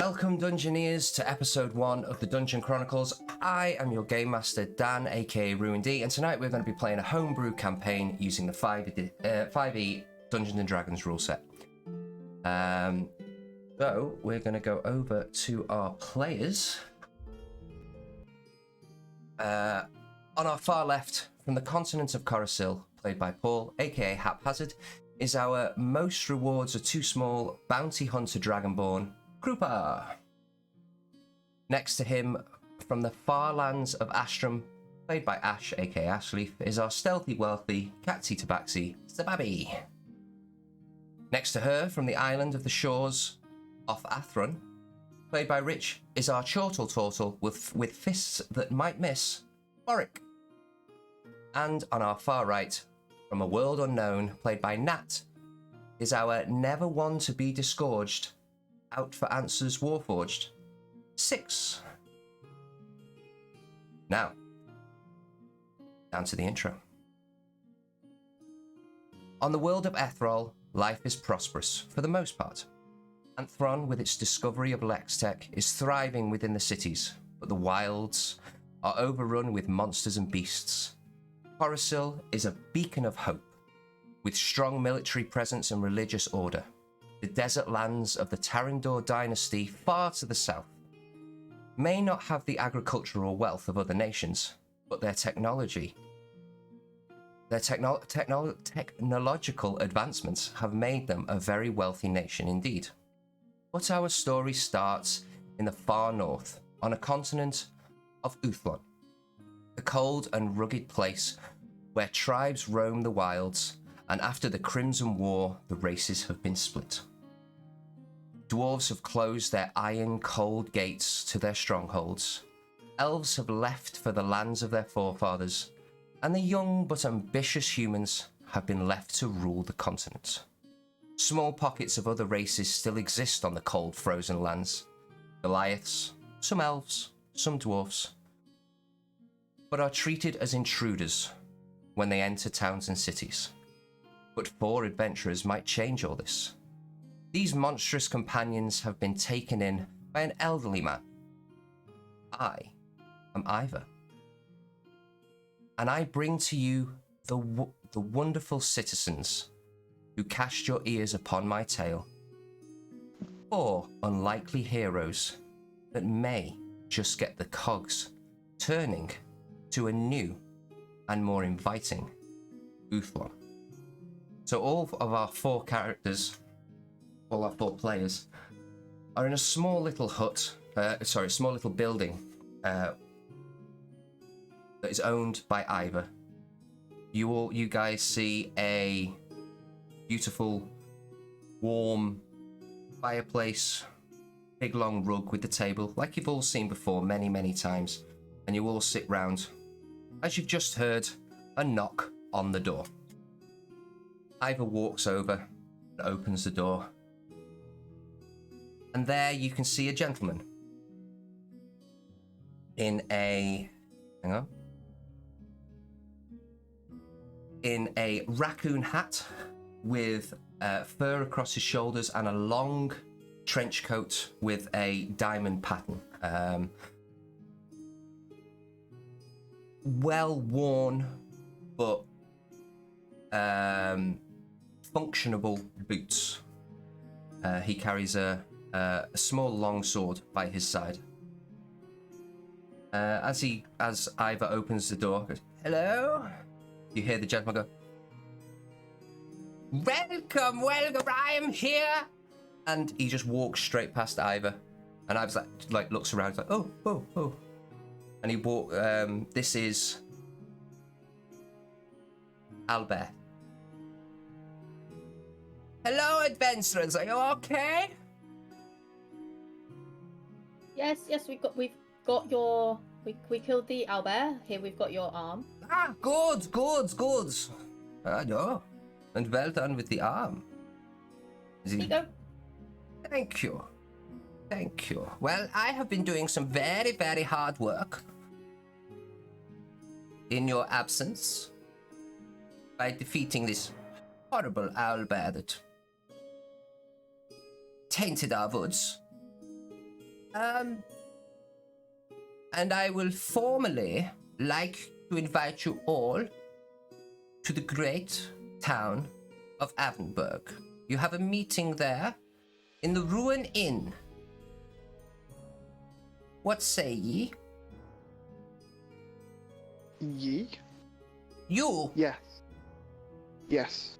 Welcome, Dungeoneers, to episode 1 of the Dungeon Chronicles. I am your Game Master, Dan, aka Ruined D, and tonight we're going to be playing a homebrew campaign using the 5e Dungeons and Dragons rule set. So we're going to go over to our players. On our far left, from the continent of Coruscant, played by Paul, aka Haphazard, is our most rewards are too small bounty hunter dragonborn, Krupa. Next to him, from the far lands of Astrum, played by Ash, aka Ashleaf, is our stealthy, wealthy, Katsy Tabaxi, Sababi. Next to her, from the island of the shores off Athrun, played by Rich, is our chortle turtle with fists that might miss, Boric. And on our far right, from a world unknown, played by Nat, is our never one to be disgorged, out for answers warforged, 6. Now, down to the intro. On the world of Ethrol, life is prosperous, for the most part. Anthron, with its discovery of Lextech, is thriving within the cities, but the wilds are overrun with monsters and beasts. Coruscant is a beacon of hope, with strong military presence and religious order. The desert lands of the Tarindor dynasty, far to the south, may not have the agricultural wealth of other nations, but their technological advancements have made them a very wealthy nation indeed. But our story starts in the far north, on a continent of Ethrol, a cold and rugged place where tribes roam the wilds, and after the Crimson War, the races have been split. Dwarves have closed their iron cold gates to their strongholds. Elves have left for the lands of their forefathers, and the young but ambitious humans have been left to rule the continent. Small pockets of other races still exist on the cold, frozen lands. Goliaths, some elves, some dwarfs, but are treated as intruders when they enter towns and cities. But 4 adventurers might change all this. These monstrous companions have been taken in by an elderly man. I am Ivor, and I bring to you the wonderful citizens who cast your ears upon my tale. 4 unlikely heroes that may just get the cogs turning to a new and more inviting Ethrol. So all of our 4 characters, all our 4 players, are in a small little hut, small little building that is owned by Ivor. You guys see a beautiful, warm fireplace, big long rug with the table, like you've all seen before many, many times, and you all sit round, as you've just heard a knock on the door. Ivor walks over and opens the door, and there you can see a gentleman in a raccoon hat with fur across his shoulders and a long trench coat with a diamond pattern. Well worn, but functionable boots. He carries a small long sword by his side. As Ivor opens the door, goes, "Hello?" You hear the gentleman go, Welcome, I am here." And he just walks straight past Ivor, and Ivor's like looks around, like, oh. And he this is Albert. "Hello, adventurers. Are you okay?" Yes, we've got your. We killed the owlbear. Here we've got your arm. Ah, good. I know. And well done with the arm. Here you go. Thank you. Well, I have been doing some very, very hard work in your absence by defeating this horrible owlbear that tainted our woods. And I will formally like to invite you all to the great town of Avenberg. You have a meeting there in the Ruin Inn. What say ye? Ye? You? Yes. Yes.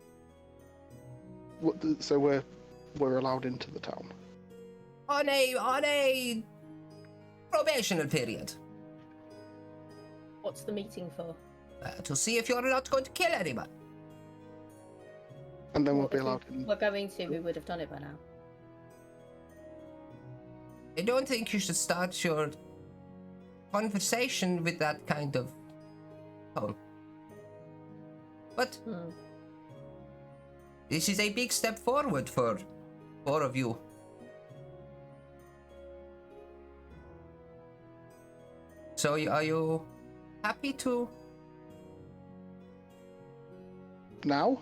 So we're allowed into the town. On a probational period. What's the meeting for? To see if you're not going to kill anyone. And then we'll Well, be if allowed in. we're going to, we would have done it by now. I don't think you should start your conversation with that kind of tone. But this is a big step forward for four of you. So are you happy to? Now?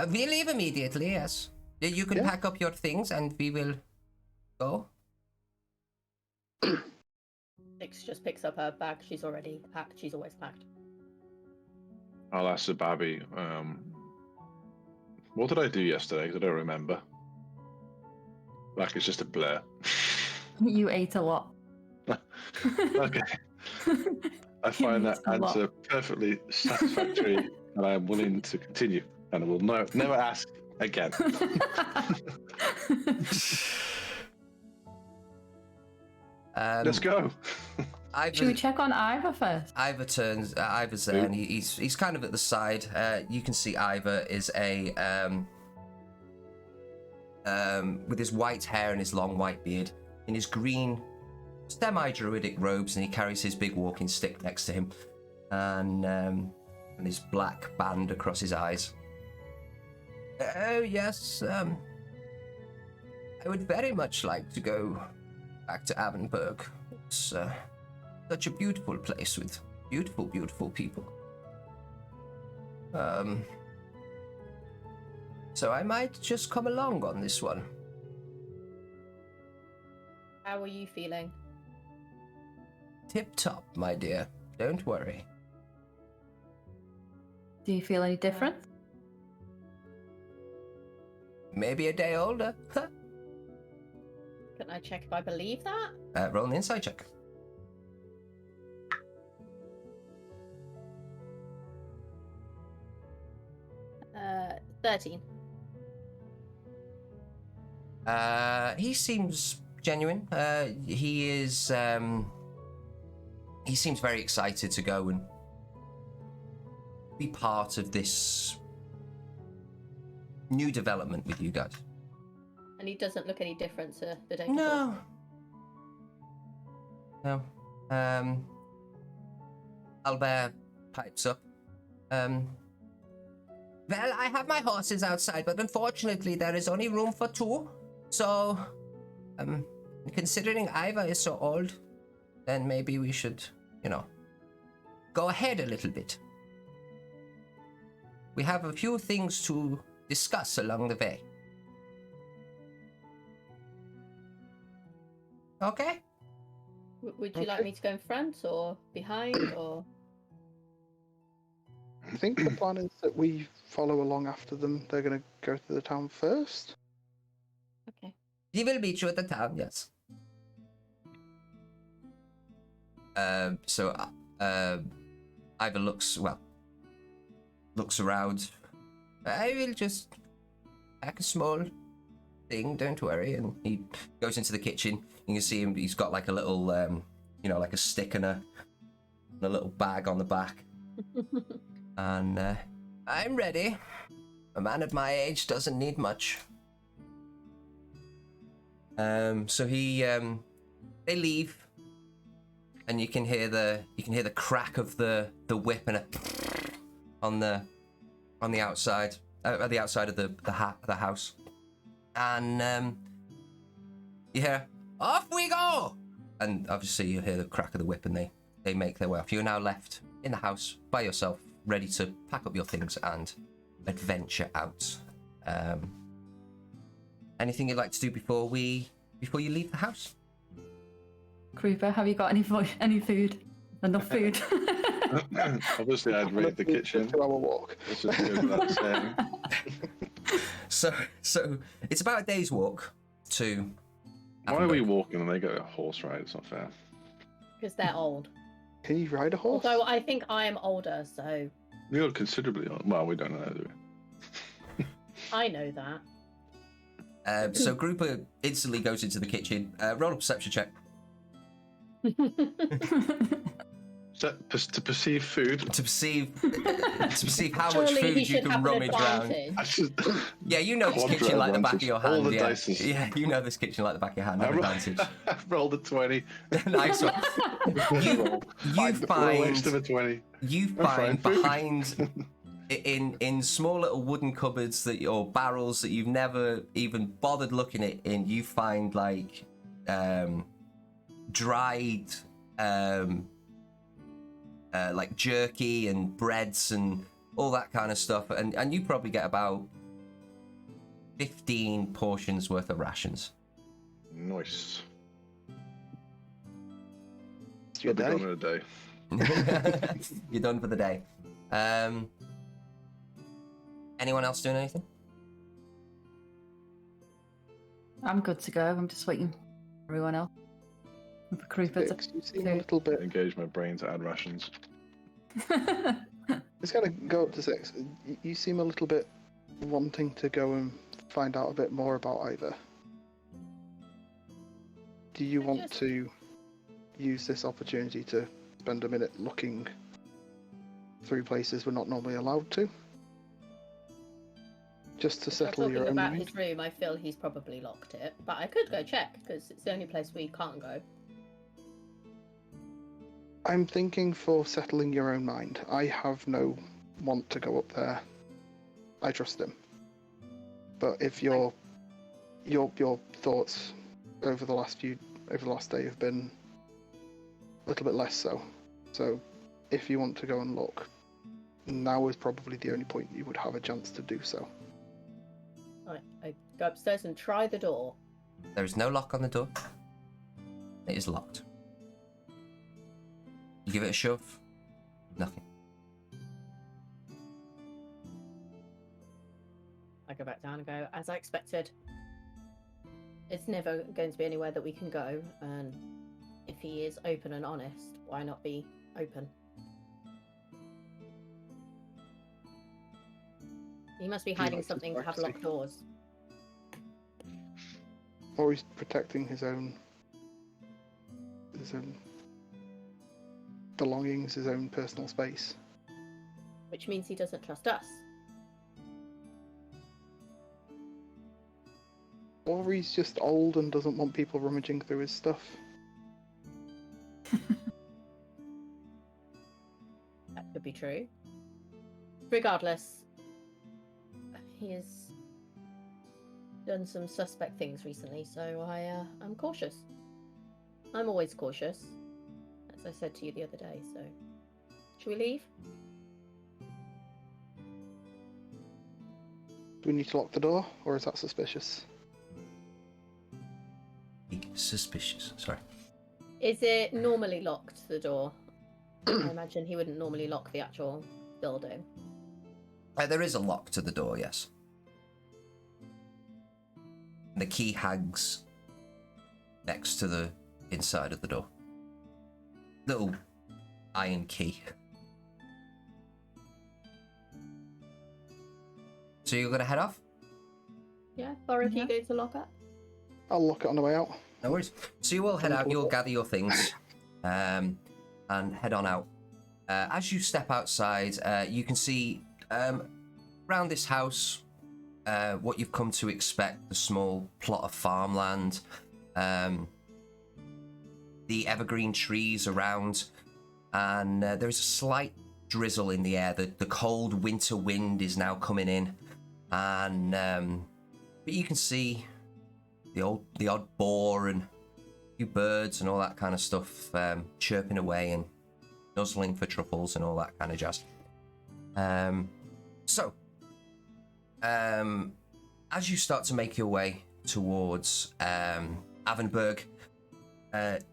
We leave immediately, yes. You can pack up your things and we will go. Nix just picks up her bag. She's already packed. She's always packed. I'll ask the Babby, what did I do yesterday? 'Cause I don't remember. Like, it's just a blur. You ate a lot. Okay. I find that answer perfectly satisfactory, and I am willing to continue, and I will never ask again. Let's go. Should we check on Ivor first? Ivor's there, and he's kind of at the side. You can see Ivor is with his white hair and his long white beard, in his green semi-druidic robes, and he carries his big walking stick next to him, and his black band across his eyes. Oh yes, I would very much like to go back to Avenberg. It's such a beautiful place with beautiful, beautiful people. So I might just come along on this one. How are you feeling? Tip-top, my dear. Don't worry. Do you feel any different? Maybe a day older. Can I check if I believe that? Roll an insight check. 13. He seems genuine. He seems very excited to go and be part of this new development with you guys. And he doesn't look any different to the day No. before? No. Albert pipes up. Well, I have my horses outside, but unfortunately there is only room for two. So, considering Ivor is so old, then maybe we should, go ahead a little bit. We have a few things to discuss along the way. Okay? Would you like me to go in front or behind or? I think the plan is that we follow along after them. They're going to go to the town first. Okay. He will meet you at the town, yes. So Ivor looks around. I will just pack a small thing, don't worry. And he goes into the kitchen. You can see him, he's got like a little, like a stick and a little bag on the back. And I'm ready. A man at my age doesn't need much. So they leave, and you can hear the crack of the whip and on the outside at the outside of the house, and you hear, "Off we go!" And obviously you hear the crack of the whip, and they make their way off. You're now left in the house by yourself, ready to pack up your things and adventure out. Anything you'd like to do before you leave the house? Creeper, have you got any food? Enough food? Obviously, I'd raid the kitchen. 2 hour walk. This just goes without saying. So it's about a day's walk to. Why are we walking and they go a horse ride? It's not fair. Because they're old. Can you ride a horse? Although I think I am older, so You're considerably on. Well, we don't know that, do we? I know that. So Grouper instantly goes into the kitchen. Roll a perception check. To perceive food. To perceive how Surely much he food you should can have an rummage around. advantage. Yeah, you know this Quadra kitchen like the back of advantage. your hand. All the yeah. dices. Yeah, you know this kitchen like the back of your hand. No advantage. I rolled a 20. Nice one. You Waste of a find 20. you I'm find fine. behind in small little wooden cupboards or barrels that you've never even bothered looking at in. You find like dried like jerky and breads and all that kind of stuff, and you probably get about 15 portions worth of rations. Nice. Your I'll be day. gone in a day. You're done for the day. Anyone else doing anything? I'm good to go. I'm just waiting for everyone else. And for Creeper to... You seem a little bit. Engage my brain to add rations. It's gonna go up to 6. You seem a little bit wanting to go and find out a bit more about Ivor. Do you want to use this opportunity to spend a minute looking through places we're not normally allowed to? Just to settle your Talking own about mind? his room, I feel he's probably locked it, but I could go check because it's the only place we can't go. I'm thinking for settling your own mind. I have no want to go up there. I trust him. But if your thoughts over the last day have been a little bit less so. So if you want to go and look, now is probably the only point you would have a chance to do so. Right, I go upstairs and try the door. There is no lock on the door. It is locked. You give it a shove. Nothing. I go back down and go, as I expected. It's never going to be anywhere that we can go, and if he is open and honest, why not be open? He must be hiding likes his something to have privacy. locked doors. Or he's protecting his own belongings, his own personal space. Which means he doesn't trust us. Or he's just old and doesn't want people rummaging through his stuff. That could be true. Regardless, he has done some suspect things recently, so I'm cautious. I'm always cautious, as I said to you the other day, so... Should we leave? Do we need to lock the door, or is that suspicious? Suspicious. Sorry. Is it normally locked, the door? I imagine he wouldn't normally lock the actual building. There is a lock to the door, yes. The key hangs next to the inside of the door. Little iron key. So you're gonna head off? Yeah, or if you Yeah. go to lock up? I'll lock it on the way out. No worries. So you all head out, you'll gather your things, and head on out. As you step outside, you can see around this house what you've come to expect, the small plot of farmland, the evergreen trees around, and there is a slight drizzle in the air. The cold winter wind is now coming in, and but you can see the odd boar and a few birds and all that kind of stuff chirping away and nuzzling for truffles and all that kind of jazz. So, as you start to make your way towards Avenberg,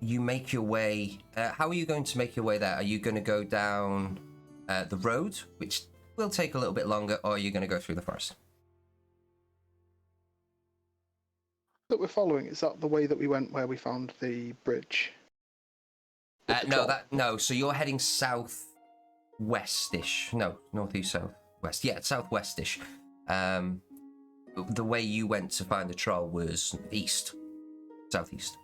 you make your way. How are you going to make your way there? Are you going to go down the road, which will take a little bit longer, or are you going to go through the forest? That we're following, is that the way that we went where we found the bridge? With the No, troll? so you're heading southwestish. No, northeast, southwest. Yeah, southwestish. The way you went to find the troll was east, southeast.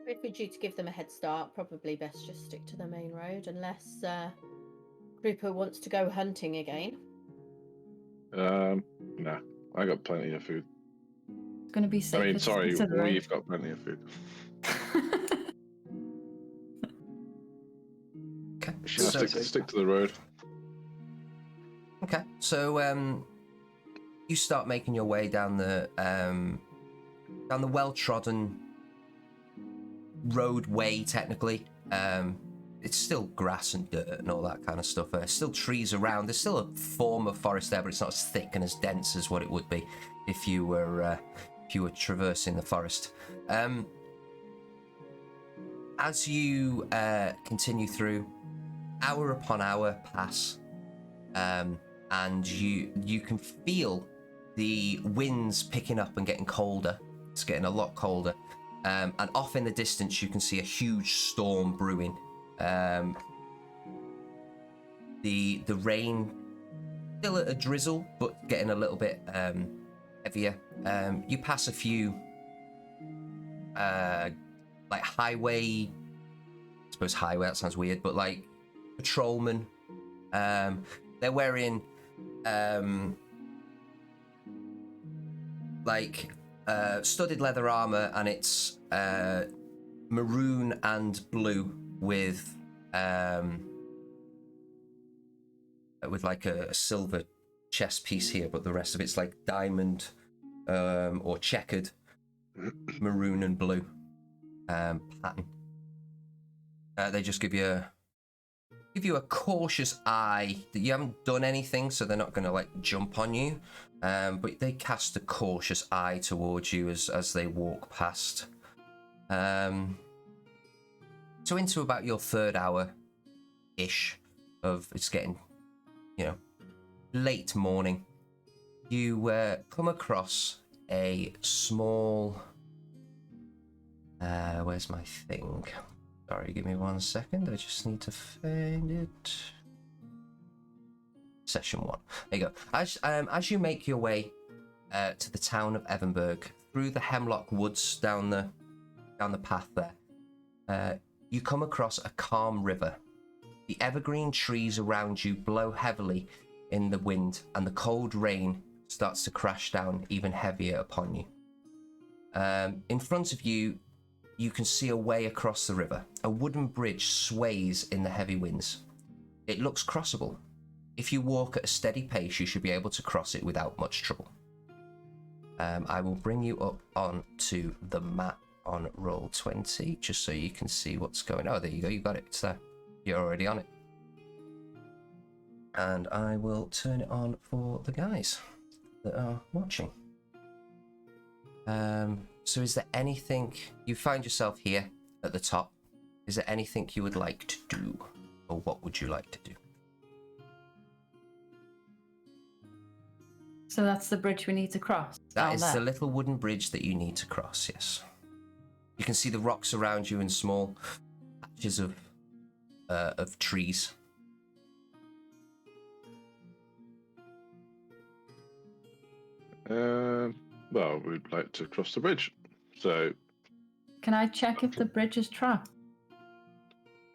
If we're due to give them a head start, probably best just stick to the main road, unless Grupo wants to go hunting again. Nah, I got plenty of food. It's going to be safe. I mean, sorry, we've got plenty of food. Okay. Should So, Stick to the road. okay. So you start making your way down the well-trodden roadway. Technically, it's still grass and dirt and all that kind of stuff. Still trees around. There's still a form of forest there, but it's not as thick and as dense as what it would be if you were traversing the forest. As you continue through, hour upon hour pass, and you can feel the winds picking up and getting colder. It's getting a lot colder, and off in the distance you can see a huge storm brewing. The rain still a drizzle, but getting a little bit heavier. You pass a few like highway. I suppose highway, that sounds weird, but like patrolmen. They're wearing like studded leather armor, and it's maroon and blue with like a silver chest piece here, but the rest of it's like diamond or checkered maroon and blue pattern. They just give you a cautious eye that you haven't done anything, so they're not going to like jump on you, but they cast a cautious eye towards you as they walk past. So into about your third hour ish of it's getting, late morning, you come across a small where's my thing? Sorry, give me 1 second. I just need to find it. Session 1. There you go. As you make your way to the town of Avenberg through the Hemlock Woods down the path there, you come across a calm river. The evergreen trees around you blow heavily in the wind, and the cold rain starts to crash down even heavier upon you. In front of you, you can see a way across the river. A wooden bridge sways in the heavy winds. It looks crossable. If you walk at a steady pace, you should be able to cross it without much trouble. I will bring you up onto the map on roll 20, just so you can see what's going on. Oh, there you go, you got it, it's there. You're already on it. And I will turn it on for the guys that are watching. So is there anything, you find yourself here at the top, is there anything you would like to do, or what would you like to do? So that's the bridge we need to cross. That is the little wooden bridge that you need to cross, yes. You can see the rocks around you and small patches of trees. Well, we'd like to cross the bridge. So, can I check if the bridge is trapped?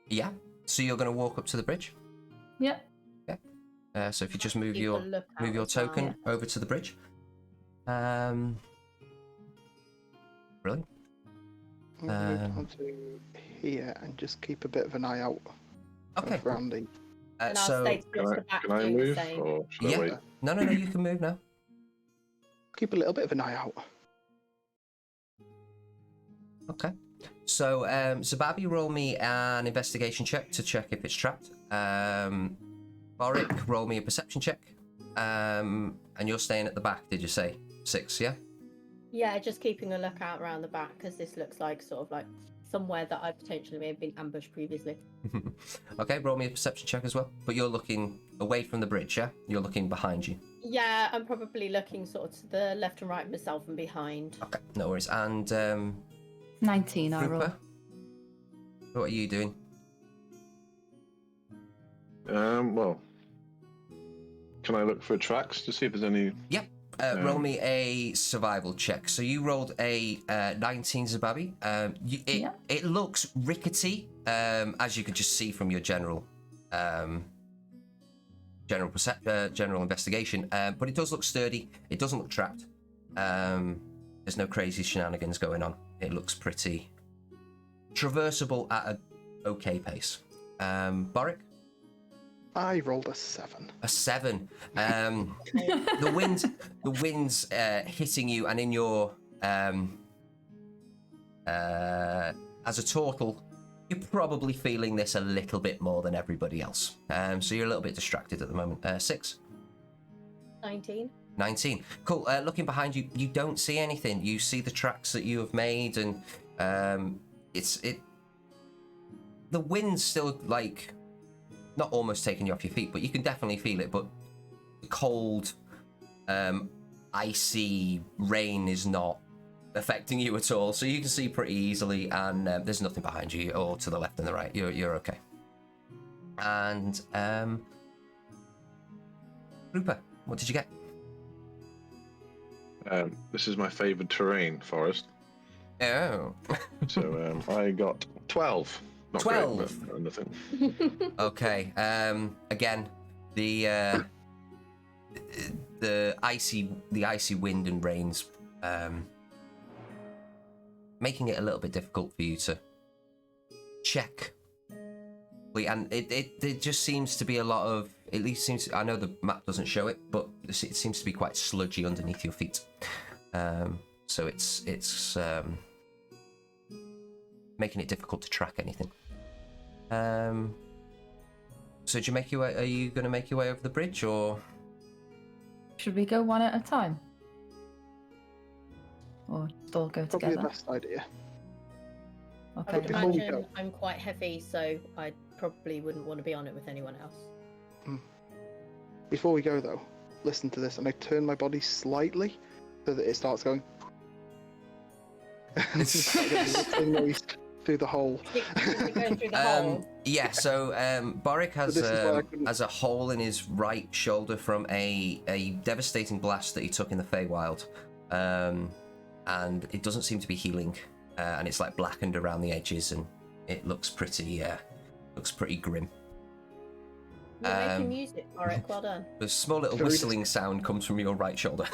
Yeah. So you're going to walk up to the bridge? Yeah. Okay. So if you just move your token over to the bridge. Brilliant. I'm going to move onto here and just keep a bit of an eye out. Okay. Around the... And so can I move, or should I wait? No, you can move now. Keep a little bit of an eye out. Okay. So, Zababi, roll me an investigation check to check if it's trapped. Boric, roll me a perception check. And you're staying at the back, did you say? 6, yeah? Yeah, just keeping a lookout around the back because this looks like sort of like somewhere that I potentially may have been ambushed previously. Okay, roll me a perception check as well. But you're looking away from the bridge, yeah? You're looking behind you. Yeah, I'm probably looking sort of to the left and right of myself and behind. Okay, no worries. And 19, I roll. Rupert, what are you doing? Well, can I look for tracks to see if there's any? Yep. Roll me a survival check. So you rolled a 19, Zababi. It looks rickety, as you could just see from your general investigation. But it does look sturdy. It doesn't look trapped. There's no crazy shenanigans going on. It looks pretty traversable at an okay pace. Boric? I rolled a 7. A 7. The wind's hitting you, and in your as a total, you're probably feeling this a little bit more than everybody else. So you're a little bit distracted at the moment. 6. 19. 19. Cool. Looking behind you, you don't see anything. You see the tracks that you have made, and the wind's still like not almost taking you off your feet, but you can definitely feel it. But the cold, icy rain is not affecting you at all, so you can see pretty easily, and there's nothing behind you or to the left and the right. You're okay. And Rupert, what did you get? This is my favoured terrain, forest. Oh. So I got 12. Not 12. Great, but nothing. Okay. Again, the icy wind and rains making it a little bit difficult for you to check. And it just seems to be a lot of, at least seems, I know the map doesn't show it, but it seems to be quite sludgy underneath your feet. So it's making it difficult to track anything. So did you make your way, are you going to make your way over the bridge, or? Should we go one at a time? Or just all go Probably together? the best idea. I Okay. would Before we imagine go- I'm quite heavy, so I probably wouldn't want to be on it with anyone else. Before we go, though, listen to this, and I turn my body slightly so that it starts going. Whistling noise through the hole. It goes through the hole. Yeah, so Boric has So this is why I couldn't- has a hole in his right shoulder from a devastating blast that he took in the Feywild, and it doesn't seem to be healing, and it's like blackened around the edges, and it looks pretty grim. You're making music, Auric. Well done. A small little Very whistling sound comes from your right shoulder.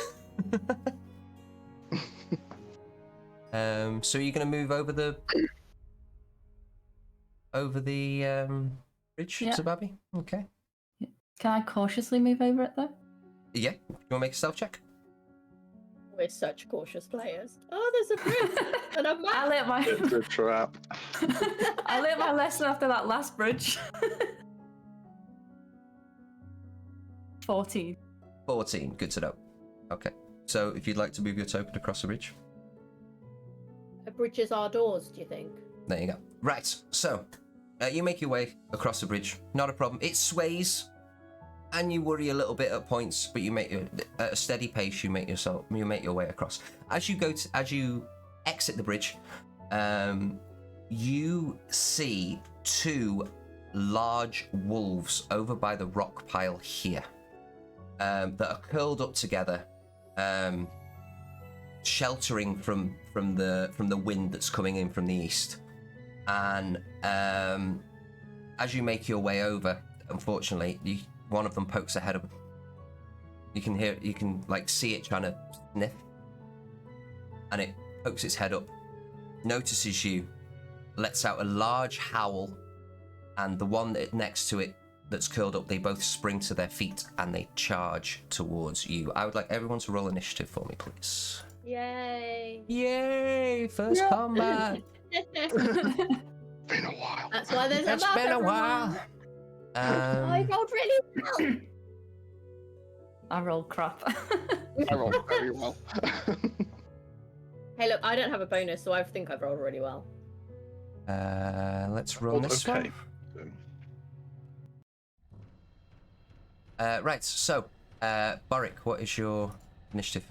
So you're going to move over the bridge, Yeah. Zababi? Okay. Can I cautiously move over it though? Yeah. You want to make a stealth check? We're such cautious players. Oh, there's a bridge and a I map. learnt It's a trap. I learnt my lesson after that last bridge. 14. 14. Good to know. Okay. So if you'd like to move your token across the bridge. Bridges are doors, do you think? There you go. Right, so you make your way across the bridge. Not a problem. It sways, and you worry a little bit at points, but you make at a steady pace. You make your way across. As you exit the bridge, you see 2 large wolves over by the rock pile here, that are curled up together, sheltering from the wind that's coming in from the east. And as you make your way over, unfortunately, one of them pokes a head up. You can like see it trying to sniff, and it pokes its head up, notices you, lets out a large howl, and the one next to it that's curled up, they both spring to their feet and they charge towards you. I would like everyone to roll initiative for me, please. Yay! Yay! First combat. Been a while. That's why there's It's a map. been a everyone. while. I rolled really well. I rolled crap. I rolled very well. Hey, look, I don't have a bonus, so I think I've rolled really well. Let's run this Okay. one. Right, so, Boric, what is your initiative?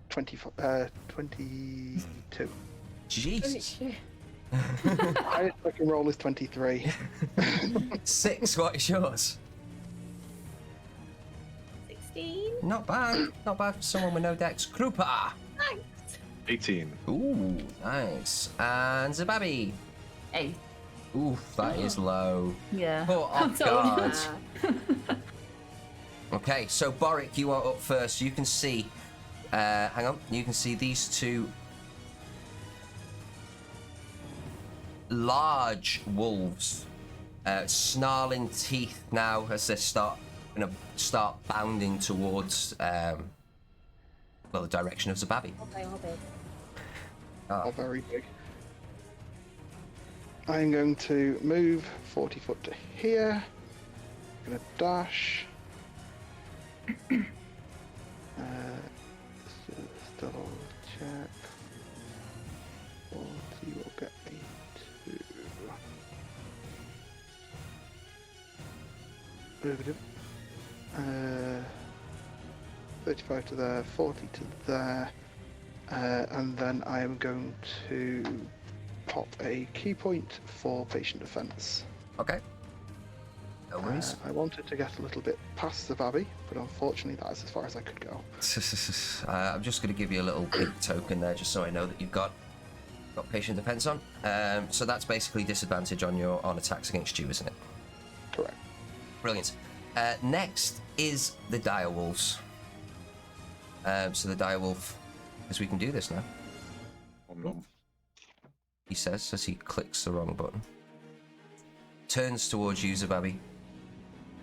22. Jesus. Highest I can roll is 23. 6, what is yours? 16. Not bad. Not bad for someone with no dex. Krupa! Thanks. 18. Ooh, nice. And Zababi. 8. Oof, that is low. Yeah. Caught off That's all. guard. Okay, so Boric, you are up first. You can see, hang on, you can see these two large wolves, snarling teeth now as they start bounding towards, well, the direction of Zababi. Okay, I'll be. Are very big. I'm going to move 40 foot to here. I'm going to dash. Double check. 40 will get me to 35 to there, 40 to there, and then I am going to pop a key point for patient defense. Okay. No worries. I wanted to get a little bit past the Babby, but unfortunately that is as far as I could go. I'm just going to give you a little big token there, just so I know that you've got patient defense on. So that's basically disadvantage on attacks against you, isn't it? Correct. Brilliant. Next is the direwolves. So the direwolf, as we can do this now, he says as he clicks the wrong button, turns towards you, Zababi.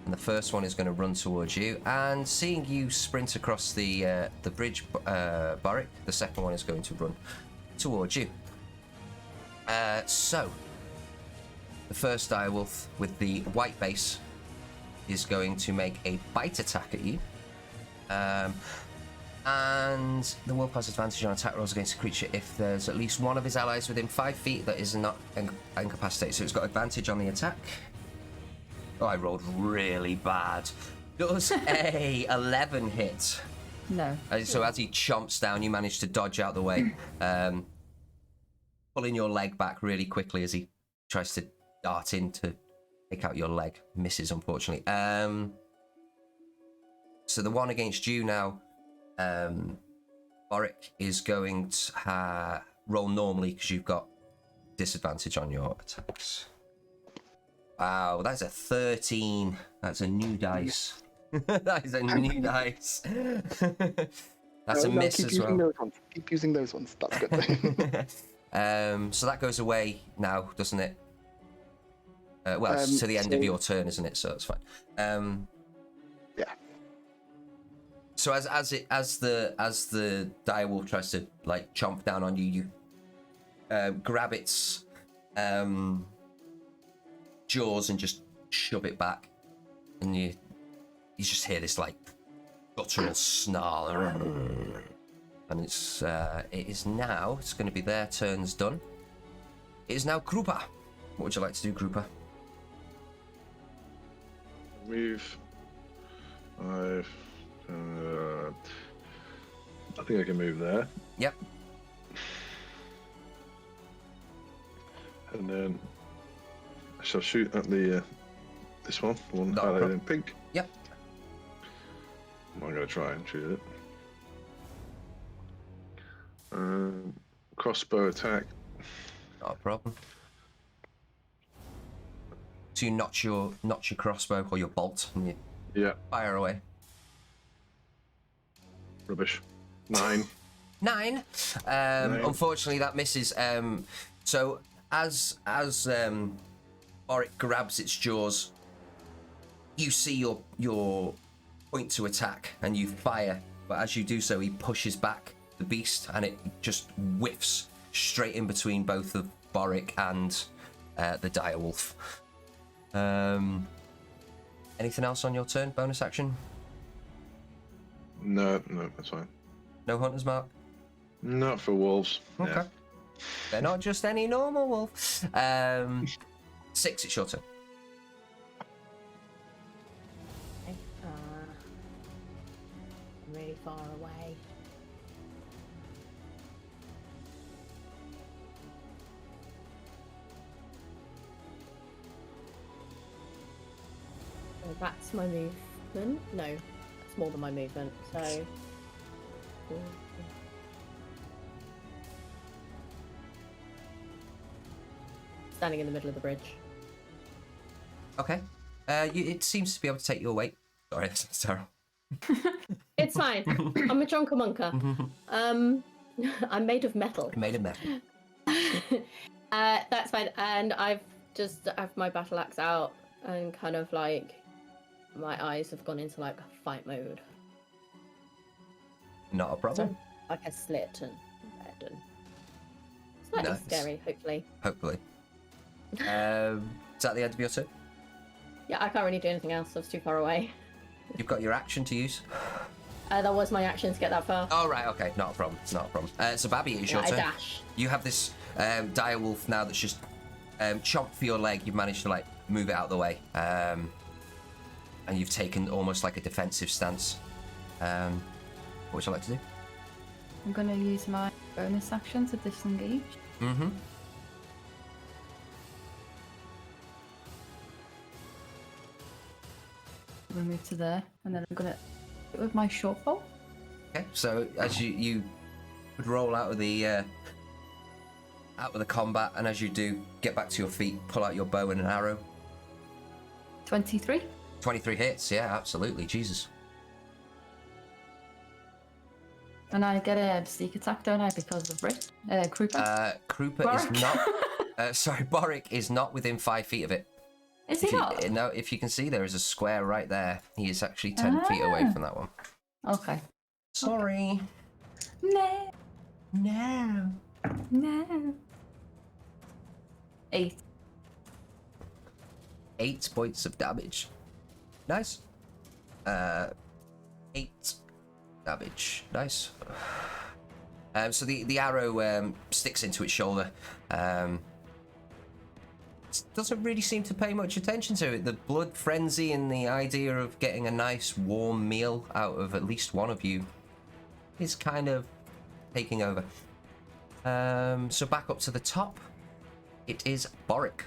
And the first one is going to run towards you, and seeing you sprint across the bridge, Boric, the second one is going to run towards you. So the first direwolf with the white base is going to make a bite attack at you. And the wolf has advantage on attack rolls against a creature if there's at least one of his allies within 5 feet that is not incapacitated. So it's got advantage on the attack. Oh, I rolled really bad. Does a 11 hit? No. So as he chomps down, you manage to dodge out the way, pulling your leg back really quickly as he tries to dart in to take out your leg. Misses, unfortunately. So the one against you now, Boric is going to roll normally because you've got disadvantage on your attacks. Wow, that's a 13. That's a new dice. That is a new dice. That's a miss as well. Keep using those ones. That's good. So that goes away now, doesn't it? Well, it's to the end of your turn, isn't it? So that's fine. Yeah. So as the direwolf tries to like chomp down on you, you grab its jaws and just shove it back, and you just hear this like guttural snarl, and it is going to be their turns done. It is now Krupa. What would you like to do, Krupa? Move. I think I can move there. Yep. And then I shall shoot at the this one, the one highlighted in pink. Yep. I'm going to try and shoot it. Crossbow attack. Not a problem. So you notch your crossbow or your bolt and you fire away. Rubbish. 9. 9. Unfortunately, that misses. So as Boric grabs its jaws, you see your point to attack and you fire. But as you do so, he pushes back the beast and it just whiffs straight in between both of Boric and the direwolf. Anything else on your turn? Bonus action? No, that's fine. No hunter's mark? Not for wolves. Okay. Yeah. They're not just any normal wolf. 6, it's your turn. Okay, I'm really far away. So that's my movement. No, that's more than my movement. So. Standing in the middle of the bridge. Okay. It seems to be able to take your weight. Sorry, that's terrible. It's fine. I'm a chonkamunka. I'm made of metal. Made of metal. That's fine. And I have my battle axe out and kind of like my eyes have gone into like fight mode. Not a problem. So, like a slit and red and slightly Nice. scary, hopefully. Hopefully. Is that the end of your turn? Yeah, I can't really do anything else. I was too far away. You've got your action to use. That was my action to get that far. Oh, right, okay. Not a problem. It's not a problem. So, Babby, it's your I turn. dash. You have this dire wolf now that's just chomped for your leg. You've managed to, like, move it out of the way. And you've taken almost like a defensive stance. What would you like to do? I'm going to use my bonus action to disengage. Mm-hmm. We'll move to there, and then I'm going to hit with my short bow. Okay, so as you would roll out of the combat, and as you do, get back to your feet, pull out your bow and an arrow. 23. 23 hits, yeah, absolutely, Jesus. And I get a sneak attack, don't I, because of Rick? Krupa? Krupa is Boric. not. Sorry, Boric is not within 5 feet of it. Is he not? No, if you can see, there is a square right there. He is actually 10 feet away from that one. Okay. Sorry. No. No. No. 8. 8 points of damage. Nice. 8 damage. Nice. So the arrow sticks into its shoulder. Doesn't really seem to pay much attention to it. The blood frenzy and the idea of getting a nice warm meal out of at least one of you is kind of taking over. So back up to the top. It is Boric.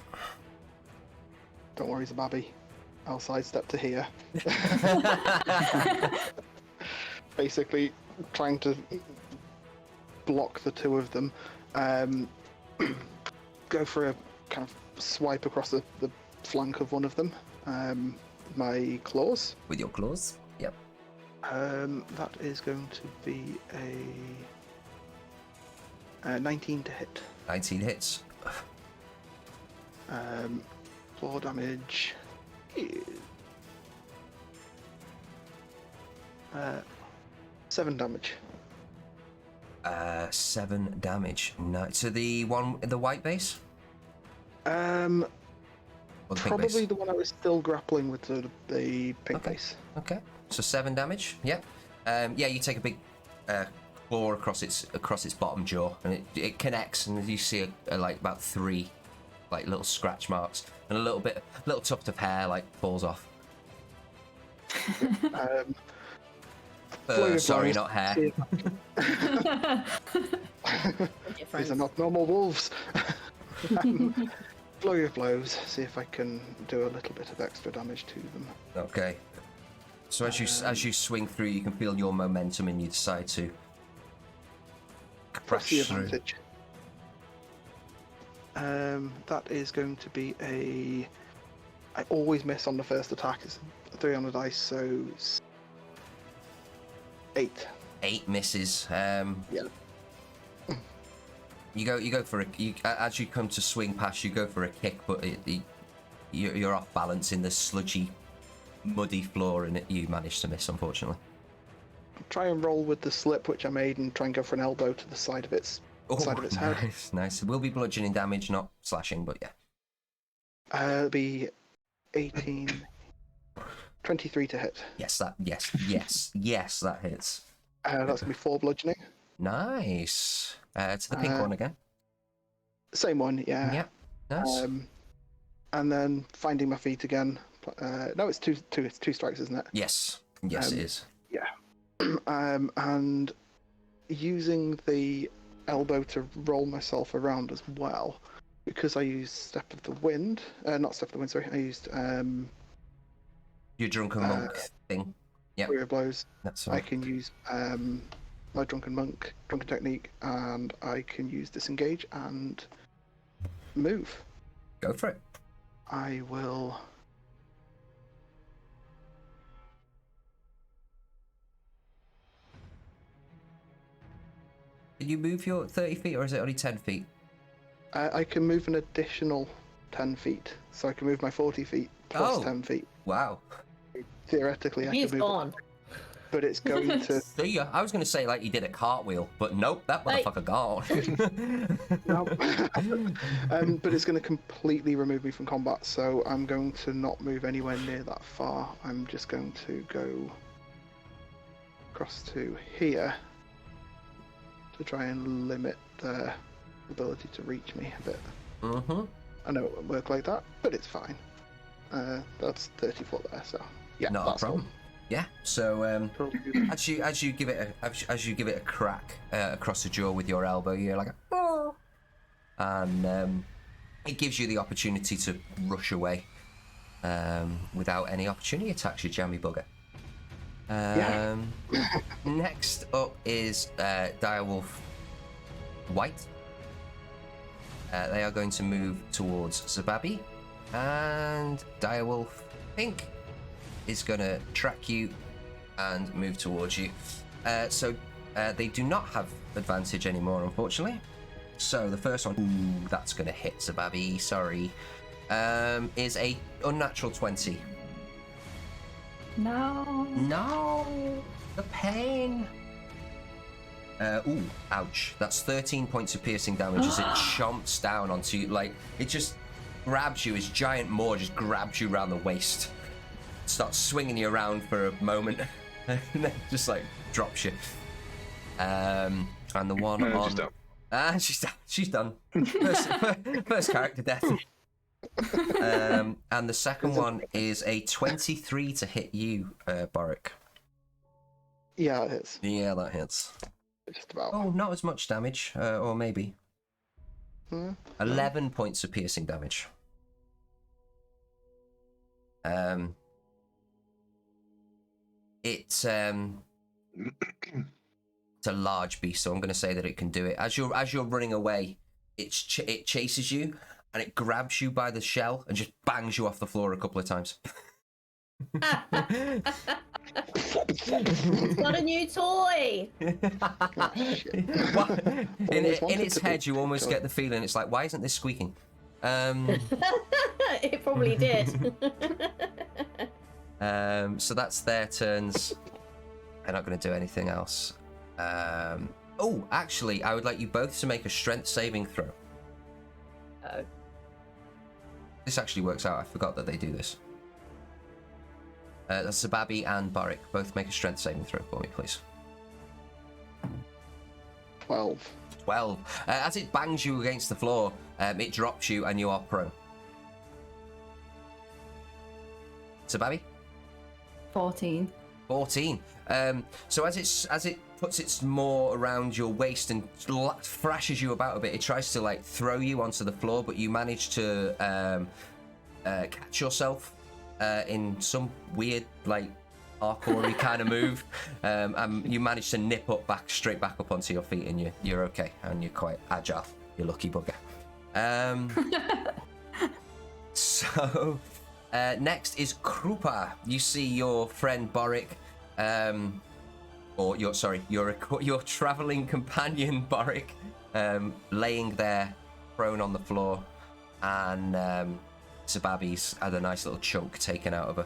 Don't worry, Zababby. I'll sidestep to here. Basically, trying to block the two of them. Go for a kind of swipe across the flank of one of them. My claws. With your claws? Yep. That is going to be a 19 to hit. 19 hits. Claw damage is 7 damage. 7 damage. Nice. So the one, the white base? Or the pink Probably base? the one I was still grappling with, the pink Okay. base. Okay. So 7 damage. Yep. Yeah, you take a big claw across its bottom jaw, and it connects, and you see like about 3 like little scratch marks, and a little tuft of hair like falls off. Sorry, not hair. These are not normal wolves. Flurry of blows. See if I can do a little bit of extra damage to them. Okay. So as you swing through, you can feel your momentum, and you decide to Press the crash through. advantage. That is going to be a. I always miss on the first attack. It's 3 on the dice, so 8. 8 misses. Yeah. You go for as you come to swing past, you go for a kick, but you're off balance in the sludgy, muddy floor, and you manage to miss, unfortunately. Try and roll with the slip which I made, and try and go for an elbow to the side of its head. Nice. It will be bludgeoning damage, not slashing, but yeah. It'll be 18, 23 to hit. Yes, that hits. That's gonna be 4 bludgeoning. Nice. To the pink one again. Same one, yeah. Yep. Nice. And then finding my feet again. No, it's two strikes, isn't it? Yes. Yes, it is. Yeah. And using the elbow to roll myself around as well, because I used Step of the Wind. Not Step of the Wind, sorry. I used Your drunken monk thing. Yeah. Warrior Blows. That's I right. can use my drunken technique, and I can use disengage and move. Go for it. I will. Can you move your 30 feet, or is it only 10 feet? I can move an additional 10 feet, so I can move my 40 feet plus 10 feet. Wow. Theoretically, I He's can move. gone. But it's going to. See ya. I was going to say like you did a cartwheel, but nope, that motherfucker gone. No. But it's going to completely remove me from combat, so I'm going to not move anywhere near that far. I'm just going to go across to here to try and limit their ability to reach me a bit. Mm-hmm. I know it won't work like that, but it's fine. That's 30 foot there, so yeah, Not that's a problem. Yeah. So as you give it a crack across the jaw with your elbow, you're like, oh, and it gives you the opportunity to rush away without any opportunity attacks, you jammy bugger. Next up is Direwolf White. They are going to move towards Zababi, and Direwolf Pink is going to track you and move towards you. So they do not have advantage anymore, unfortunately. So the first one, ooh, that's going to hit Zababi, sorry, is a unnatural 20. No, the pain. Ooh, ouch. That's 13 points of piercing damage as it chomps down onto you. Like, it just grabs you, his giant maw just grabs you around the waist. Starts swinging you around for a moment, and then just, like, drops you. And the one on... She's done. She's done. First character death. And the second one is a 23 to hit you, Boric. Yeah, it is. Yeah, that hits. Just about. Oh, not as much damage, or maybe. 11 points of piercing damage. It's a large beast, so I'm going to say that it can do it. As you're running away, it chases you, and it grabs you by the shell and just bangs you off the floor a couple of times. Got a new toy. In its head, you almost get the feeling it's like, why isn't this squeaking? It probably did. So that's their turns. They're not going to do anything else. Oh, actually, I would like you both to make a strength saving throw. Oh. This actually works out. I forgot that they do this. That's Zababi and Boric. Both make a strength saving throw for me, please. 12. 12. As it bangs you against the floor, it drops you and you are prone. Zababi? 14. 14. So as it puts its maw around your waist and thrashes you about a bit, it tries to like throw you onto the floor, but you manage to catch yourself in some weird like parkour-y kind of move. You manage to nip straight back up onto your feet, and you're okay, and you're quite agile. You lucky bugger. So next is Krupa. You see your friend Boric, or your traveling companion Boric, laying there, prone on the floor, and Zababi's had a nice little chunk taken out of her.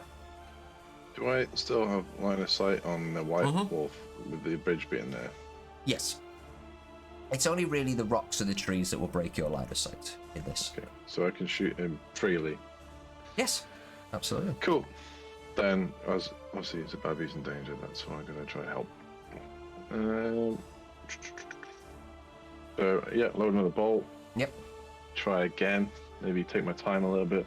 Do I still have line of sight on the white wolf with the bridge being there? Yes. It's only really the rocks and the trees that will break your line of sight in this. Okay, so I can shoot him freely. Yes, absolutely. Cool. Then, as obviously Zababi's in danger, that's why I'm going to try and help. So yeah, load another bolt. Yep. Try again. Maybe take my time a little bit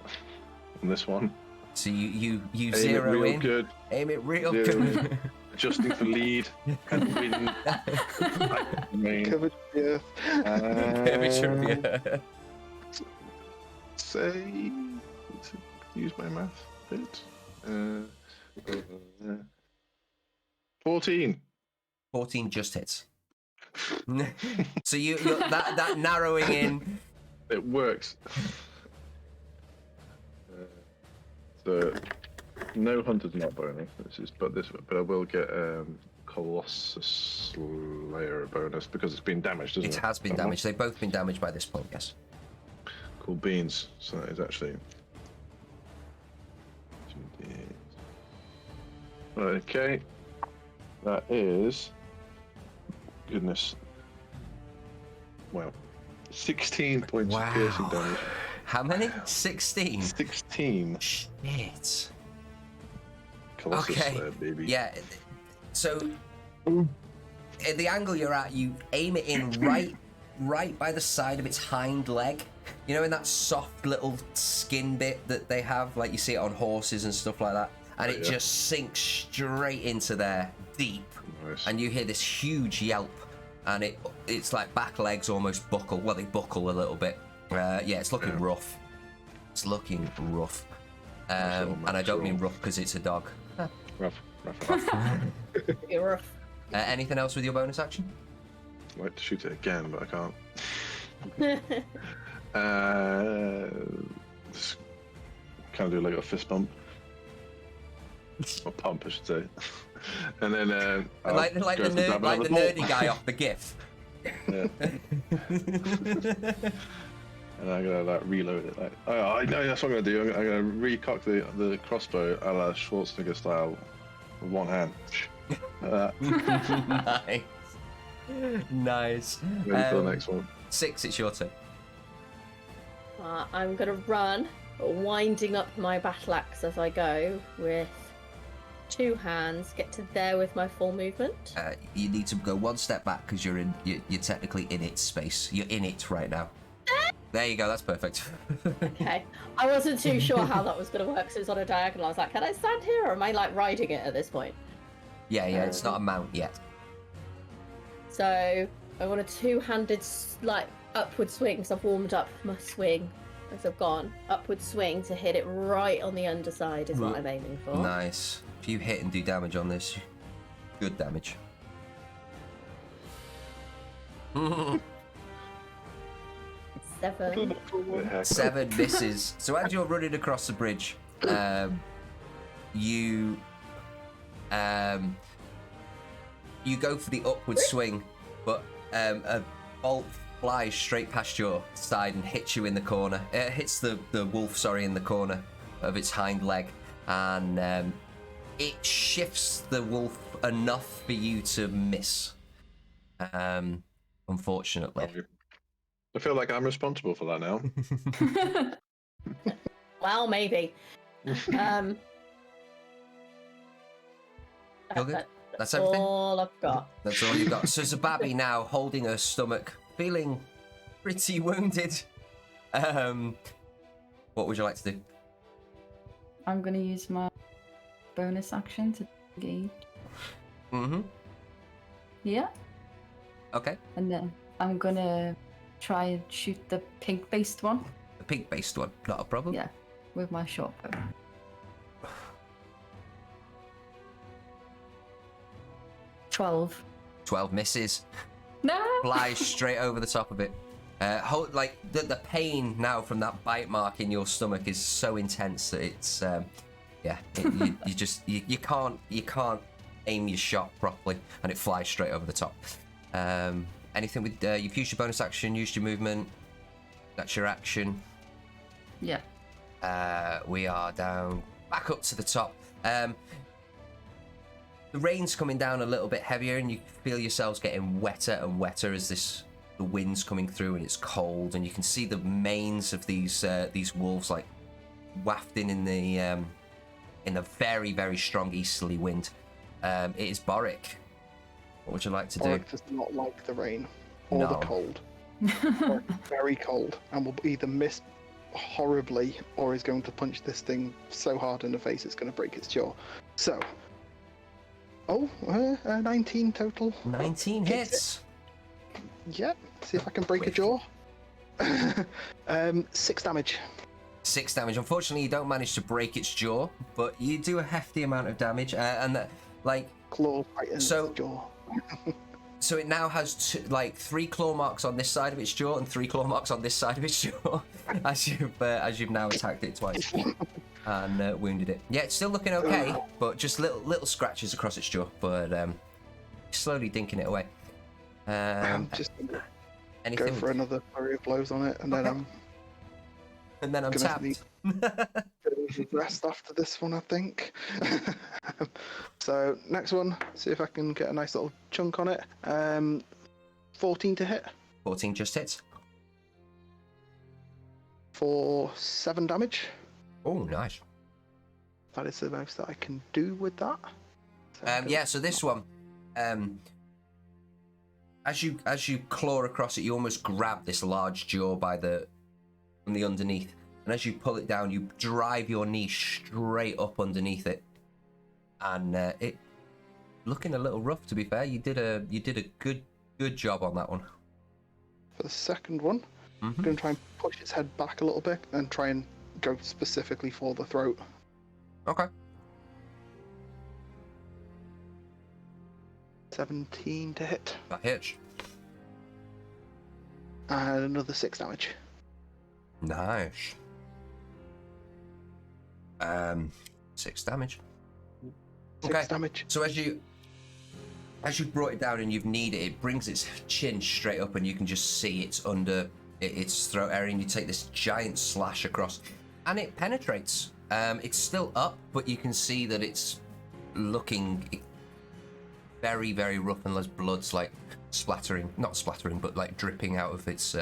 on this one. So you Aim zero it real in. good. Aim it real Zero good. in. Adjusting for lead and wind. Covered the earth. Curvature of the earth. Say to use my math bit. 14. 14 just hits. So you're that narrowing in. It works. So no hunter's not bonus. But I will get Colossus Slayer bonus because it's been damaged, isn't it? It has been damaged. They've both been damaged by this point, yes. Cool beans. So that is actually. Okay. That is. Goodness. Wow. 16 points of piercing damage. How many? 16? 16. Shit. Colossus Okay. Slayer, baby. Yeah. So, at the angle you're at, you aim it in right by the side of its hind leg. You know, in that soft little skin bit that they have, like you see it on horses and stuff like that. And it just sinks straight into there, deep. Nice. And you hear this huge yelp. And it's like back legs almost buckle. Well, they buckle a little bit. Yeah, it's looking rough. It's looking rough. And I don't mean rough because it's a dog. Rough. You're rough. Anything else with your bonus action? I'd like to shoot it again, but I can't. Just kind of do like a fist bump. Or pump, I should say. And then like the nerdy guy off the GIF. Yeah. And I'm gonna like reload it. Like, I know that's what I'm gonna do. I'm gonna recock the crossbow a la Schwarzenegger style with one hand. Nice. Ready for the next one. 6, it's your turn. I'm gonna run, winding up my battle axe as I go with 2 hands. Get to there with my full movement. You need to go one step back because you're technically in its space. You're in it right now. There you go. That's perfect. Okay. I wasn't too sure how that was gonna work because it was on a diagonal. I was like, can I stand here or am I like riding it at this point? Yeah. It's not a mount yet. So I want a 2-handed like upward swing because I've warmed up my swing as I've gone. Upward swing to hit it right on the underside is what I'm aiming for. Nice. If you hit and do damage on this, good damage. 7. 7 misses. So as you're running across the bridge, you go for the upward swing, but a bolt flies straight past your side and hits you in the corner. It hits the wolf, in the corner of its hind leg, and it shifts the wolf enough for you to miss. Unfortunately. I feel like I'm responsible for that now. Well, maybe. You're good? That's everything? All I've got. That's all you've got. So Zababi now holding her stomach, feeling pretty wounded. What would you like to do? I'm going to use my bonus action to engage. Mm-hmm. Yeah. Okay. And then I'm going to try and shoot the pink-based one. The pink-based one, not a problem. Yeah, with my short bow. 12. 12 misses. No! Flies straight over the top of it. The pain now from that bite mark in your stomach is so intense that it's you can't aim your shot properly, and it flies straight over the top. Anything with you've used your bonus action, used your movement. That's your action. Yeah. We are down back up to the top. The rain's coming down a little bit heavier, and you feel yourselves getting wetter and wetter as the wind's coming through, and it's cold, and you can see the manes of these wolves like wafting in the very, very strong easterly wind. It is Boric. What would you like to do? Oryx does not like the rain or the No. cold. Oryx is very cold and will either miss horribly or is going to punch this thing so hard in the face it's going to break its jaw. So, 19 total. 19 hits. Yep. See if I can break a jaw. 6 damage. 6 damage. Unfortunately, you don't manage to break its jaw, but you do a hefty amount of damage, and that, like, Claw right in its jaw. So it now has 3 claw marks on this side of its jaw and 3 claw marks on this side of its jaw, as you've now attacked it twice and wounded it. Yeah, it's still looking okay, but just little scratches across its jaw, but slowly dinking it away. I'm just gonna Anything? go for another flurry of blows on it, and then I'm gonna tapped. need rest after this one, I think. So next one, see if I can get a nice little chunk on it. 14 to hit 14 just hits. for 7 damage. Oh, nice. That is the most that I can do with that. So So this one, as you claw across it, you almost grab this large jaw from the underneath, and as you pull it down, you drive your knee straight up underneath it, and it looking a little rough. To be fair, you did a good job on that one. For the second one, I'm going to try and push its head back a little bit and try and go specifically for the throat. Okay. 17 to hit. That hits. And another 6 damage. Nice. 6 damage. 6 damage. So as you brought it down and you've kneed it, it brings its chin straight up, and you can just see it's under its throat area, and you take this giant slash across, and it penetrates. It's still up, but you can see that it's looking very, very rough, and there's blood's like not splattering, but like dripping out of its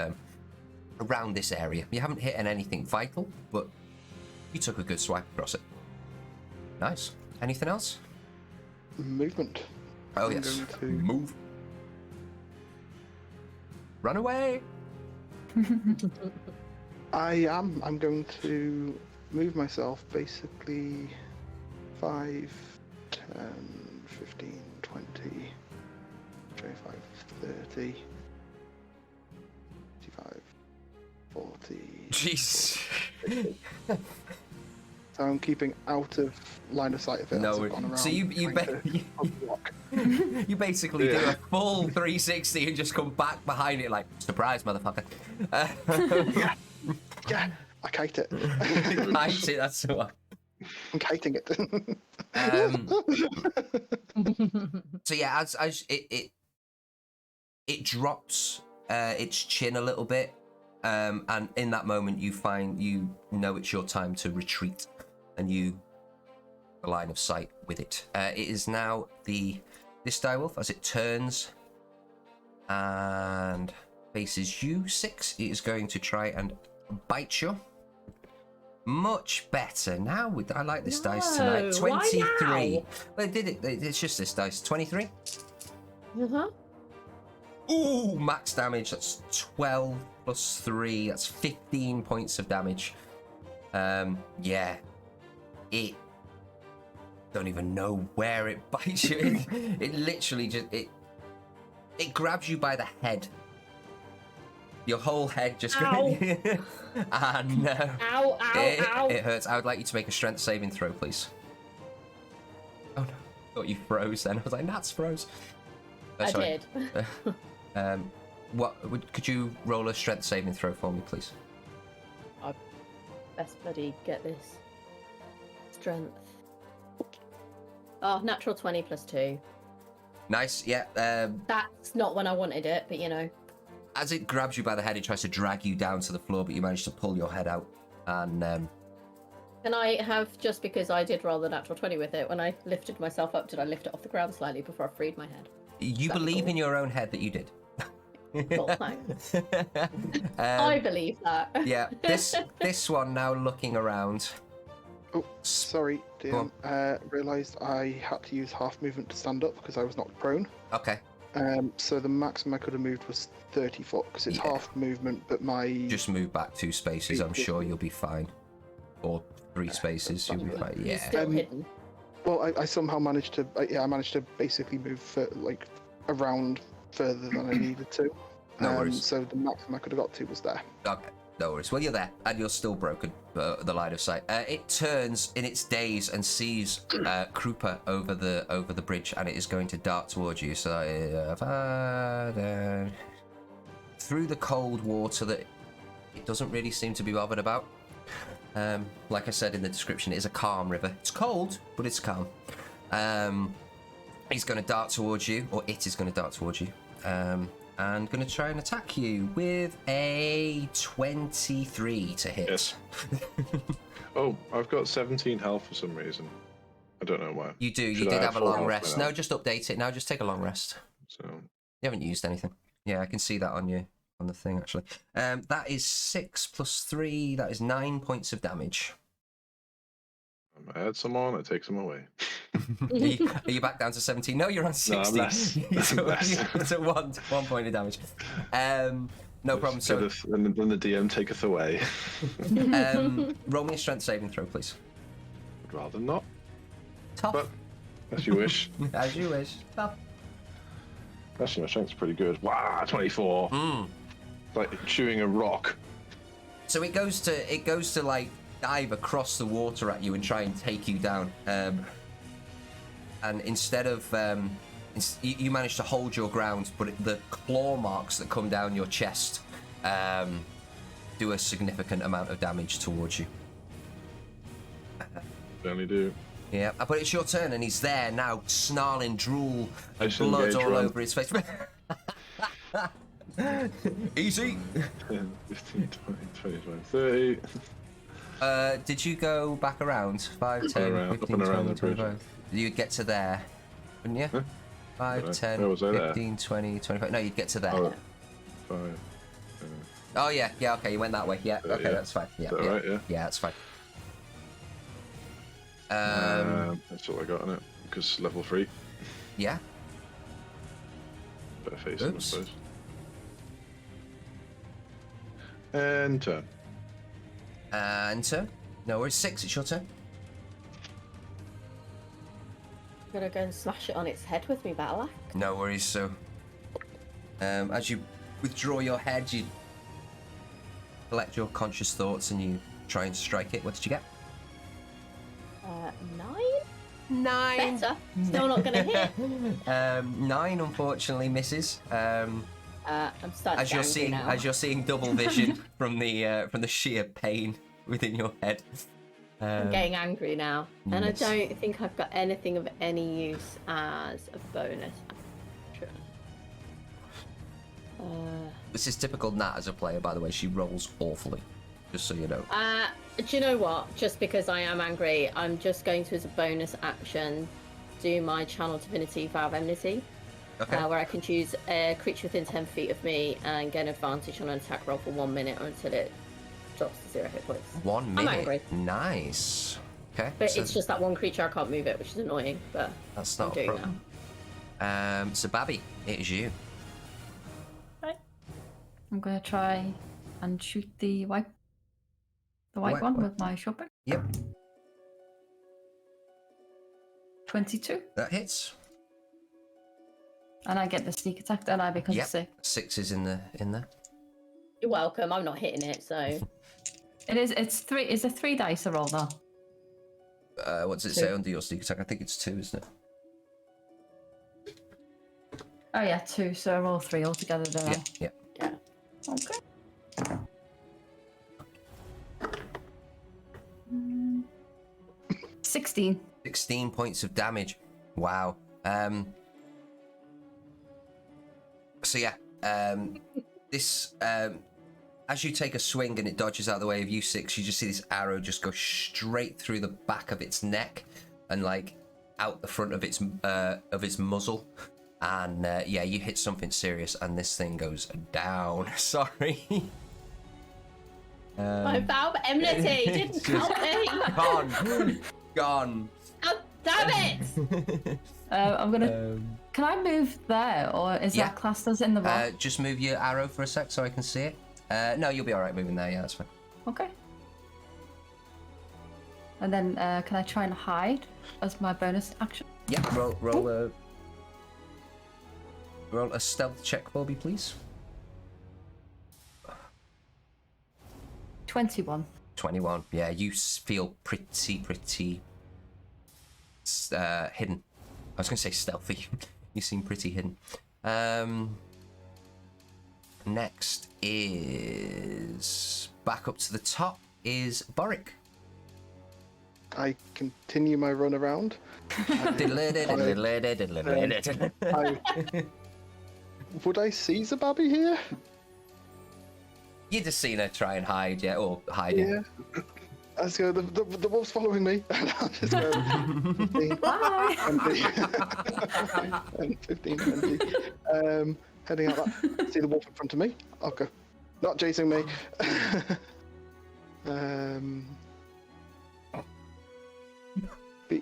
around this area. You haven't hit on anything vital, but you took a good swipe across it. Nice. Anything else? Movement. Oh, I'm yes. going to- Move. Run away. I'm going to move myself basically 5, 10, 15, 20, 25, 30, 35, 40. Jeez. So I'm keeping out of line of sight of it. No, as I've gone around so you trying to block. you basically do a full 360 and just come back behind it like, surprise, motherfucker. Yeah, I kite it. Kite it, that's what. I'm kiting it. So yeah, as it drops its chin a little bit, and in that moment you know it's your time to retreat, and you the line of sight with it. It is now this direwolf as it turns and faces you, 6. It is going to try and bite you. Much better now. I like this dice tonight. No, why 23. now? Well, it's just this dice. 23. Uh-huh. Ooh, max damage. That's 12 plus 3. That's 15 points of damage. Yeah. It don't even know where it bites you. It literally just it grabs you by the head. Your whole head just Ow. and Ow, ow. it hurts. I would like you to make a strength saving throw, please. Oh no, thought you froze then. I was like, Nats froze. I Sorry. did. Could you roll a strength saving throw for me, please? I best bloody get this. Strength. Oh, natural 20 plus 2. Nice, yeah. That's not when I wanted it, but you know. As it grabs you by the head, it tries to drag you down to the floor, but you manage to pull your head out. And Can I have, just because I did roll the natural 20 with it, when I lifted myself up, did I lift it off the ground slightly before I freed my head? you believe in your own head that you did. Cool, thanks. I believe that. Yeah, this one now looking around. Oh, sorry, Go DM. Realised I had to use half movement to stand up because I was knocked prone. Okay. So the maximum I could have moved was 30 foot because it's half movement, but my Just move back 2 spaces. I'm sure you'll be fine. Or 3 spaces. You'll be fine. He's Yeah. still hidden. Well, I somehow managed to. I managed to basically move around further than I needed to. No worries. So the maximum I could have got to was there. Okay. No worries. Well, you're there, and you're still broken. The line of sight. It turns in its daze and sees Krupa over the bridge, and it is going to dart towards you. So through the cold water that it doesn't really seem to be bothered about. Like I said in the description, it is a calm river. It's cold, but it's calm. He's going to dart towards you, or it is going to dart towards you. And going to try and attack you with a 23 to hit. Yes. Oh, I've got 17 health for some reason. I don't know why. You do. You Should I did have a full long health rest. now? No, just update it. Now just take a long rest. So You haven't used anything. Yeah, I can see that on you. On the thing, actually. That is 6 plus 3. That is 9 points of damage. I add some on, I take some away. Are you back down to 17? No, you're on 16. No, I'm less. It's a one point of damage. No problem. So, And then the DM taketh away. roll me a strength saving throw, please. Would rather not, Tough. but as you wish. As you wish. Tough. Actually, my strength's pretty good. Wow, 24. Like chewing a rock. So it goes to like dive across the water at you and try and take you down. And instead of you manage to hold your ground, but the claw marks that come down your chest do a significant amount of damage towards you. Certainly do. Yeah, but it's your turn, and he's there now, snarling drool, I and should blood engage all run. over his face. Easy. 10, 15, 20, 25, 30. Did you go back around? 5, 10, around, 15, up and around 20, the bridge. 25. You'd get to there, wouldn't you? Huh? 5, Where 10, was I there? 15, 20, 25. No, you'd get to there. Oh, 5. Oh, yeah, okay, you went that way. Yeah, okay, yeah. that's fine. Yeah, Is that right? Yeah. Yeah, that's fine. That's all I got on it. Because level 3. Yeah. Better face him, I Oops. suppose. And turn. And turn. No worries. 6, it's your turn. I'm gonna go and smash it on its head with me battle axe. No worries. So, as you withdraw your head, you collect your conscious thoughts and you try and strike it. What did you get? 9? 9. Better. Still not gonna hit. 9 unfortunately misses. I'm starting As to you're get seeing, angry now. as you're seeing double vision from the sheer pain within your head. I'm getting angry now, and yes. I don't think I've got anything of any use as a bonus action. This is typical Nat as a player, by the way. She rolls awfully, just so you know. Do you know what? Just because I am angry, I'm just going to, as a bonus action, do my Channel Divinity Vow of Enmity, Okay. where I can choose a creature within 10 feet of me and get an advantage on an attack roll for 1 minute until it drops to 0 hit points. 1 minute. angry. Nice. Okay. But so it's just that one creature, I can't move it, which is annoying, but that's I'm not a doing problem. So Babby, it is you. Right. I'm gonna try and shoot the white white one one. with my shotgun. Yep, 22. that hits. And I get the sneak attack, don't I? Because Yep. of 6. 6 is in there. You're welcome, I'm not hitting it, so... It's 3. It's a 3 dice a roll though. What does it 2. say under your sneak attack? I think it's 2, isn't it? Oh yeah, 2. So I roll 3 altogether, don't I? Yeah. Yeah. Okay. 16. 16 points of damage. Wow. So yeah, this as you take a swing and it dodges out of the way of you 6, you just see this arrow just go straight through the back of its neck and like out the front of its muzzle, and yeah, you hit something serious and this thing goes down. Sorry. My vow of enmity didn't help me! Gone. Oh, damn it! I'm gonna. Can I move there, or is yeah. that classed as in the rock? Just move your arrow for a sec so I can see it. No, you'll be all right moving there. Yeah, that's fine. Okay. And then can I try and hide as my bonus action? Yeah, roll a stealth check for me, please. 21. 21. Yeah, you feel pretty hidden. I was going to say stealthy. You seem pretty hidden. Next is back up to the top is Boric. I continue my run around. Would I see Zababi here? You just seen her try and hide, yeah, or hiding. Yeah. I just go, the wolf's following me. And I'll just go 15, Bye. 20. 15, 20. Heading out that. See the wolf in front of me. I'll go. Not chasing me. Be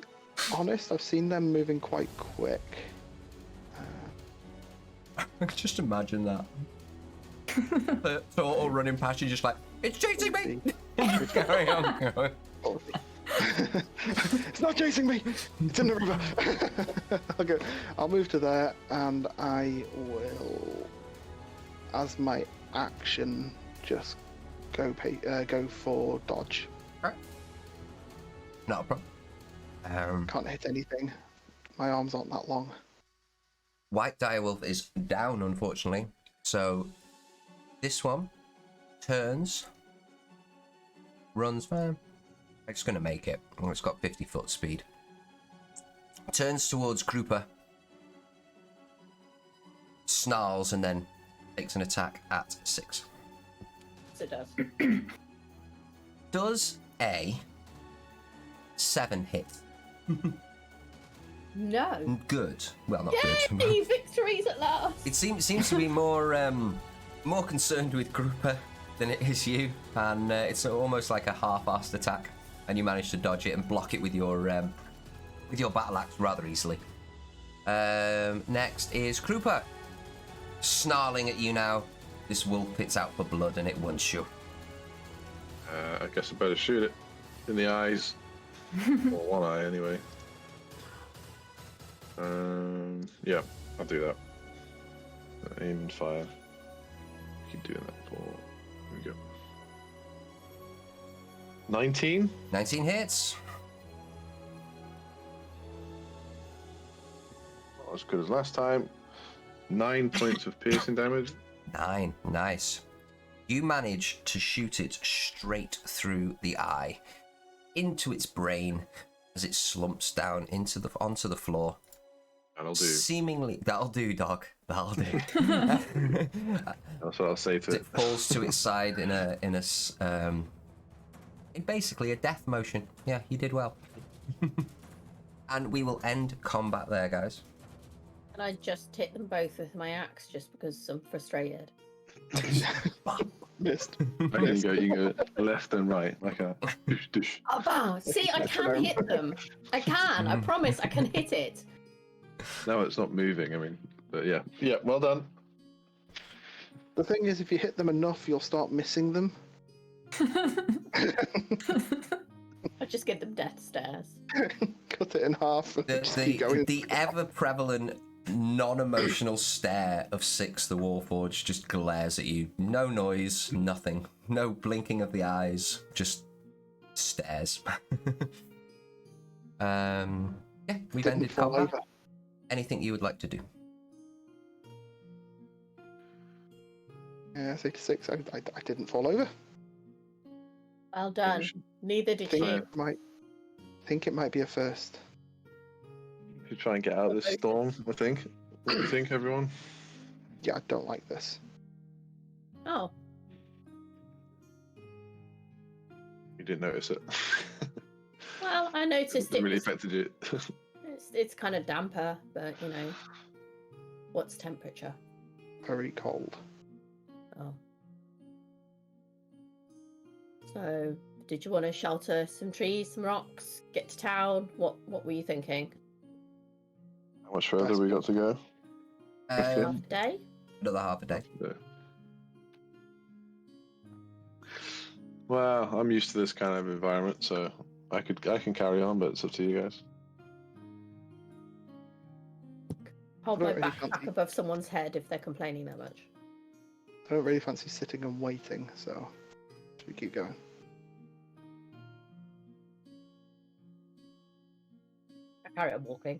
honest, I've seen them moving quite quick. I can just imagine that. The turtle running past you, just like, it's chasing me! Carry on going. It's not chasing me! It's in the river! Okay, I'll move to there and I will, as my action, just go for dodge. Alright. Not a problem. Can't hit anything. My arms aren't that long. White direwolf is down, unfortunately. So this one turns, runs fine. I'm just going to make it. Oh, it's got 50-foot speed. Turns towards Krupa, snarls, and then takes an attack at 6. Yes, it does. Does a 7 hit? No. Good. Well, not good. Yay! Victories at last! It seems to be more concerned with Krupa than it is you, and it's almost like a half-assed attack, and you manage to dodge it and block it with your battle axe rather easily. Next is Krupa, snarling at you now. This wolf pits out for blood and it wants you. I guess I better shoot it in the eyes, or one eye anyway. Yeah, I'll do that. Aim and fire. Keep doing that for. There we go. 19. 19 hits. Not as good as last time. 9 points of piercing damage. 9, nice. You manage to shoot it straight through the eye, into its brain, as it slumps down onto the floor. That'll do. Seemingly, that'll do, dog. That'll do. That's what I'll say to it. It falls to its side in basically a death motion. Yeah, you did well. And we will end combat there, guys. And I just hit them both with my axe just because I'm frustrated. Missed. You go left and right, like a douche, douche. Oh, wow. See, I can hit them. I can. I promise I can hit it. No, it's not moving, I mean, but yeah. Yeah, well done. The thing is, if you hit them enough, you'll start missing them. I just give them death stares. Cut it in half and just keep going. The ever-prevalent non-emotional stare of Six the Warforged just glares at you. No noise, nothing. No blinking of the eyes, just stares. Yeah, we've Didn't ended fall combat. over. Anything you would like to do? Yeah, 66. I didn't fall over. Well done. Neither did Think she. it might be a first. You should try and get out of this storm, I think. What do you think, everyone? Yeah, I don't like this. Oh, You didn't notice it. well, I noticed It it. really Was, affected you. it's kind of damper, but you know, what's temperature? Very cold. Oh. So, did you want to shelter some trees, some rocks, get to town? What were you thinking? How much further we got to go? Half a day. Another half a day. Yeah. Well, I'm used to this kind of environment, so I can carry on, but it's up to you guys. Hold I my don't really backpack fancy- above someone's head if they're complaining that much. I don't really fancy sitting and waiting, so should we keep going? I carry on walking.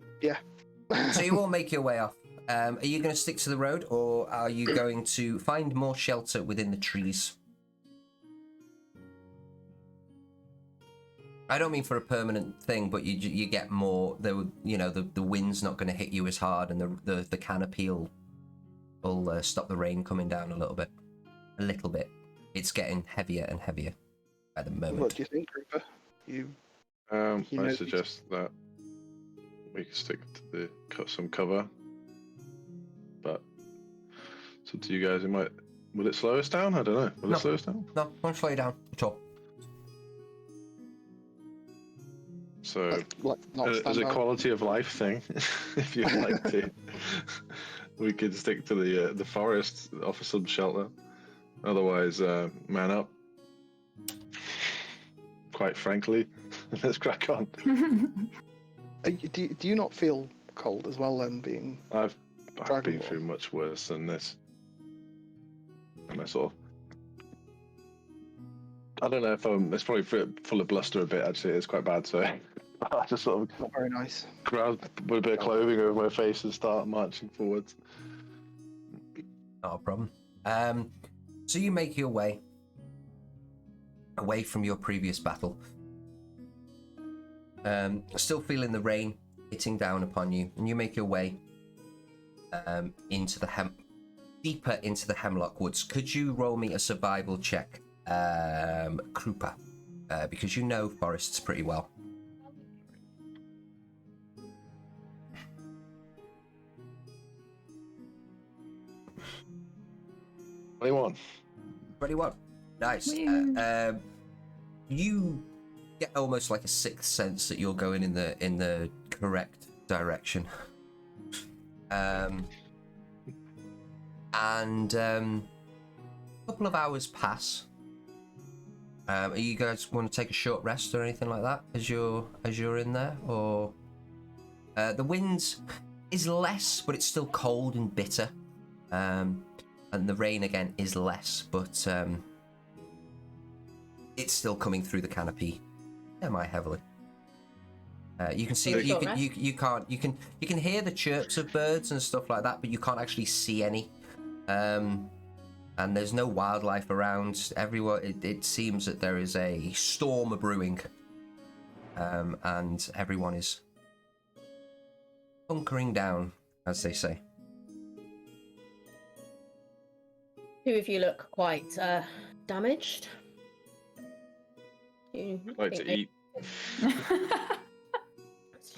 So you all make your way off. Are you going to stick to the road, or are you going to find more shelter within the trees? I don't mean for a permanent thing, but you get more. The wind's not going to hit you as hard, and the canopy will stop the rain coming down a little bit. It's getting heavier and heavier at the moment. What do you think, Creeper? You I know- suggest that we can stick to some cover, but it's up to you guys. Will it slow us down? I don't know. Will No. it slow us down? No, won't slow you down at all. So, not as a stand out. quality of life thing, if you'd like to, we could stick to the forest, offer some shelter. Otherwise, man up. Quite frankly, let's crack on. Do you not feel cold as well then, being... I've Dragon been Ball. through much worse than this. And I sort of... I don't know if it's probably full of bluster a bit, actually. It's quite bad, so I just sort of Not very nice. grab with a bit of clothing over my face and start marching forwards. Not a problem. So you make your way away from your previous battle. Still feeling the rain hitting down upon you, and you make your way into the deeper into the Hemlock Woods. Could you roll me a survival check, Krupa? Because you know forests pretty well. Anyone? 21. Nice. Woo. You get almost like a sixth sense that you're going in the correct direction. And a couple of hours pass. Are you guys want to take a short rest or anything like that as you're in there, or the wind is less, but it's still cold and bitter. And the rain again is less, but it's still coming through the canopy semi-heavily. You can see that you can hear the chirps of birds and stuff like that, but you can't actually see any. And there's no wildlife around. Everywhere it seems that there is a storm brewing, and everyone is bunkering down, as they say. Two of you look quite damaged. You I'd like to eat.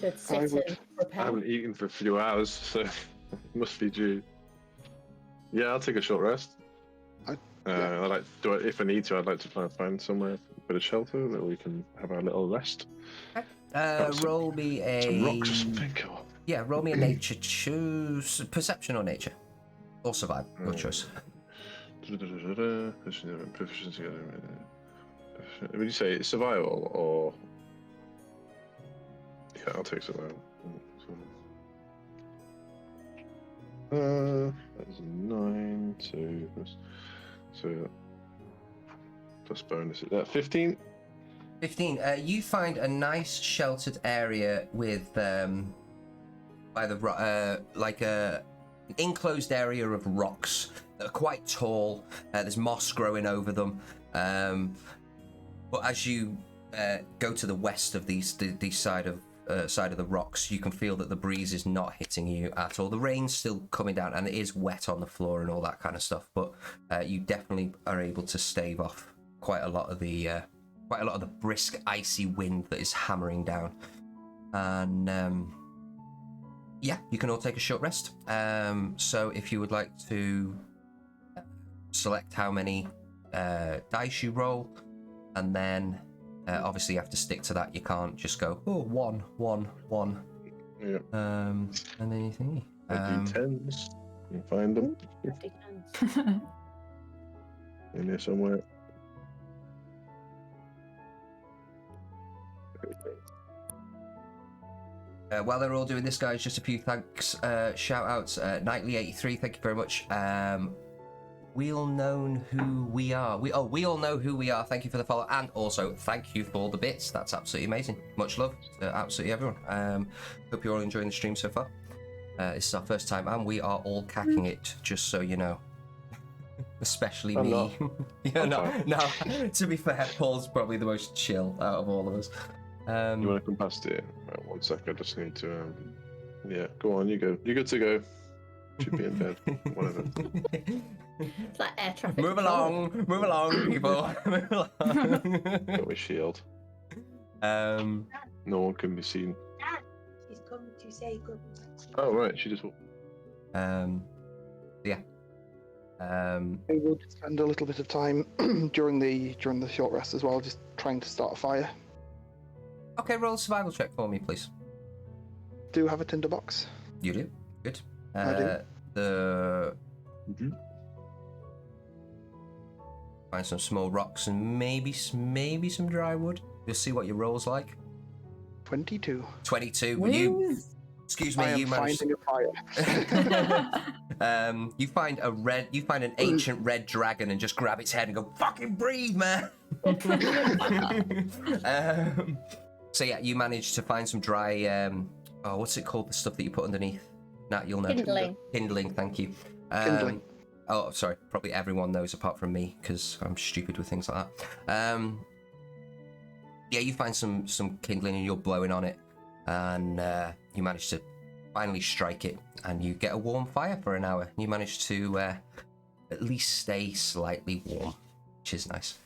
should sit I would. and I prepare. haven't eaten for a few hours, so it must be due. Yeah, I'll take a short rest. Yeah. If I need to, I'd like to try and find somewhere, a bit of shelter that we can have our little rest. Roll me Some a rocks or something. Or... roll me a nature. Choose perception or nature, or survive. Your choice. Proficiency. Would you say survival or? Yeah, I'll take survival. That's 9, so plus bonus. 15. 15. You find a nice sheltered area with by the like a enclosed area of rocks that are quite tall. There's moss growing over them. But as you go to the west of these side of the rocks, you can feel that the breeze is not hitting you at all. The rain's still coming down, and it is wet on the floor and all that kind of stuff. But you definitely are able to stave off quite a lot of the brisk, icy wind that is hammering down. And you can all take a short rest. So if you would like to select how many dice you roll, and then obviously you have to stick to that. You can't just go, 1, 1, 1. Yeah. And then you think. D10s. You can find them in there somewhere. While they're all doing this, guys, just a few thanks, shout outs. Nightly83, thank you very much. We all know who we are. We all know who we are. Thank you for the follow, and also thank you for the bits. That's absolutely amazing. Much love to absolutely everyone. Hope you're all enjoying the stream so far. This is our first time, and we are all cacking it. Just so you know, especially I'm me. not. No. To be fair, Paul's probably the most chill out of all of us. You want to come past it? Right, 1 sec. I just need to. Yeah, go on. You go. You're good to go. Should be in bed. Whatever. It's like air traffic. Move along, people. Move along. Got my shield. No one can be seen. Dad, she's come to say good night. Oh right, she just. Yeah. I would spend a little bit of time during the short rest as well, just trying to start a fire. Okay, roll a survival check for me, please. Do have a tinderbox. You do. Good. I do. Find some small rocks and maybe some dry wood. Just see what your roll's like. 22. 22. You. Excuse me. I am You managed. finding a fire. You find an ancient red dragon and just grab its head and go, "Fucking breathe, man." So yeah, you managed to find some dry. What's it called? The stuff that you put underneath. Nat, you'll know. Kindling. Kindling. Thank you. Kindling. Oh, sorry. Probably everyone knows apart from me because I'm stupid with things like that. Yeah, you find some kindling and you're blowing on it, and you manage to finally strike it, and you get a warm fire for an hour. You manage to at least stay slightly warm, which is nice.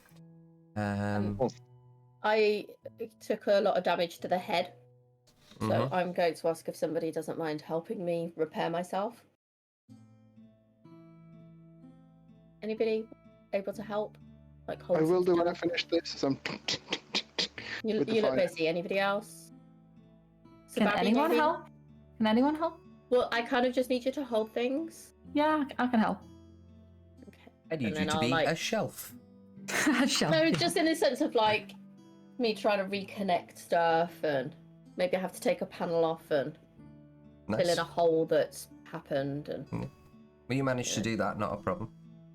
I took a lot of damage to the head, so I'm going to ask if somebody doesn't mind helping me repair myself. Anybody able to help? Like hold I will some do when I stuff? finish this. So You with the look fire. busy. Anybody else? Can Sababi, anyone maybe? help? Can anyone help? Well, I kind of just need you to hold things. Yeah, I can help. Okay. I need And you then to I'll, be like- a shelf. Shall No, just in the sense of like me trying to reconnect stuff, and maybe I have to take a panel off and fill Nice. in a hole that's happened. And Well, you managed to do that. Not a problem.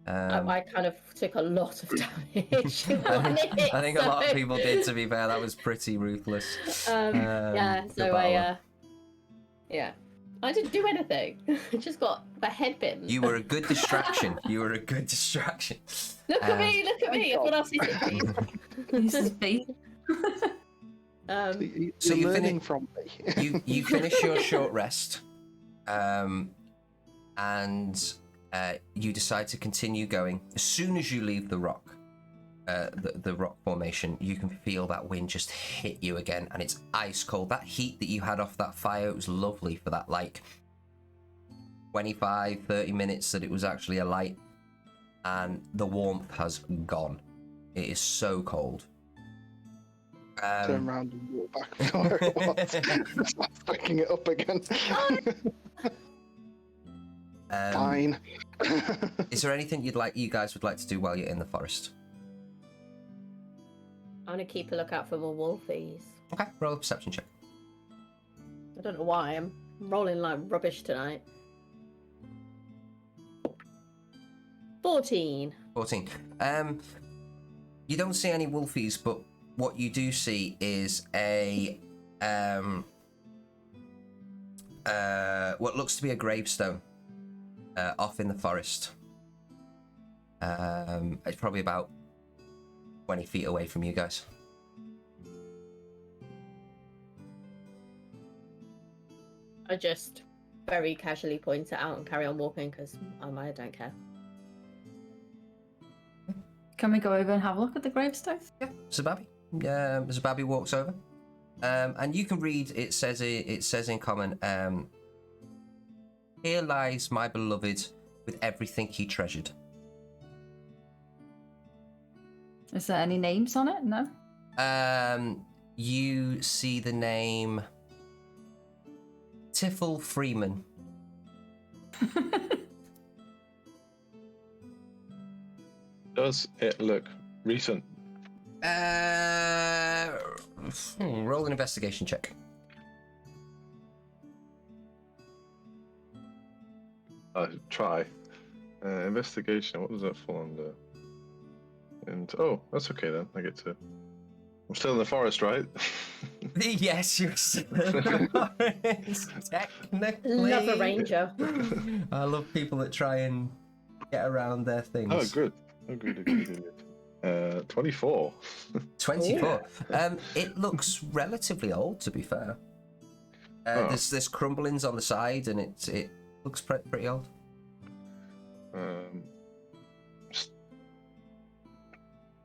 I kind of took a lot of damage. I think a lot of people did. To be fair, that was pretty ruthless. Yeah, the so battle. I didn't do anything. I just got my head bitten. You were a good distraction. Look Look at me! Look at me! Everyone else sees it. This is bait. You're So you learning from me. you finish your short rest, and you decide to continue going. As soon as you leave the rock, the rock formation, you can feel that wind just hit you again, and it's ice cold. That heat that you had off that fire, it was lovely for that like 25-30 minutes that it was actually alight, and the warmth has gone. It is so cold. Turn around and walk back to where it was. Start picking it up again. Fine. Is there anything you guys would like to do while you're in the forest? I'm gonna keep a lookout for more wolfies. Okay, roll a perception check. I don't know why I'm rolling like rubbish tonight. 14. 14. You don't see any wolfies, but what you do see is a what looks to be a gravestone off in the forest. It's probably about 20 feet away from you guys. I just very casually point it out and carry on walking because I don't care. Can we go over and have a look at the gravestone? Yeah, Zababi. Zababi walks over, and you can read. It says in common. Here lies my beloved with everything he treasured. Is there any names on it? No. You see the name Tiffle Freeman. Does it look recent? Roll an investigation check. I try. Investigation. What does that fall under? And oh, that's okay then. I get to. I'm still in the forest, right? Yes, you're still in the forest, technically. Love a ranger. I love people that try and get around their things. Oh, good. Oh, good. 24. 24. It looks relatively old, to be fair. There's crumblings on the side, and it looks pretty old.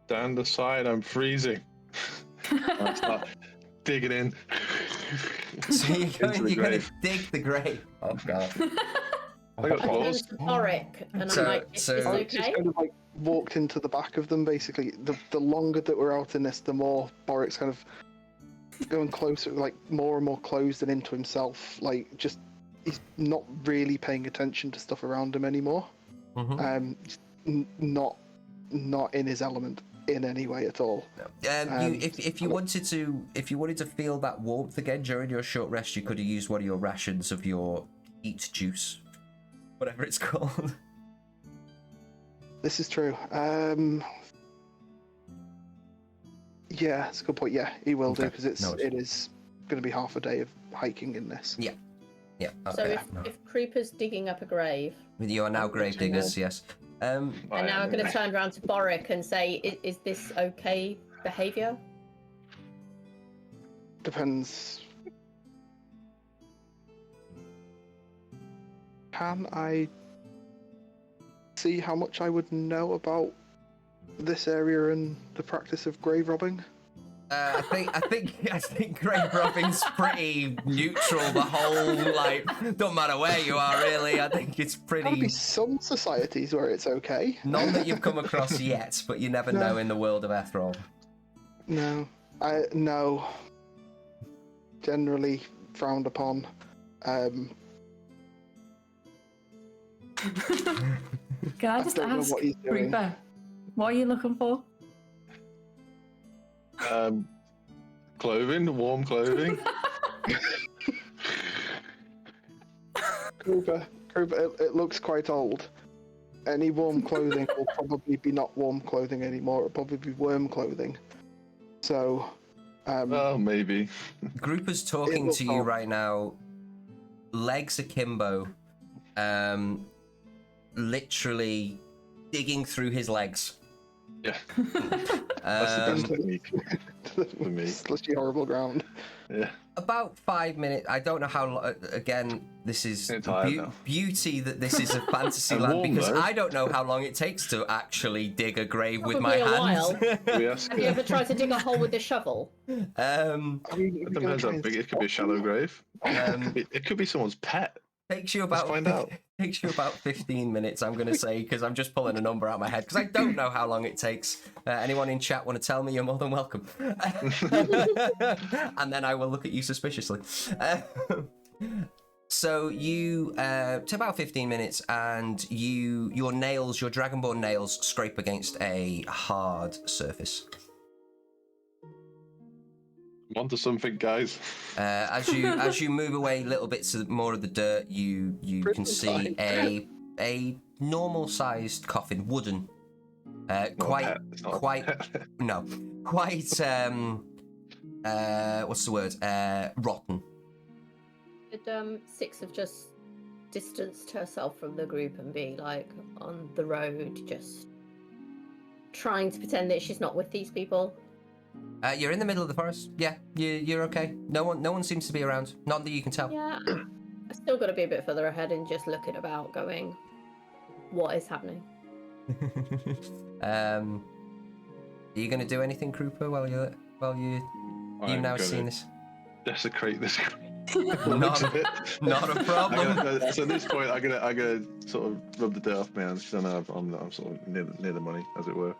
Stand aside, I'm freezing. I start digging in. So you're going to grave. dig the grave. Oh, God. I got I turn claws. to Boric and So- I'm like, is so- this I just okay? kind of like walked into the back of them. Basically, the longer that we're out in this, the more Boric's kind of going closer, like more and more closed and into himself. Like just he's not really paying attention to stuff around him anymore. Not in his element in any way at all. If you wanted to feel that warmth again during your short rest, you could have used one of your rations of your heat juice, whatever it's called. This is true. Yeah, it's a good point. Yeah, he will do Okay. because it is going to be half a day of hiking in this. Yeah. So Okay. if Creeper's digging up a grave, You are now grave diggers. Yes. and now I'm going to turn around to Boric and say, is this okay behaviour? Depends. Can I see how much I would know about this area and the practice of grave robbing? I think grave robbing's pretty neutral. The whole don't matter where you are really. I think it's There'll be pretty. some societies where it's okay. None that you've come across yet, but you never No. know in the world of Ethrol. No. Generally frowned upon. Can I just don't know ask, what he's doing. Creeper, what are you looking for? Clothing, warm clothing. Kruber, it looks quite old. Any warm clothing will probably be not warm clothing anymore. It'll probably be worm clothing. So, Oh, maybe. Grouper's talking looks to you old. right now. Legs akimbo. Literally digging through his legs. Yeah. That's the best technique for me. Slushy, horrible ground. Yeah. About 5 minutes. I don't know how long. Again, this is Getting tired now. beauty that this is a fantasy And land warm, because though. I don't know how long it takes to actually dig a grave with my Probably a hands. We ask, Have you ever tried to dig a hole with a shovel? I mean, it depends how big. It could be a shallow grave. It could be someone's pet. Takes you about find out. Takes you about 15 minutes, I'm going to say, because I'm just pulling a number out of my head because I don't know how long it takes. Anyone in chat want to tell me? You're more than welcome. And then I will look at you suspiciously. So you to about 15 minutes, and your nails, your dragonborn nails, scrape against a hard surface. Onto something, guys. As you move away little bits more of the dirt, you can see a normal sized coffin, wooden, quite what's the word, rotten. Did Six have just distanced herself from the group and be like on the road, just trying to pretend that she's not with these people? You're in the middle of the forest. Yeah, you're okay. No one seems to be around. Not that you can tell. Yeah, I still got to be a bit further ahead and just looking about, going, what is happening? Are you going to do anything, Krupa, while you've I'm now gonna seen this? Desecrate this. Not a problem. So at this point, I'm gonna sort of rub the dirt off my hands because I know I'm sort of near the money, as it were.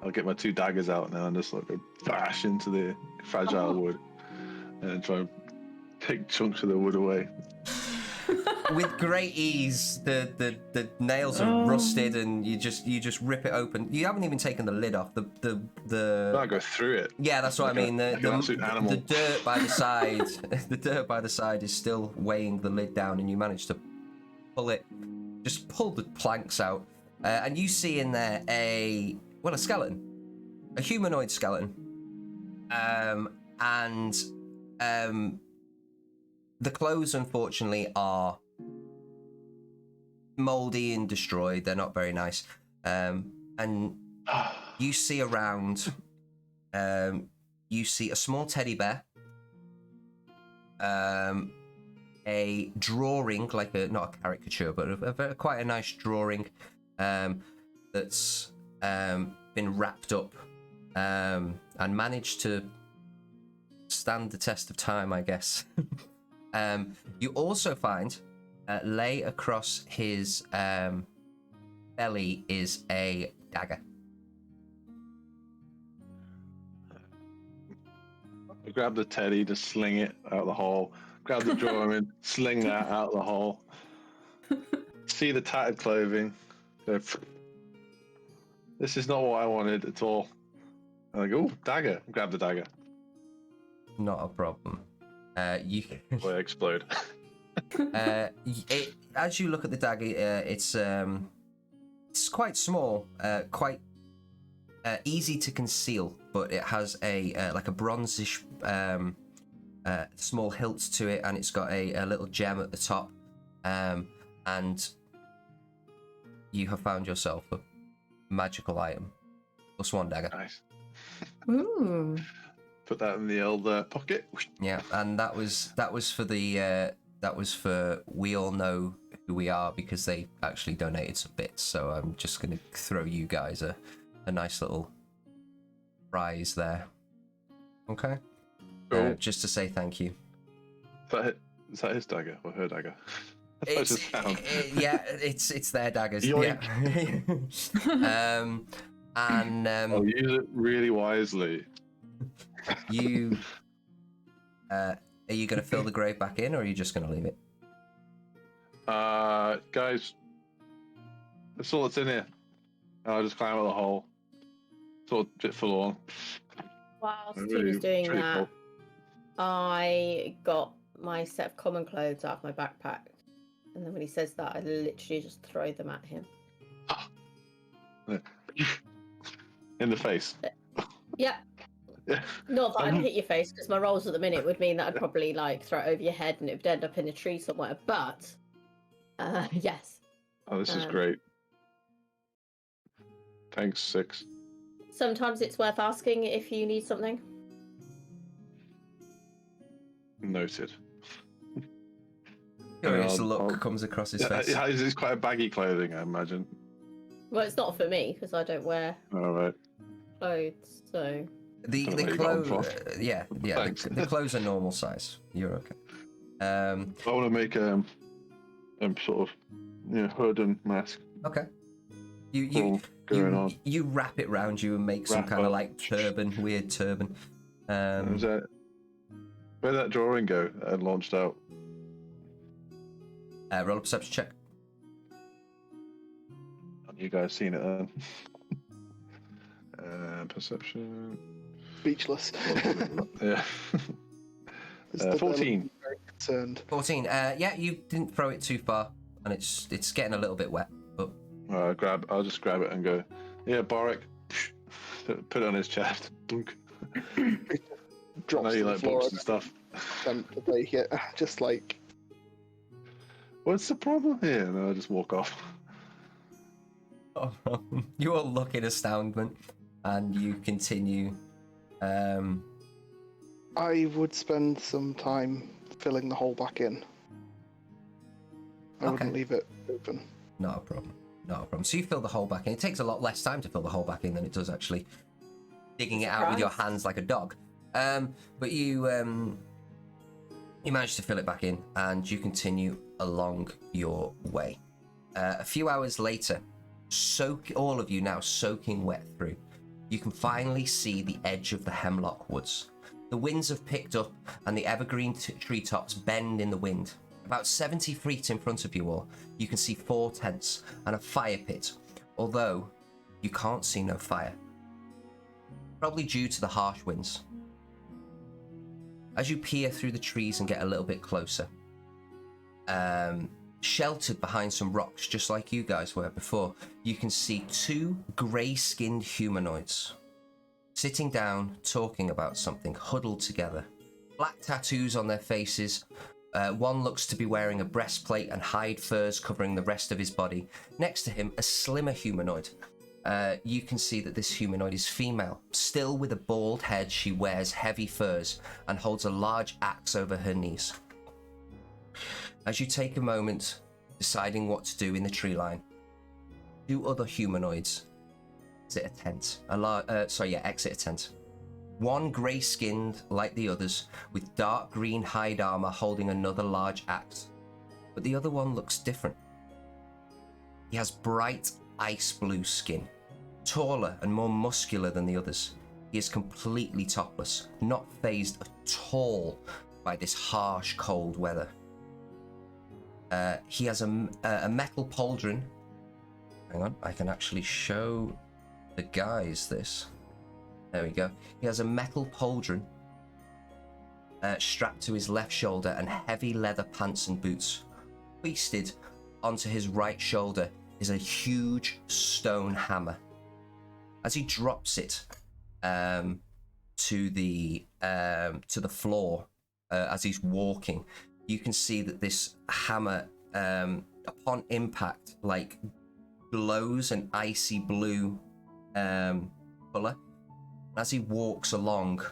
I'll get my two daggers out now and just like go bash into the fragile wood and try and take chunks of the wood away. with great ease, the nails are rusted, and you just rip it open. You haven't even taken the lid off. I go through it. Yeah, that's what I mean. Like an absolute animal. The dirt by the side, the dirt by the side is still weighing the lid down, and you manage to pull the planks out, and you see in there a skeleton, a humanoid skeleton, and the clothes unfortunately are moldy and destroyed. They're not very nice, and you see around. You see a small teddy bear, a drawing, like not a caricature, but quite a nice drawing that's been wrapped up and managed to stand the test of time, I guess. You also find lay across his belly is a dagger. Grab the teddy, just sling it out the hole. Grab the drawing, sling that out the hole. See the tattered clothing. Go, this is not what I wanted at all. And I go, ooh, dagger. Grab the dagger. Not a problem. You I explode. as you look at the dagger, it's quite small, quite easy to conceal, but it has a like a bronzish small hilt to it, and it's got a little gem at the top, and you have found yourself a magical item. +1 dagger. Nice. Ooh. Put that in the old pocket. Yeah, and that was for the we all know who we are, because they actually donated some bits. So I'm just gonna throw you guys a nice little prize there. Okay. Cool. Just to say thank you. Is that his dagger or her dagger? Yeah, it's their daggers. Yoink. Yeah. I'll use it really wisely. You are you going to fill the grave back in, or are you just going to leave it? Guys, that's all that's in here. I'll just climb out the hole. Sort of a bit forlorn. Whilst he Really was doing pretty that, cool. I got my set of common clothes out of my backpack, and then when he says that, I literally just throw them at him. In the face. Yeah. Yeah. Not that I'd hit your face, because my rolls at the minute would mean that I'd probably like throw it over your head and it would end up in a tree somewhere. But yes. Oh, this is great. Thanks, 6. Sometimes it's worth asking if you need something. Noted. Curious look comes across his face. Yeah, it's quite a baggy clothing, I imagine. Well, it's not for me because I don't wear All right. clothes, so. The Kinda where you clothes, got 'em yeah. Thanks. The clothes are normal size. You're okay. I want to make sort of hood and mask. Okay. You going on. you wrap it round you and make some Wrap kind of up. like turban, weird turban. Where'd that drawing go and launched out? Roll a perception check. You guys seen it then? Perception. Speechless. Yeah. 14. Very concerned. 14. Yeah, you didn't throw it too far, and it's getting a little bit wet, but I'll just grab it and go. Yeah, Boric. Put it on his chest. Dunk. I Drops know to you the like floor books and stuff. attempt to take it. Just like, What's the problem here? And then I just walk off. you all look in astoundment, and you continue. I would spend some time filling the hole back in. I Okay. wouldn't leave it open. Not a problem. Not a problem. So you fill the hole back in. It takes a lot less time to fill the hole back in than it does actually digging it out with your hands like a dog. But you manage to fill it back in, and you continue along your way. A few hours later, all of you now soaking wet through, you can finally see the edge of the Hemlock Woods. The winds have picked up, and the evergreen treetops bend in the wind. About 70 feet in front of you all, you can see 4 tents and a fire pit, although you can't see no fire. Probably due to the harsh winds. As you peer through the trees and get a little bit closer, sheltered behind some rocks, just like you guys were before, you can see 2 grey-skinned humanoids sitting down, talking about something, huddled together. Black tattoos on their faces. One looks to be wearing a breastplate and hide furs covering the rest of his body. Next to him, a slimmer humanoid. You can see that this humanoid is female. Still with a bald head, she wears heavy furs and holds a large axe over her knees. As you take a moment deciding what to do in the tree line, 2 other humanoids exit a tent. Exit a tent. One grey-skinned like the others, with dark green hide armor holding another large axe. But the other one looks different. He has bright ice blue skin, taller and more muscular than the others. He is completely topless, not fazed at all by this harsh cold weather. He has a metal pauldron. Hang on, I can actually show the guys this. There we go. He has a metal pauldron strapped to his left shoulder and heavy leather pants and boots. Hoisted onto his right shoulder is a huge stone hammer. As he drops it to the floor as he's walking, you can see that this hammer, upon impact, like glows an icy blue color. As he walks along,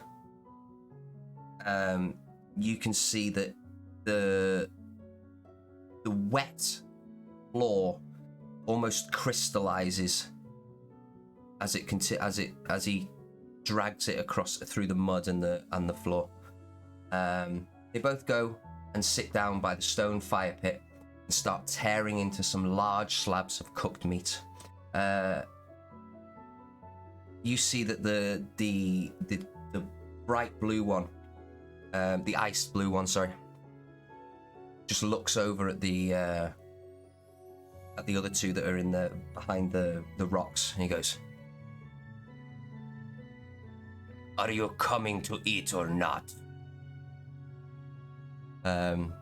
you can see that the wet floor almost crystallizes as he drags it across through the mud and the floor. They both go and sit down by the stone fire pit and start tearing into some large slabs of cooked meat. You see that the bright blue one, the ice blue one, sorry, just looks over at the other 2 that are behind the rocks, and he goes, "Are you coming to eat or not?" And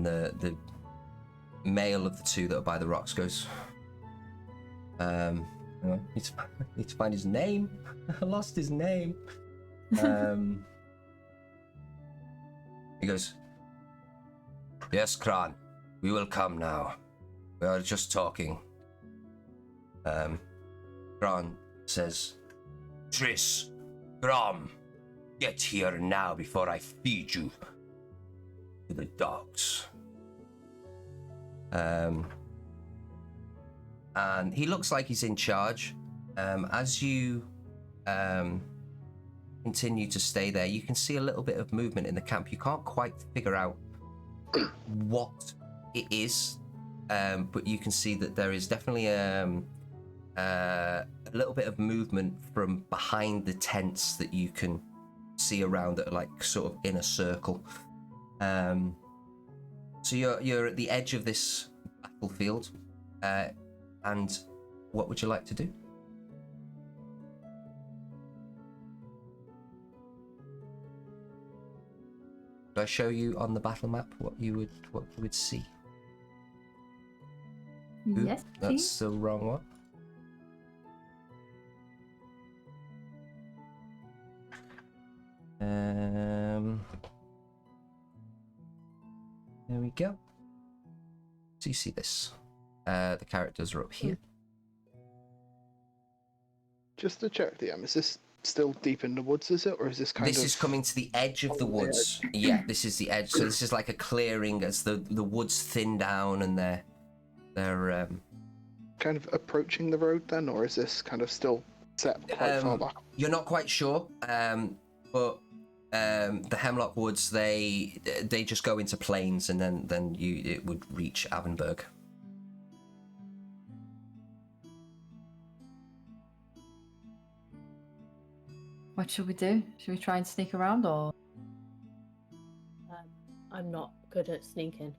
the male of the 2 that are by the rocks goes, need to find his name. I lost his name. He goes, "Yes, Kran, we will come now. We are just talking." Kran says, "Triss, Grom, get here now before I feed you to the dogs." And he looks like he's in charge. As you continue to stay there, you can see a little bit of movement in the camp. You can't quite figure out what it is, but you can see that there is definitely a little bit of movement from behind the tents that you can see around that are like sort of in a circle. So you're at the edge of this battlefield. And what would you like to do? Do I show you on the battle map what you would see? Yes, Ooh, that's please. the wrong one. There we go. So you see this. The characters are up here. Just to check, DM, is this still deep in the woods, is it? Or is this kind of... This is coming to the edge of the woods. Yeah, this is the edge. So this is like a clearing as the woods thin down and they're kind of approaching the road then? Or is this kind of still set quite far back? You're not quite sure, but the Hemlock Woods, they just go into plains and then it would reach Avenberg. What should we do? Should we try and sneak around, or? I'm not good at sneaking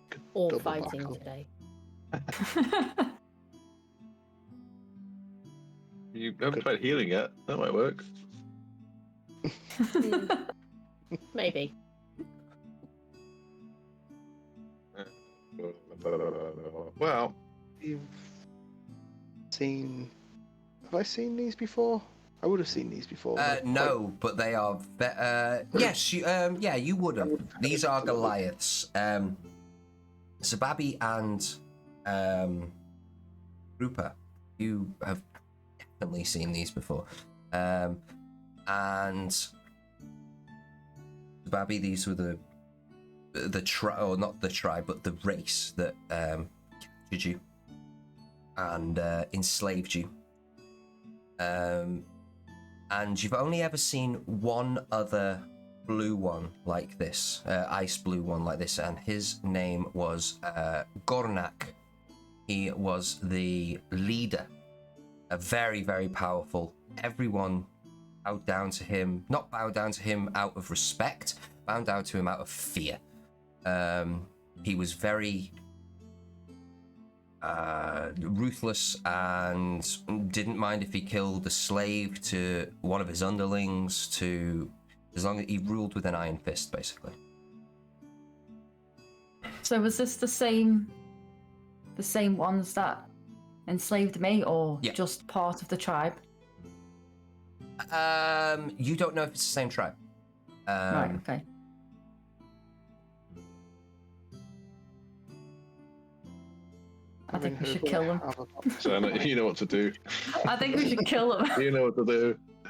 Could or double back fighting up. today. You haven't tried healing yet. That might work. Maybe. Well, You've seen. Have I seen these before? I would have seen these before. They're No, but they are. Yes, you. Yeah, you would have. These are Goliaths. Sababi and Rupa, you have definitely seen these before. And Sababi, these were the tribe, or not the tribe, but the race that captured you and enslaved you. And you've only ever seen one other blue one like this, ice blue one like this, and his name was Gornak. He was the leader, a very, very powerful. Everyone bowed down to him, not bowed down to him out of respect, bowed down to him out of fear. He was very ruthless and didn't mind if he killed a slave to one of his underlings, to as long as he ruled with an iron fist, basically. So was this the same ones that enslaved me, or Yeah. just part of the tribe? You don't know if it's the same tribe. Right, okay. I think we should kill them. so you know what to do. I think we should kill them. You know what to do. I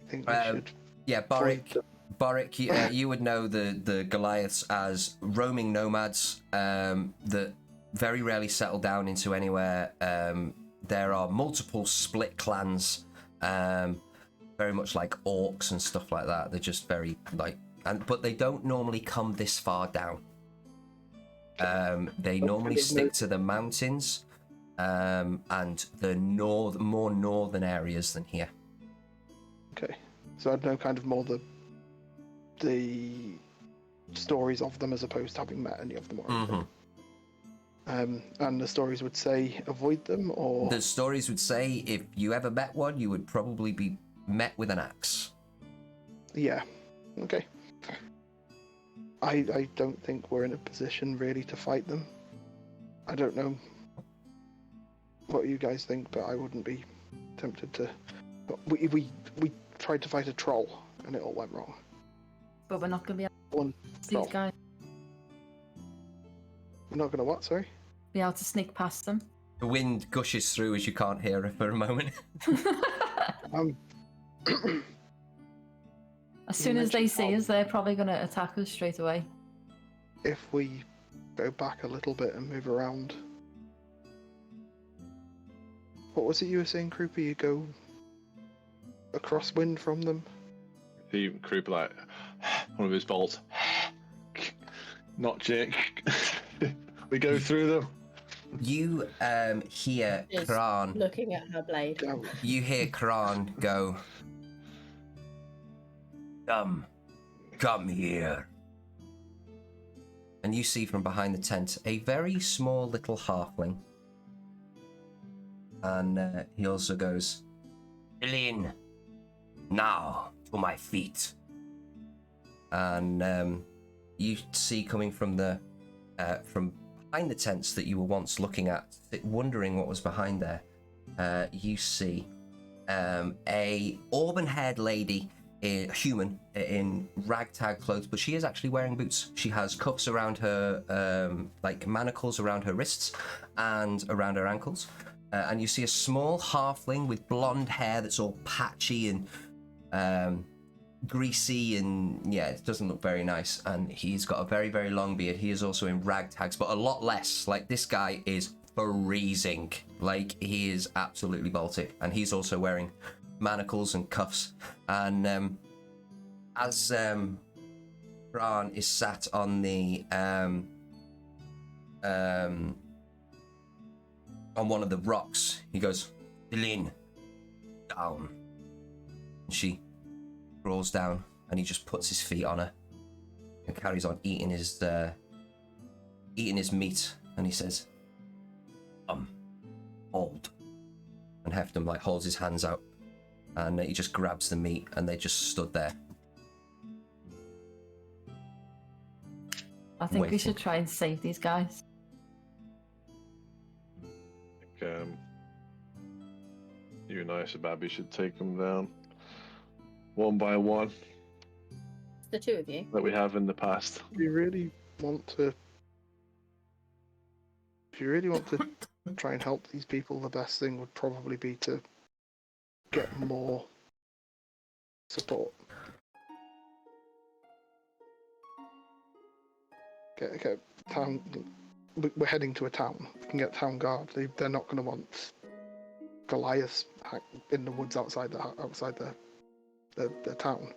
think we should. Yeah, Boric, you would know the Goliaths as roaming nomads that very rarely settle down into anywhere. There are multiple split clans, very much like orcs and stuff like that. They're just very but they don't normally come this far down. They normally stick to the mountains and the more northern areas than here. Okay, so I'd know kind of more the stories of them as opposed to having met any of them already. And the stories would say avoid them, or The stories would say if you ever met one, you would probably be met with an axe. yeah, okay. I don't think we're in a position really to fight them. I don't know what you guys think, but I wouldn't be tempted to. But we tried to fight a troll and it all went wrong. But we're not going to be able One to troll. these guys. We're not going to what? Sorry. Be able to sneak past them. The wind gushes through as you can't hear it for a moment. As soon as they see us, they're probably going to attack us straight away. If we go back a little bit and move around. What was it you were saying, Krupa? You go across wind from them? He Krupa like one of his bolts. Not Jake. We go through them. You hear Is Kran. looking at her blade. No. You hear Kran go, Come here. And you see from behind the tent a very small little halfling. And he also goes, Eileen, now to my feet. And you see coming from from behind the tents that you were once looking at, wondering what was behind there, you see a auburn-haired lady, a human in ragtag clothes, but she is actually wearing boots. She has cuffs around her, like manacles around her wrists and around her ankles. And you see a small halfling with blonde hair that's all patchy and greasy, and yeah, it doesn't look very nice. And he's got a very, very long beard. He is also in ragtags, but a lot less. Like, this guy is freezing. Like, he is absolutely Baltic. And he's also wearing manacles and cuffs. And as Bran is sat on the on one of the rocks, he goes, Eileen, down. And she crawls down and he just puts his feet on her and carries on eating his meat. And he says, hold. And Hefton like holds his hands out, and he just grabs the meat, and they just stood there. I think we Waiting. should try and save these guys. I think, you and I, Sababi, should take them down one by one, It's the two of you. that we have in the past. If you really want to try and help these people, the best thing would probably be to get more support. Get town. We're heading to a town. We can get town guard. They're not going to want Goliaths in the woods outside the town.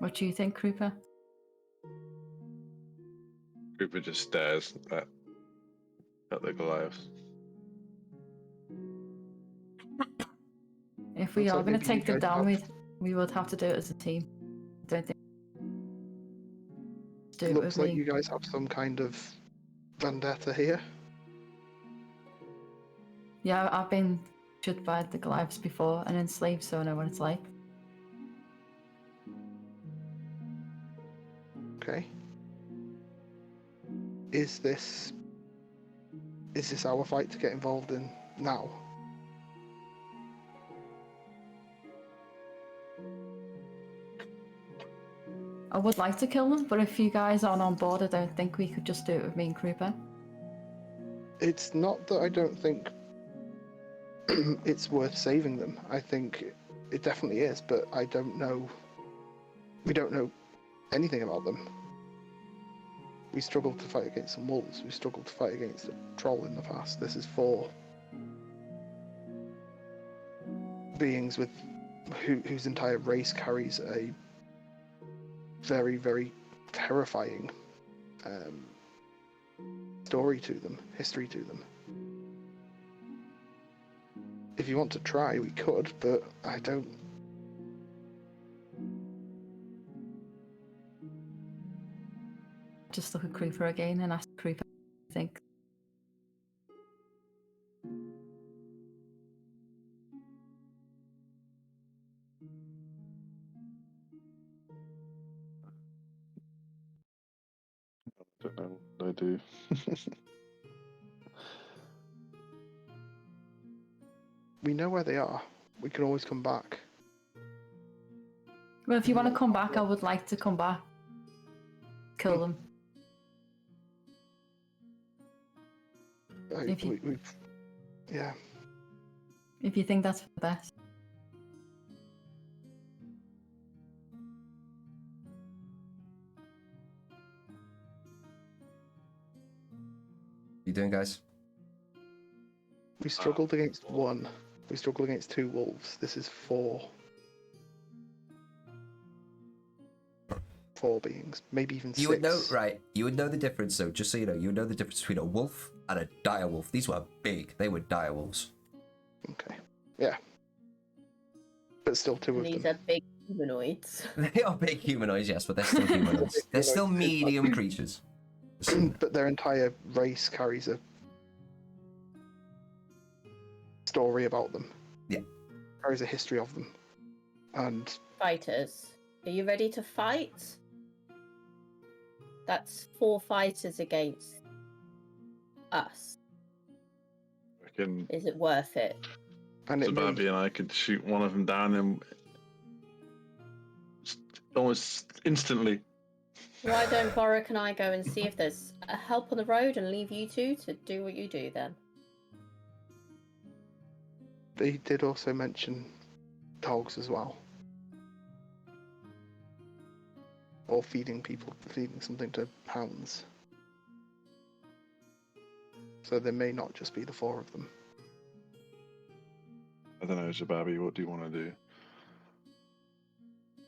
What do you think, Creeper? Cooper just stares at the Goliaths. If we Looks are like going to maybe you take them guys down, have- we would have to do it as a team. I don't think. Do it Looks with like me. you guys have some kind of vendetta here. Yeah, I've been shot by the Goliaths before and enslaved, so I know what it's like. Okay. Is this our fight to get involved in now? I would like to kill them, but if you guys aren't on board, I don't think we could just do it with me and Creeper. It's not that I don't think it's worth saving them. I think it definitely is, but I don't know. We don't know anything about them. We struggled to fight against some wolves. We struggled to fight against a troll in the past. This is for beings with whose entire race carries a very, very terrifying story to them, history to them. If you want to try, we could, but I don't. Just look at Creeper again and ask Creeper what he thinks. I don't know what I do. We know where they are. We can always come back. Well, if you want to come back, I would like to come back. Kill them. If you- Yeah. If you think that's for the best. You doing, guys? We struggled against one. We struggled against two wolves. This is four. Four beings, maybe even six. You would know, right? You would know the difference, though. Just so you know, you would know the difference between a wolf and a dire wolf. These were big. They were dire wolves. Okay. Yeah. But still two of These them. are big humanoids. They are big humanoids, yes, but they're still humanoids. They're still medium creatures. But their entire race carries a story about them. Yeah. Carries a history of them. And Fighters, are you ready to fight? That's 4 fighters against us. I reckon Is it worth it? it Sababi may, and I could shoot one of them down and almost instantly. Why don't Boric and I go and see if there's a help on the road and leave you two to do what you do then? they did also mention dogs as well. Or feeding something to hounds. So there may not just be the four of them. I don't know, Sababi, what do you want to do?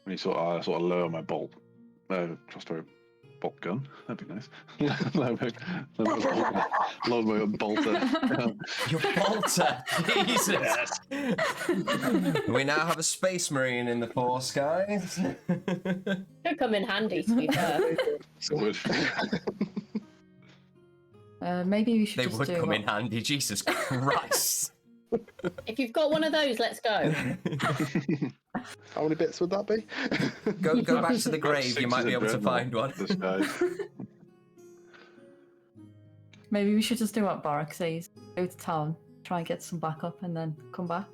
And he sort of lower my bolt, crossbow bolt gun. That'd be nice. Longbow bolter. Your bolter, Jesus. We now have a space marine in the force, guys. Could come in handy, to be fair. It would. Maybe we should They just would do come what- in handy, Jesus Christ. If you've got one of those, let's go. How many bits would that be? Go back to the grave, you Six might is be a able to dreadnought, find one. This guy. Maybe we should just do what Barak says. Go to town, try and get some backup, and then come back.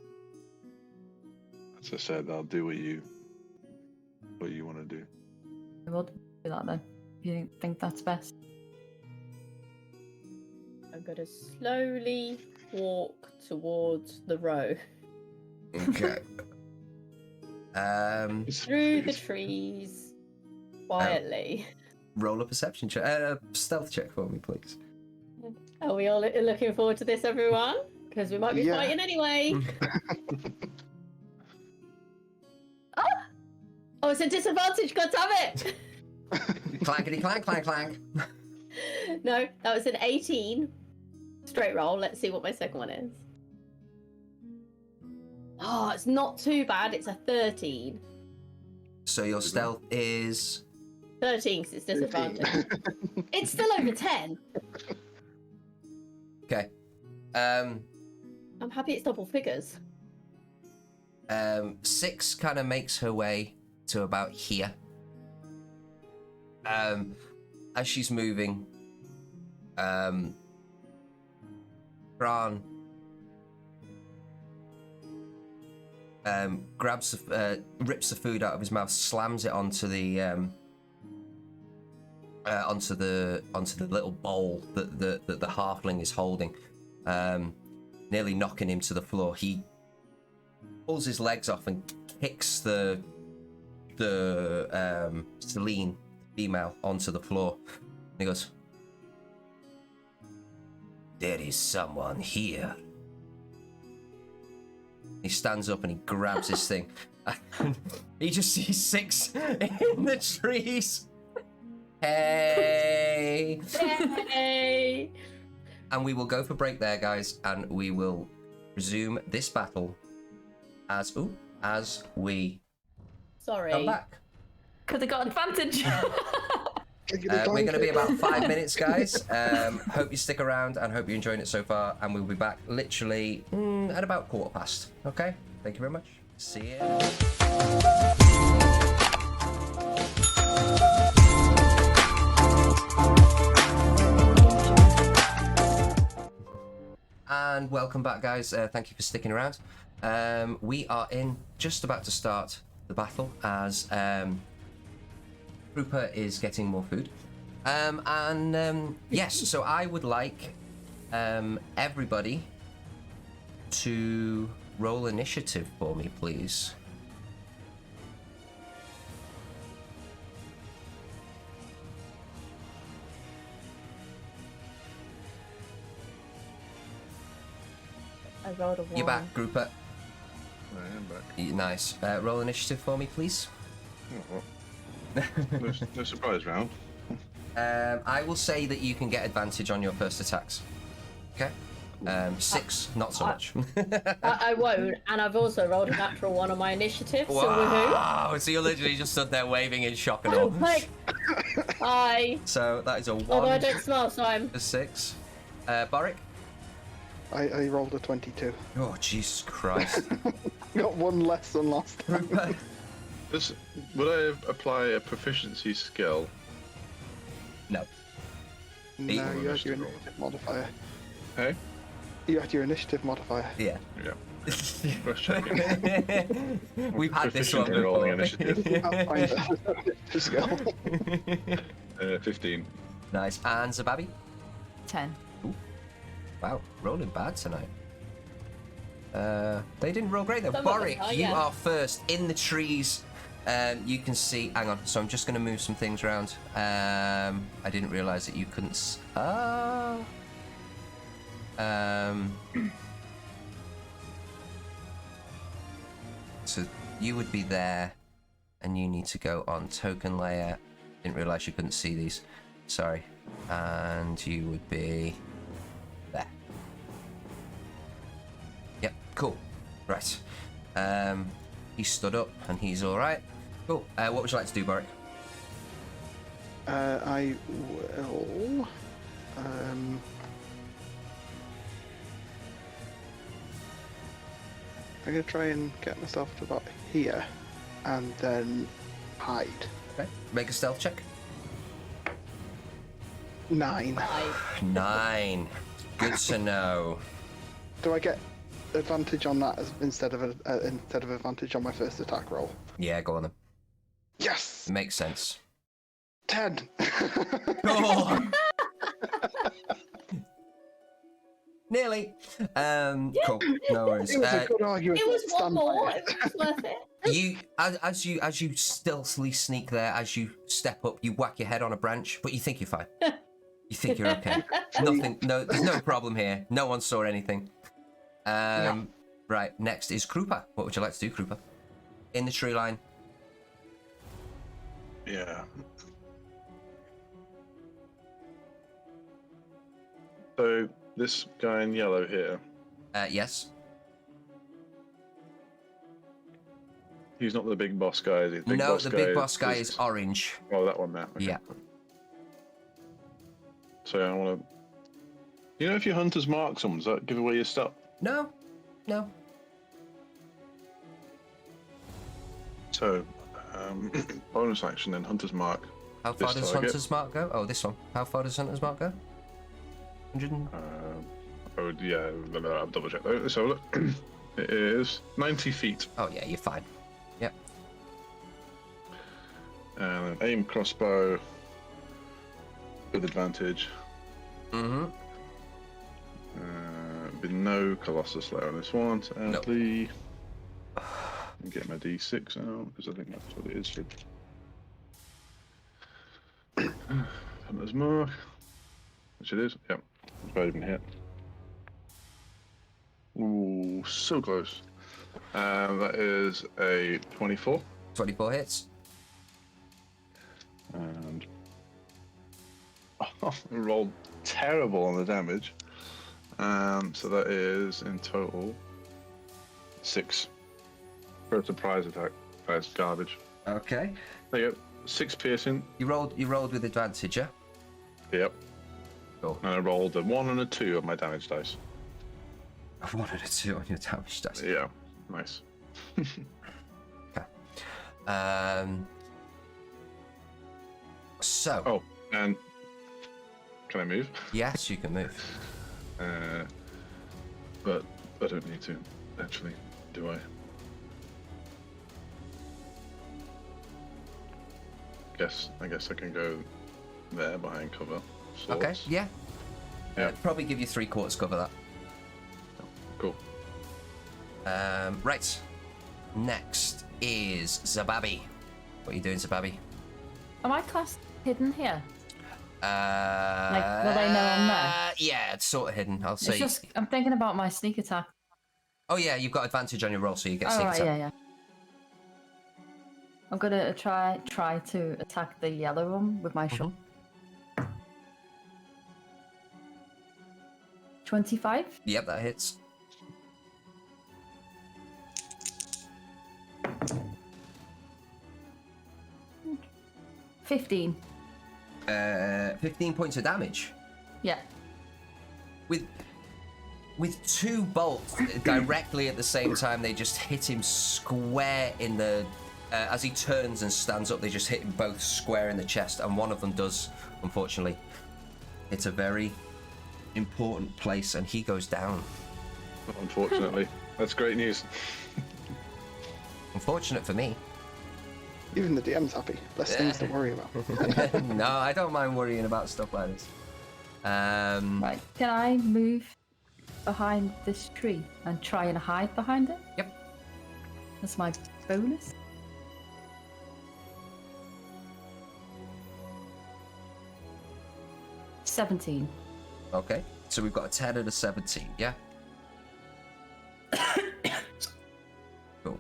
As I said, I'll do what you want to do. We'll do that then. If you think that's best. I'm going to slowly walk towards the row. Okay. Through the trees. Quietly. Roll a perception check, stealth check for me, please. Are we all looking forward to this, everyone? Because we might be Yeah. fighting anyway. Oh, it's a disadvantage. God damn it! Clankety clank, clank, clank. No, that was an 18. Straight roll. Let's see what my second one is. Oh, it's not too bad. It's a 13. So your stealth is 13 because it's disadvantage. It's still over 10. okay. I'm happy it's double figures. 6 kind of makes her way to about here. As she's moving, Bran grabs rips the food out of his mouth, slams it onto the onto the little bowl that the halfling is holding, nearly knocking him to the floor. He pulls his legs off and kicks the Celine female onto the floor. And he goes, "There is someone here." He stands up and he grabs his thing. And he just sees 6 in the trees. Hey! Yay! And we will go for break there, guys, and we will resume this battle as we Sorry. come back. Could have got advantage. We're going to be about 5 minutes, guys. Hope you stick around and hope you're enjoying it so far. And we'll be back literally at about 1:15. Okay? Thank you very much. See you. And welcome back, guys. Thank you for sticking around. We are just about to start the battle as Trooper is getting more food. Yes, so I would like everybody to roll initiative for me, please. I rolled a 1. You're back, Grouper. I am back. Nice. Roll initiative for me, please. Oh, well. No surprise round. I will say that you can get advantage on your first attacks. Okay? 6, not so much. I won't, and I've also rolled a natural 1 on my initiative, so woohoo. Wow! So you literally just stood there waving in shock and all. Like, hi. So that is a 1, Although I don't smell, so I'm... a 6. Boric? I rolled a 22. Oh, Jesus Christ. Got 1 less than last time. Trooper? Would I apply a proficiency skill? No. No, you had your Initiative roll. initiative modifier. Hey? You had your initiative modifier. Yeah. Yeah. Just checking. We've had this one Proficient in rolling before. initiative. I'll find it. Skill. 15. Nice. And Zababi? 10. Wow, rolling bad tonight. They didn't roll great though. Some of them Boric, are, you yeah. are first in the trees. You can see. Hang on. So I'm just going to move some things around. I didn't realise that you couldn't. So you would be there, and you need to go on token layer Didn't realise you couldn't see these. Sorry. And you would be there. Yep, cool. Right. He stood up and he's alright. Cool. What would you like to do, Boric? I will. I'm gonna try and get myself to about here, and then hide. Okay. Make a stealth check. 9. 9. Good to know. Do I get advantage on that instead of advantage on my first attack roll? Yeah, go on then. Yes. Makes sense. 10. Oh! Nearly. Cool. No worries. It was a good argument. It was one Stand by more. it. It was worth it. You, as you stealthily sneak there, as you step up, you whack your head on a branch, but you think you're fine. You think you're okay. There's no problem here. No one saw anything. No. Right, next is Krupa. What would you like to do, Krupa? In the tree line. Yeah. So this guy in yellow here, Yes. he's not the big boss guy, is he? No, the big boss guy is orange. Oh, that one there. Okay. Yeah. So I want to. You know, if you hunter's mark someone, does that give away your stuff? No. So, bonus action then hunter's mark. How far This does target. Hunter's Mark go? Oh, this one. How far does Hunter's Mark go? 100. Oh yeah, I'll double check though. Let's have a look. It is 90 feet. Oh yeah, you're fine. Yep. And then aim crossbow with advantage. Mm-hmm. With no Colossus layer on this one. And Nope. get my D6 out because I think that's what it is. Hunter's mark, which it is. Yep, it's not even hit. Ooh, so close. That is a 24. 24 hits. And rolled terrible on the damage. So that is in total 6 for a surprise attack. That's garbage. Okay. There you go. 6 piercing. You rolled with advantage, yeah? Yep. Cool. And I rolled a 1 and a 2 on my damage dice. I wanted a 2 on your damage dice. Yeah, nice. So. Oh, and can I move? Yes, you can move. But I don't need to, actually, do I? I guess I can go there behind cover. Sorts. Okay. Yeah. Yeah. Probably give you 3/4 cover that. Cool. Right. Next is Zababi. What are you doing, Zababi? Am I classed hidden here? Like, will they know I'm there? Yeah, it's sort of hidden. I'll say. It's just I'm thinking about my sneak attack. Oh yeah, you've got advantage on your roll, so you get Oh sneak right, attack. yeah. I'm gonna try to attack the yellow one with my shot. 25. Yep, that hits. Mm. 15. 15 points of damage. Yeah. With 2 bolts directly at the same time, they just hit him square in the... as he turns and stands up, they just hit him both square in the chest, and one of them does, unfortunately, hit a very important place, and he goes down. Unfortunately. That's great news. Unfortunate for me. Even the DM's happy. Less things to worry about. No, I don't mind worrying about stuff like this. Right. Can I move behind this tree and try and hide behind it? Yep. That's my bonus. $17. Okay, so we've got a 10 and a 17, yeah? Cool.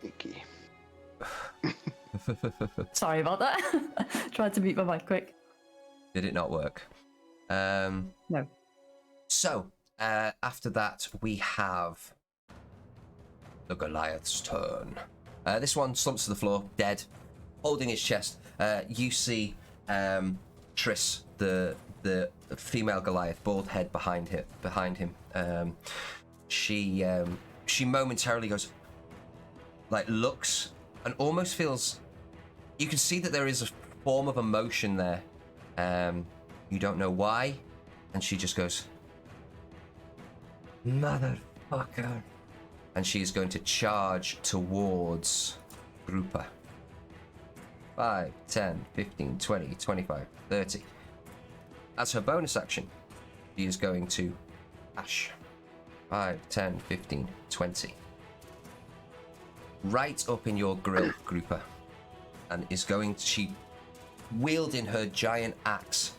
Icky. Sorry about that. Tried to mute my mic quick. Did it not work? No. So, after that, we have the Goliath's turn. This one slumps to the floor, dead, holding his chest. You see Triss, the female Goliath, bald head behind him. She momentarily goes, like, looks and almost feels. You can see that there is a form of emotion there. You don't know why, and she just goes, "Motherfucker," and she is going to charge towards Grupa. 5, 10, 15, 20, 25, 30. As her bonus action, she is going to dash. 5, 10, 15, 20. Right up in your grill, Grupa. And is going to, she wielding her giant axe,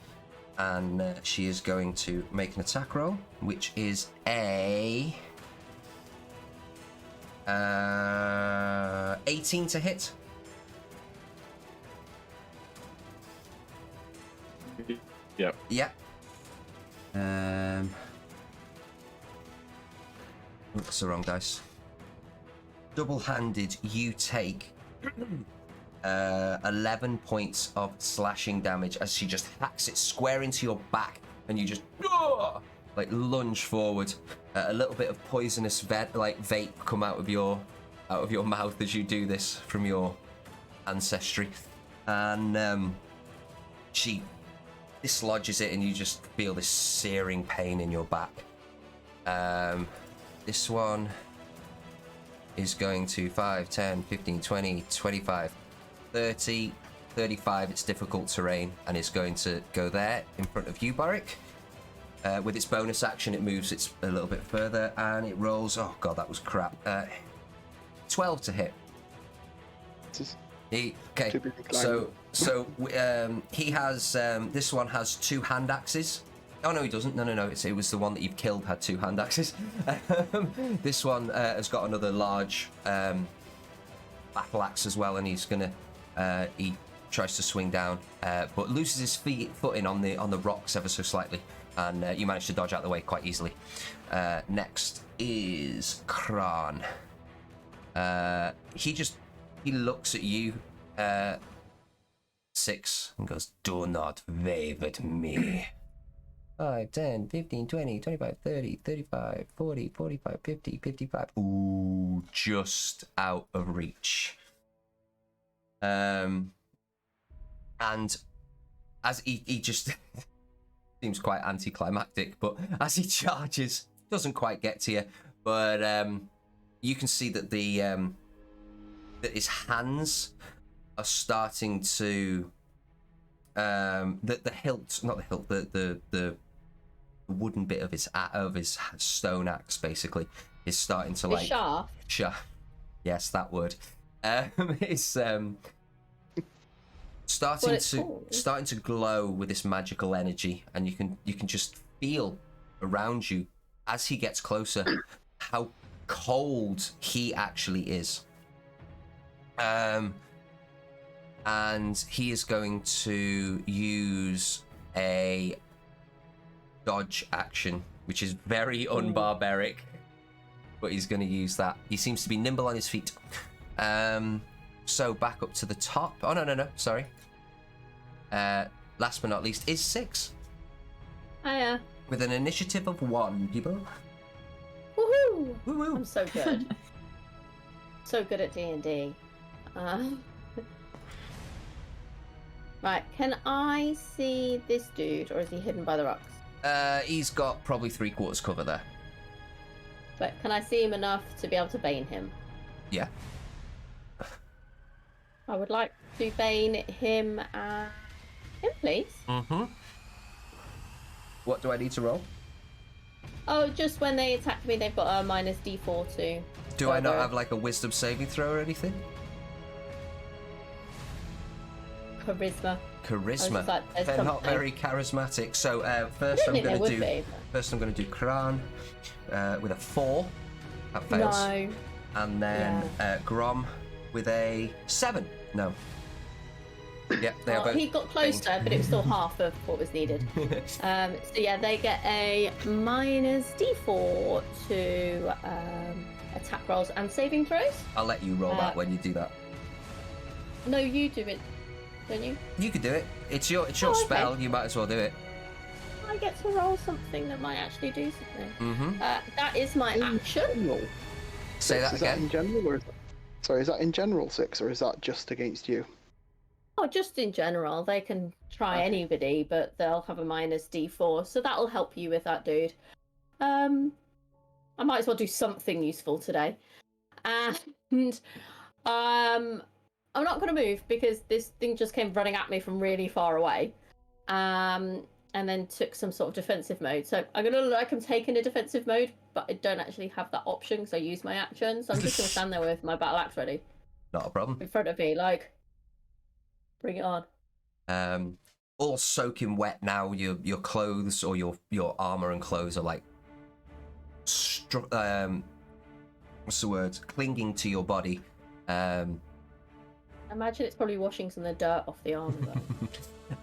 and she is going to make an attack roll, which is a 18 to hit. Yep. Yeah. That's the wrong dice. Double-handed, you take 11 points of slashing damage as she just hacks it square into your back, and you just like lunge forward. A little bit of poisonous vape come out of your mouth as you do this from your ancestry, and she dislodges it, and you just feel this searing pain in your back. This one is going to 5, 10, 15, 20, 25, 30, 35. It's difficult terrain, and it's going to go there in front of you, Boric. With its bonus action, it moves it a little bit further, and it rolls. Oh god, that was crap. 12 to hit. Okay, so he has this one has 2 hand axes. Oh no, he doesn't. No. It was the one that you've killed had 2 hand axes. This one has got another large battle axe as well, and he's gonna he tries to swing down, but loses his footing on the rocks ever so slightly, and you manage to dodge out the way quite easily. Next is Kran. He looks at you, 6, and goes, "Do not wave at me." 5, 10, 15, 20, 25, 30, 35, 40, 45, 50, 55. Ooh, just out of reach. And as he just seems quite anticlimactic, but as he charges, doesn't quite get to you. But you can see that that his hands are starting to the hilt, not the hilt, the wooden bit of his stone axe basically is starting to like shaft. Yes, that word. It's starting to glow with this magical energy, and you can just feel around you as he gets closer how cold he actually is. And he is going to use a dodge action, which is very unbarbaric, but he's going to use that. He seems to be nimble on his feet. So back up to the top. Oh, no, sorry. Last but not least is 6. Hiya. With an initiative of 1, people. Woohoo! Woo-woo. I'm so good. So good at D&D. Right, can I see this dude, or is he hidden by the rocks? He's got probably 3/4 cover there. But can I see him enough to be able to bane him? Yeah. I would like to bane him, please. Mm-hmm. What do I need to roll? Oh, just when they attack me, they've got a minus D4 to. Do I not have like a wisdom saving throw or anything? Charisma. Like, they're not very charismatic. So first I'm going to do Kran with a 4. That fails. No. And then Grom with a 7. No. Yep, they are Well, both. he got closer, but it was still half of what was needed. So yeah, they get a -D4 to attack rolls and saving throws. I'll let you roll that when you do that. No, you do it, don't you? You could do it. It's your Oh, okay. spell. You might as well do it. I get to roll something that might actually do something. Mm-hmm. That is my action. Say that Is again. that in general, or sorry, is that in general 6, or is that just against you? Oh, just in general, they can try Okay. anybody, but they'll have a -D4, so that'll help you with that, dude. I might as well do something useful today, and I'm not going to move because this thing just came running at me from really far away, and then took some sort of defensive mode. So I'm gonna look like I'm taking a defensive mode, but I don't actually have that option because I use my action. So I'm just gonna stand there with my battle axe ready Not a problem. in front of me, like. Bring it on. All soaking wet now. Your clothes or your armor and clothes are like, what's the word? Clinging to your body. Imagine it's probably washing some of the dirt off the armor.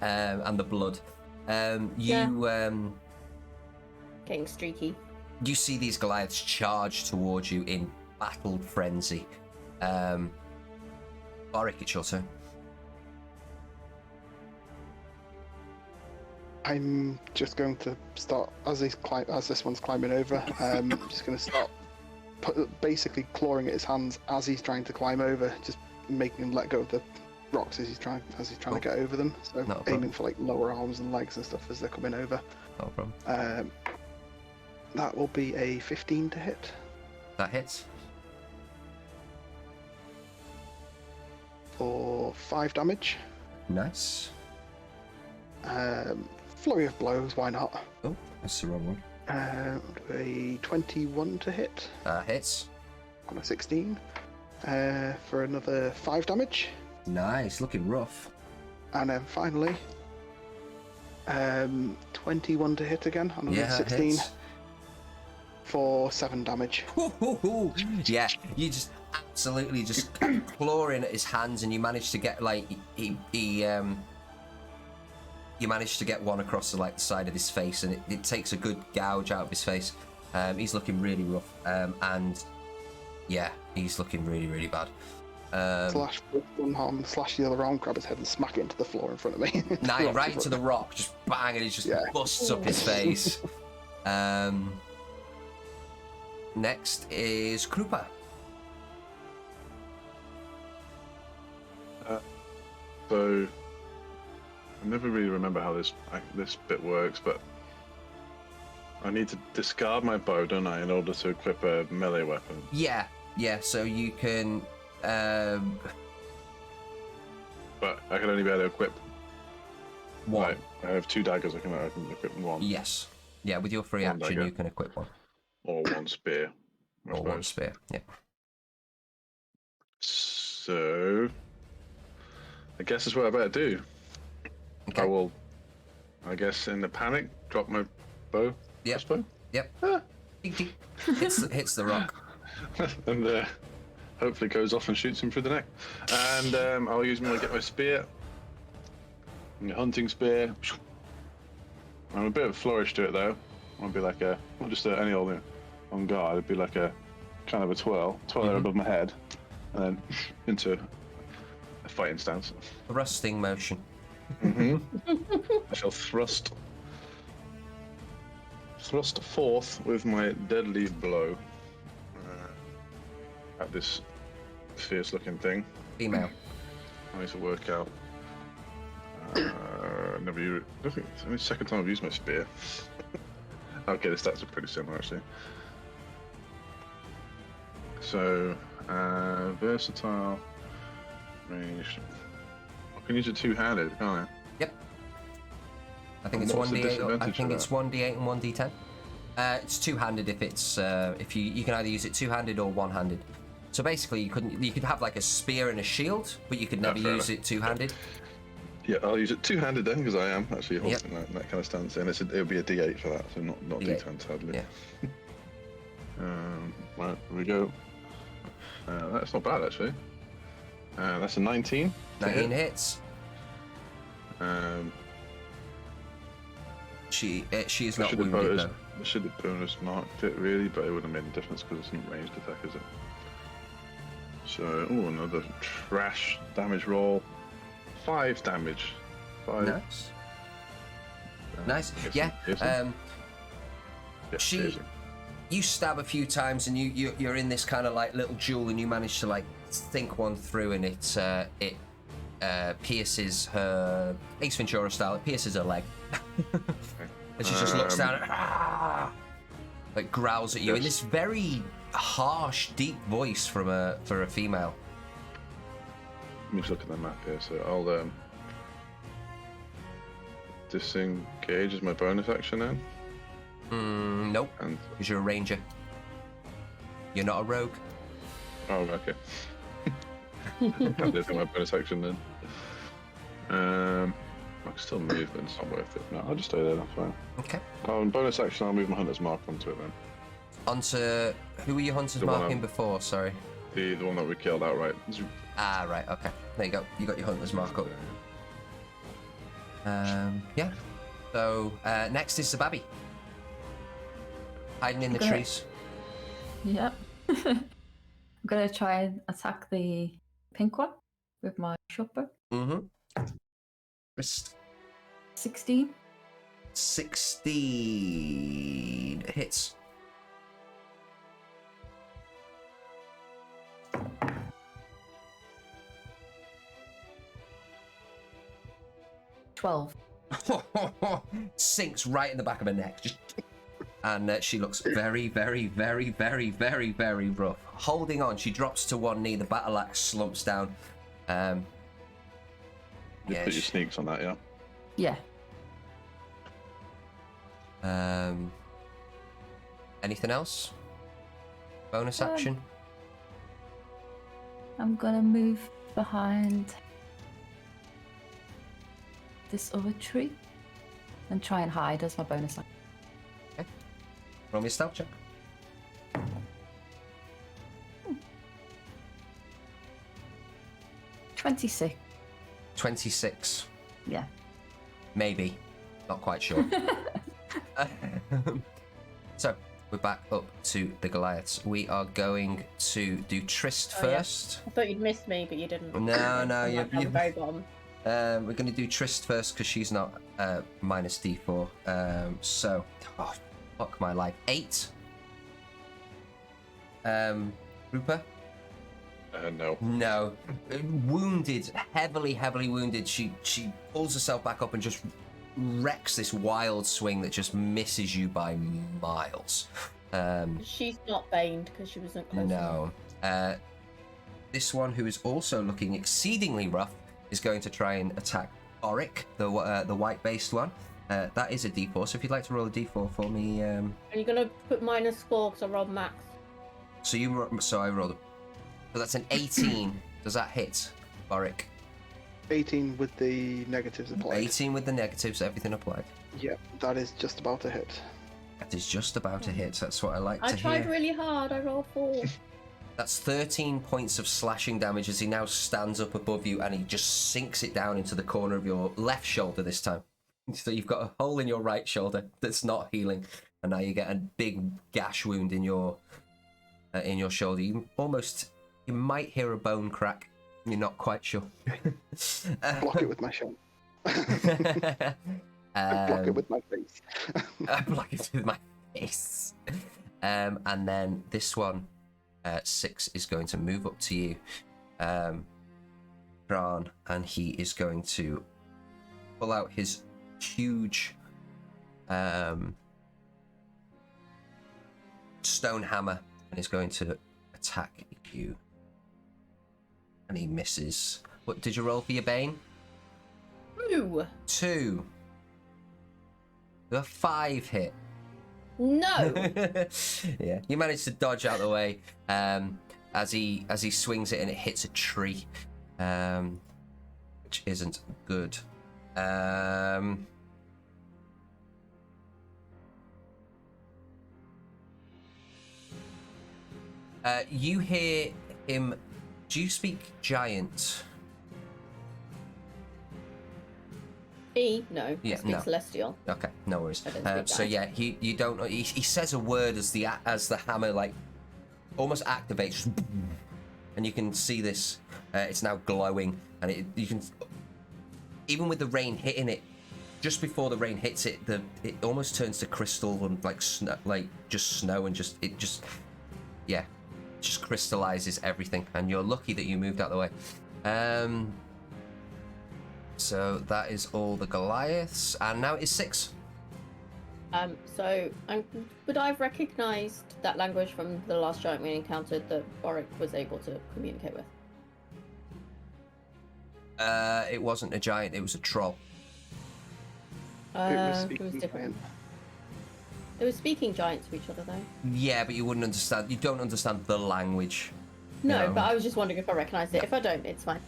And the blood. Getting streaky. You see these Goliaths charge towards you in battled frenzy. Boric, it's your turn. I'm just going to start as this one's climbing over. I'm just going to start basically clawing at his hands as he's trying to climb over, just making him let go of the rocks as he's trying to get over them. So aiming for like lower arms and legs and stuff as they're coming over. No problem. That will be a 15 to hit. That hits. For 5 damage. Nice. Flurry of blows, why not? Oh, that's the wrong one. A 21 to hit. Hits. On a 16. For another 5 damage. Nice, looking rough. And then finally, 21 to hit again on another 16. Hits. For 7 damage. Yeah, you just absolutely just clawing at his hands, and you manage to get like you manage to get one across the side of his face, and it takes a good gouge out of his face. He's looking really rough, and yeah, he's looking really, really bad. Slash with one arm, slash the other arm, grab his head and smack it into the floor in front of me. Right into the rock, just bang, and he just busts up his face. Next is Krupa. So I never really remember how this bit works, but I need to discard my bow, don't I, in order to equip a melee weapon? Yeah. So you can. But I can only be able to equip one. Right, I have 2 daggers. I can equip one. Yes. Yeah, with your free One action, dagger. you can equip one. Or one spear. I Or one suppose. spear. Yeah. So I guess that's what I better do. Okay. I will, I guess, in the panic, drop my bow. Yep. Crossbow. Yep. Hits the rock. And hopefully goes off and shoots him through the neck. And I'll use get my spear. My hunting spear. I'm a bit of a flourish to it though. I won't be like not just any old on guard. It'd be like a kind of a twirl there above my head, and then into a fighting stance. Thrusting motion. I shall thrust forth with my deadly blow at this fierce-looking thing. Female. I need to work out. Never used. I think it's only the second time I've used my spear. Okay, the stats are pretty similar actually. So, versatile, ranged. I can use it two-handed, can't I? Yep. I think And it's what's the 1d8. I disadvantage think for it's that? 1d8 and 1d10. It's two-handed if it's if you can either use it two-handed or one-handed. So basically, you could have like a spear and a shield, but you could never fair use enough. it two-handed. Yeah, I'll use it two-handed then, because I am actually holding that kind of stance, and it'll be a D8 for that, so not D8. D10 sadly. Yeah. Right, here we go. That's not bad actually. That's a 19. 19 hits. Um, She is not wounded though. I should have bonus marked it really, but it wouldn't have made a difference because it's not ranged attack, is it? So, another trash damage roll. 5 damage. 5. Nice. Nice. Yeah. You stab a few times, and you're in this kind of like little duel, and you manage to like think one through, and it pierces her, Ace Ventura style. It pierces her leg, and she just looks down, like growls at you in this very harsh, deep voice for a female. Let me just look at the map here. So I'll disengage as my bonus action then. Nope. Because you're a ranger. You're not a rogue. Oh, okay. I'll do my bonus action then. I can still move, but it's not worth it. No, I'll just stay there. That's fine. Okay. Bonus action, I'll move my hunter's mark onto it then. Onto who were you hunter's marking before? Sorry. The one that we killed outright. Ah, right. Okay. There you go. You got your hunter's mark up. Yeah. So next is the babby. Hiding in the trees. Yep. I'm gonna try and attack the pink one with my shotbow. Wrist. 16. 16 hits. $12. Sinks right in the back of her neck. And she looks very, very, very, very, very, very rough. Holding on, she drops to one knee. The battle axe slumps down. Put your sneaks on that, yeah? Yeah. Anything else? Bonus action? I'm gonna move behind this other tree and try and hide as my bonus action. Okay. Roll me a stealth check. 26. 26. Yeah. Maybe. Not quite sure. So, we're back up to the Goliaths. We are going to do Trist first. Yeah. I thought you'd missed me, but you didn't. No, you're the very bottom. We're going to do Trist first because she's not minus D4. So, fuck my life. 8. Rupa? No. No. Wounded, heavily wounded. She pulls herself back up and just wrecks this wild swing that just misses you by miles. She's not baned because she wasn't close enough. No. This one, who is also looking exceedingly rough, is going to try and attack Oric, the white-based one. That is a D4, so if you'd like to roll a D4 for me... Are you going to put -4 because I rolled max? So I rolled... So that's an 18. Does that hit, Oric? 18 with the negatives applied. 18 with the negatives, everything applied. Yep, that is just about to hit. That is just about to hit. That's what I like to hear. I tried really hard. I rolled 4. That's 13 points of slashing damage as he now stands up above you and he just sinks it down into the corner of your left shoulder this time. So you've got a hole in your right shoulder that's not healing, and now you get a big gash wound in your shoulder. You might hear a bone crack. You're not quite sure. Block it with my shot. Block it with my face. I block it with my face. And then this one, 6, is going to move up to you, Bran, and he is going to pull out his huge stone hammer and is going to attack you. And he misses. What did you roll for your Bane? 2. The 5 hit. No. Yeah, you managed to dodge out the way as he swings it and it hits a tree, which isn't good. You hear him do you speak giant? No. Yeah, I speak no. Celestial. Okay, no worries. I don't speak So giant. yeah, you don't. He says a word as the hammer like almost activates, and you can see this. It's now glowing, and you can even with the rain hitting it. Just before the rain hits it, it almost turns to crystal and like snow, like just snow, and just crystallizes everything. And you're lucky that you moved out of the way. So that is all the Goliaths, and now it is 6. So would I have recognised that language from the last giant we encountered that Boric was able to communicate with? It wasn't a giant; it was a troll. It was It speaking was different. giant. They were speaking giant to each other, though. Yeah, but you wouldn't understand. You don't understand the language. No, No. but I was just wondering if I recognised it. Yeah. If I don't, it's fine.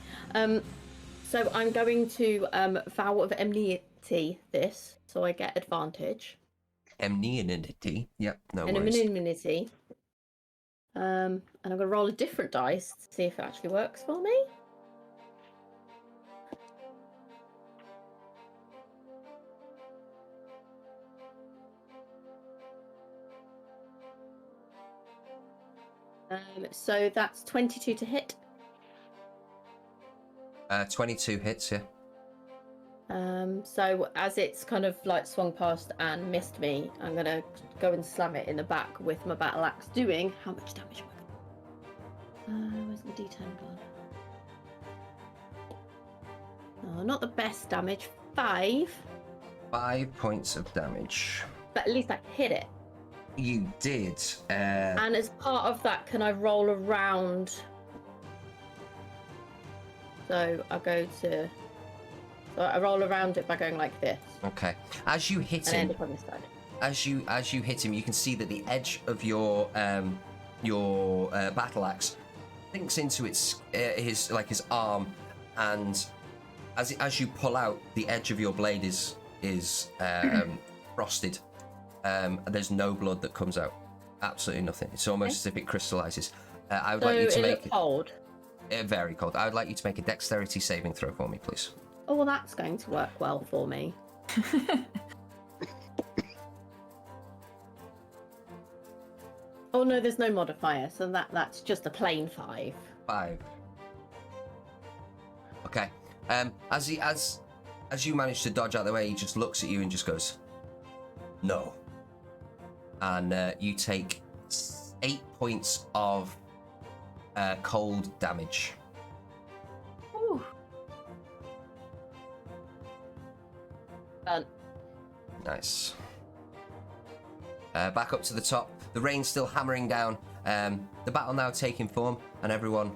So I'm going to vow of enmity this, so I get advantage. Amneanity. Yep, no And worries. anonymity. And I'm going to roll a different dice to see if it actually works for me. So that's 22 to hit. 22 hits, yeah. So as it's kind of like swung past and missed me, I'm gonna go and slam it in the back with my battle axe, doing how much damage am I? Where's my D10 gone? Oh, not the best damage. 5. 5 points of damage. But at least I hit it. You did. And as part of that, can I roll around? So I go to. So I roll around it by going like this, Okay. As you hit and I end him, up on this side. as you hit him, you can see that the edge of your battle axe sinks into his arm, and as you pull out, the edge of your blade is frosted. There's no blood that comes out. Absolutely nothing. It's almost as if it crystallizes. I would So like you to it make looked cold. it very cold. I would like you to make a dexterity saving throw for me, please. Oh, well, that's going to work well for me. Oh no, there's no modifier, so that's just a plain 5. 5. Okay. As you manage to dodge out of the way, he just looks at you and just goes, "No." And you take 8 points of cold damage. Ooh. Done. Nice. Back up to the top. The rain's still hammering down. The battle now taking form, and everyone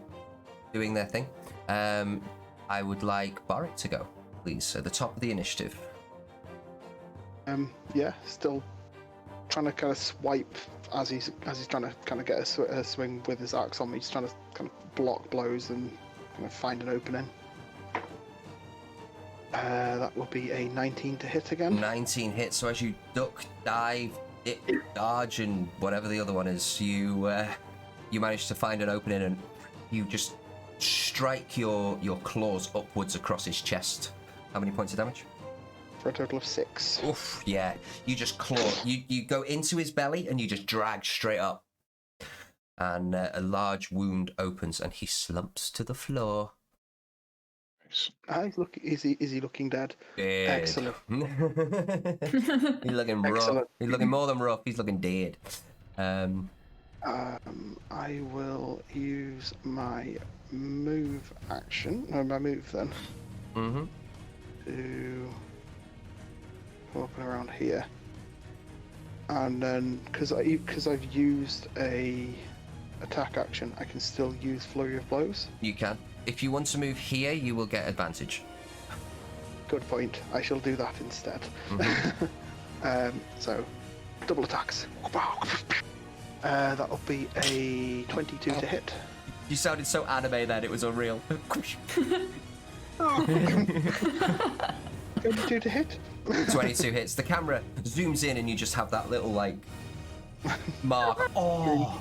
doing their thing. I would like Boric to go, please, at the top of the initiative. Yeah, still trying to kind of swipe as he's trying to kind of get a swing with his axe on me. He's trying to kind of block blows and kind of find an opening. That will be a 19 to hit again. 19 hits. So as you duck, dive, dip, dodge, and whatever the other one is, you manage to find an opening, and you just strike your claws upwards across his chest. How many points of damage? For a total of 6. Oof, yeah. You just claw. You go into his belly and you just drag straight up. And a large wound opens and he slumps to the floor. Is he looking dead? Dead. Excellent. He's looking rough. Excellent. He's looking more than rough. He's looking dead. I will use my move action. No, my move then. Mm-hmm. To come up and around here, and then because I've used a attack action, I can still use flurry of blows. You can. If you want to move here, you will get advantage. Good point. I shall do that instead. Mm-hmm. So double attacks. That'll be a 22 to hit. You sounded so anime then, it was unreal. 22 to hit. 22 hits. The camera zooms in and you just have that little, like, Mark. Oh.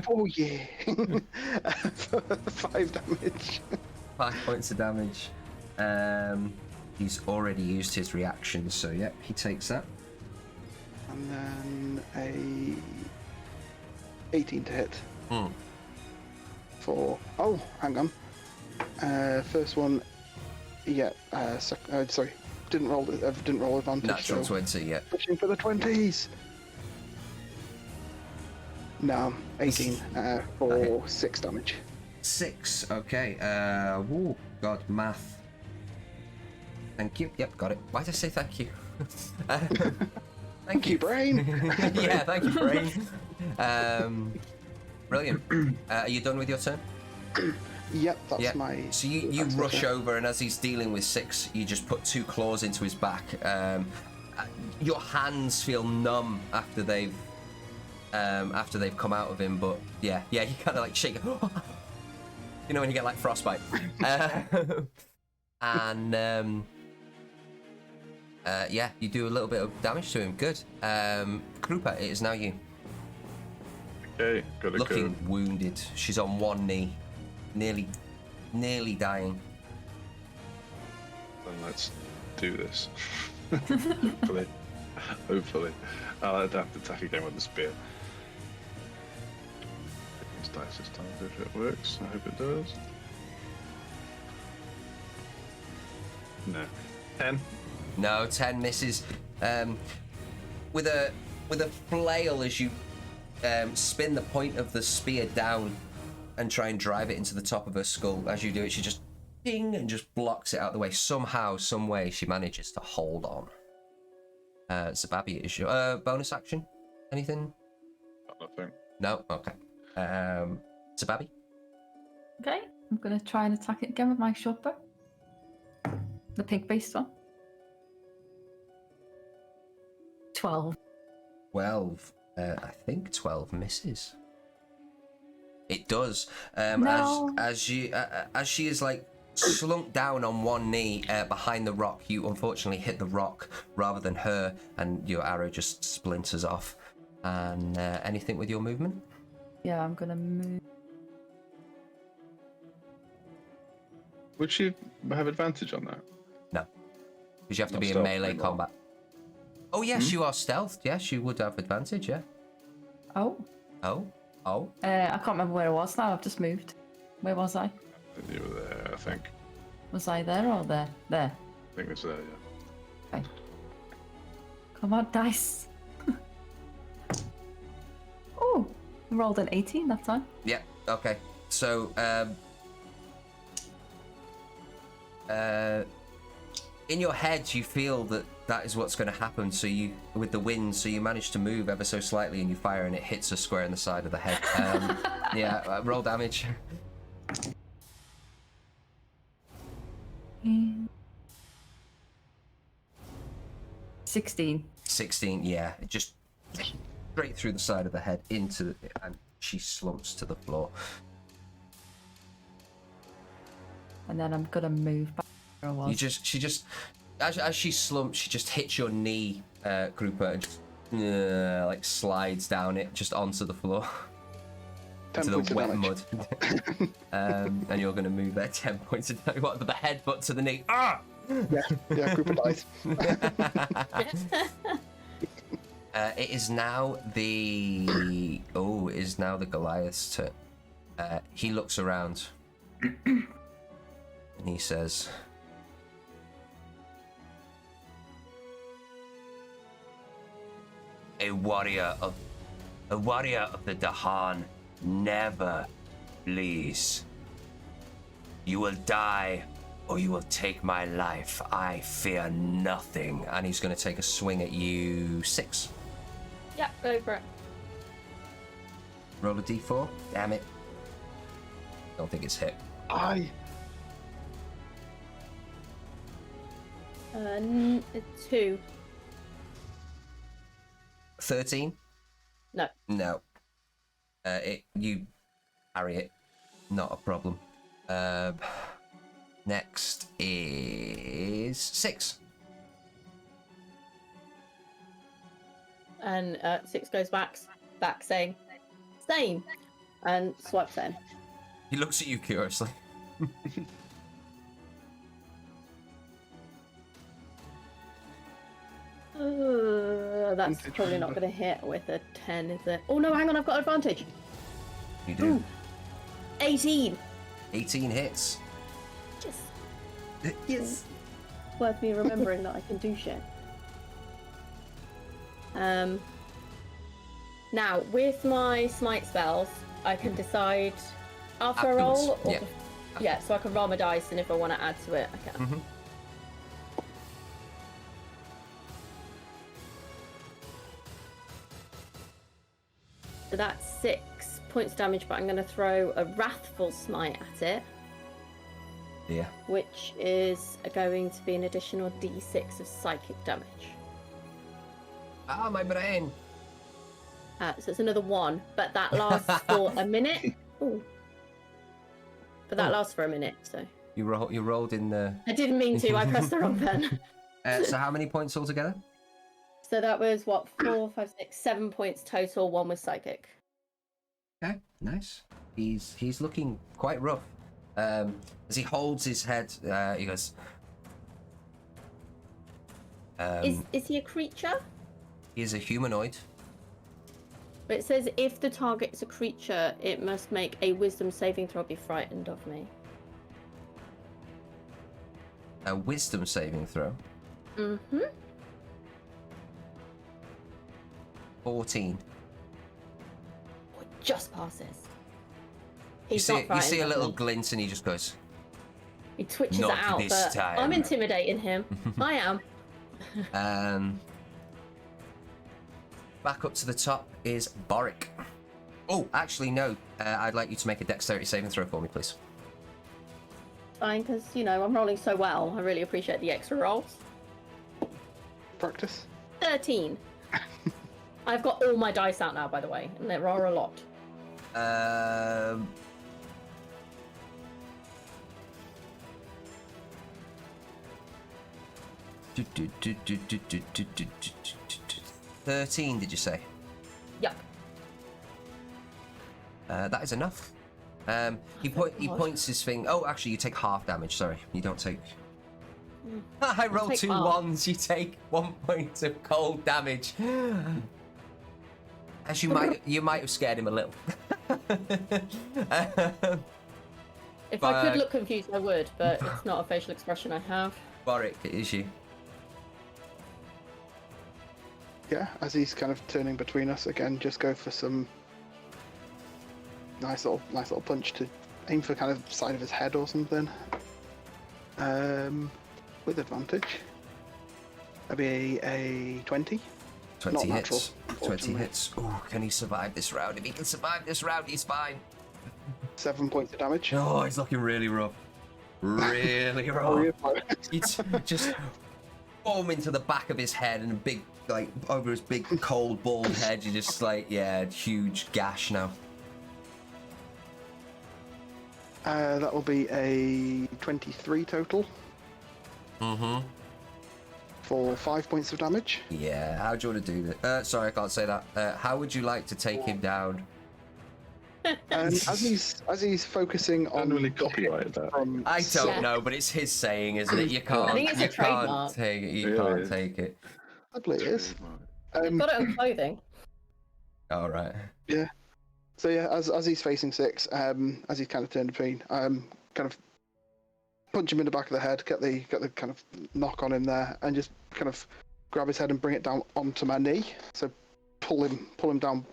Oh yeah. 5 damage. 5 points of damage. He's already used his reaction, so yep, he takes that. And then a 18 to hit. For hang on. First one, yeah. Sorry, didn't roll advantage. Natural so 20, yeah. pushing for the 20s. No, 18 for Okay. 6 damage. 6, okay. Oh, God, math. Thank you. Yep, got it. Why did I say thank you? Thank you, brain. Yeah, thank you, brain. Brilliant. Are you done with your turn? Yep, that's Yeah. my. So you that's rush okay. over, and as he's dealing with 6, you just put 2 claws into his back. Your hands feel numb after they've come out of him, but yeah, you kind of like shake. You know when you get like frostbite. And yeah, you do a little bit of damage to him. Good. Krupa, it is now you. Okay, gotta Looking go. wounded. She's on one knee, nearly dying. Then let's do this. Hopefully. I'll have to attack again with the spear. These dice this time if it works. I hope it does. No. 10. No, 10 misses. With a flail as you spin the point of the spear down and try and drive it into the top of her skull. As you do it, she just ding and just blocks it out of the way. Somehow, some way, she manages to hold on. Zababi, it is your bonus action. Anything? Nothing. No. Okay. Zababi. Okay, I'm gonna try and attack it again with my short bow. The pig-based one. 12. 12. I think 12 misses. It does. No. As she is like slunk down on one knee behind the rock, you unfortunately hit the rock rather than her, and your arrow just splinters off. And anything with your movement? Yeah, I'm gonna move. Would she have advantage on that? No, because you have to Not be in stealth melee anymore. combat. Oh yes, you are stealthed. Yes, you would have advantage. Yeah. Oh. Oh. I can't remember where I was now. I've just moved. Where was I? You were there, I think. Was I there or there? There. I think it's there, yeah. Okay. Come on, dice. Oh, I rolled an 18 that time. Yeah. Okay. So, in your head, you feel that is what's going to happen. So you, with the wind, so you manage to move ever so slightly, and you fire, and it hits her square in the side of the head. Yeah. Roll damage. 16. 16. Yeah. Just straight through the side of the head into, and she slumps to the floor. And then I'm gonna move back where I was. She just, as she slumps, she just hits your knee, Krupa, and just like slides down it just onto the floor, 10 into points the of wet damage. mud. And you're going to move there 10 points of damage. What, the headbutt to the knee? Ah! Yeah, group of dice. It is now the Goliath's turn. He looks around and he says, A warrior of the Dahan never flees. You will die, or you will take my life. I fear nothing. And he's going to take a swing at you. 6. Yeah, go for it. Roll a d4. Damn it. Don't think it's hit. Aye. 2. 13? No. No. You parry it. Not a problem. Next is 6. And 6 goes back saying, same, and swipes at him. He looks at you curiously. That's Advantage, probably not remember. going to hit with a 10, is it? Oh no, hang on, I've got advantage. You do. Ooh. 18. 18 hits. Just Yes. worth me remembering that I can do shit. Now, with my smite spells, I can decide after I roll. Afterwards, Or yeah, so I can roll my dice, and if I want to add to it, I can. Mm-hmm. So that's 6 points damage, but I'm going to throw a Wrathful Smite at it, Yeah. which is going to be an additional d6 of psychic damage. Ah, my brain. So it's another 1, but that lasts for a minute. Ooh. But that lasts for a minute, so. You rolled in the. I didn't mean to, I pressed the wrong button. So how many points altogether? So that was what, 4, 5, 6, 7 points total, 1 was psychic. Okay, nice. He's looking quite rough. As he holds his head, he goes. Is he a creature? He is a humanoid. But it says if the target is a creature, it must make a wisdom saving throw, be frightened of me. A wisdom saving throw. Mm-hmm. 14. Oh, it just passes. You He's see, not you frightened see a of little me. glint, and he just goes. He twitches Not it out, this but time. I'm intimidating him. I am. Back up to the top is Boric. Oh, actually, no. I'd like you to make a dexterity saving throw for me, please. Fine, because, you know, I'm rolling so well. I really appreciate the extra rolls. Practice. 13. I've got all my dice out now, by the way, and there are a lot. Um. 13, did you say? Yep. That is enough. He God. points his finger. Oh, actually, you take half damage. Sorry, you don't take. I rolled take 2 half. ones. You take 1 point of cold damage. As you might have scared him a little. If I could look confused, I would, but it's not a facial expression I have. Boric, it is you. Yeah, as he's kind of turning between us again, just go for some nice little punch to aim for kind of side of his head or something. With advantage. That'd be a 20. 20 Not hits. natural, 20 unfortunately. hits. Oh, can he survive this round? If he can survive this round, he's fine. 7 points of damage. Oh, he's looking really rough. Really rough. It's just boom into the back of his head and a big, like, over his big cold bald head. You just like, yeah, huge gash now. That will be a 23 total Mm-hmm. for 5 points of damage. Yeah, how do you want to do that? Sorry, I can't say that. How would you like to take him down? As he's focusing on Manually copyrighted that. from I don't Yeah. know, but it's his saying, isn't it? You can't. I think it's a you can't trademark. take it. You Really can't is. take it. probably it is. I've got it on clothing. All right. Yeah. So yeah, as he's facing 6, as he's kind of turned between, kind of punch him in the back of the head, get the kind of knock on him there, and just kind of grab his head and bring it down onto my knee. So pull him down,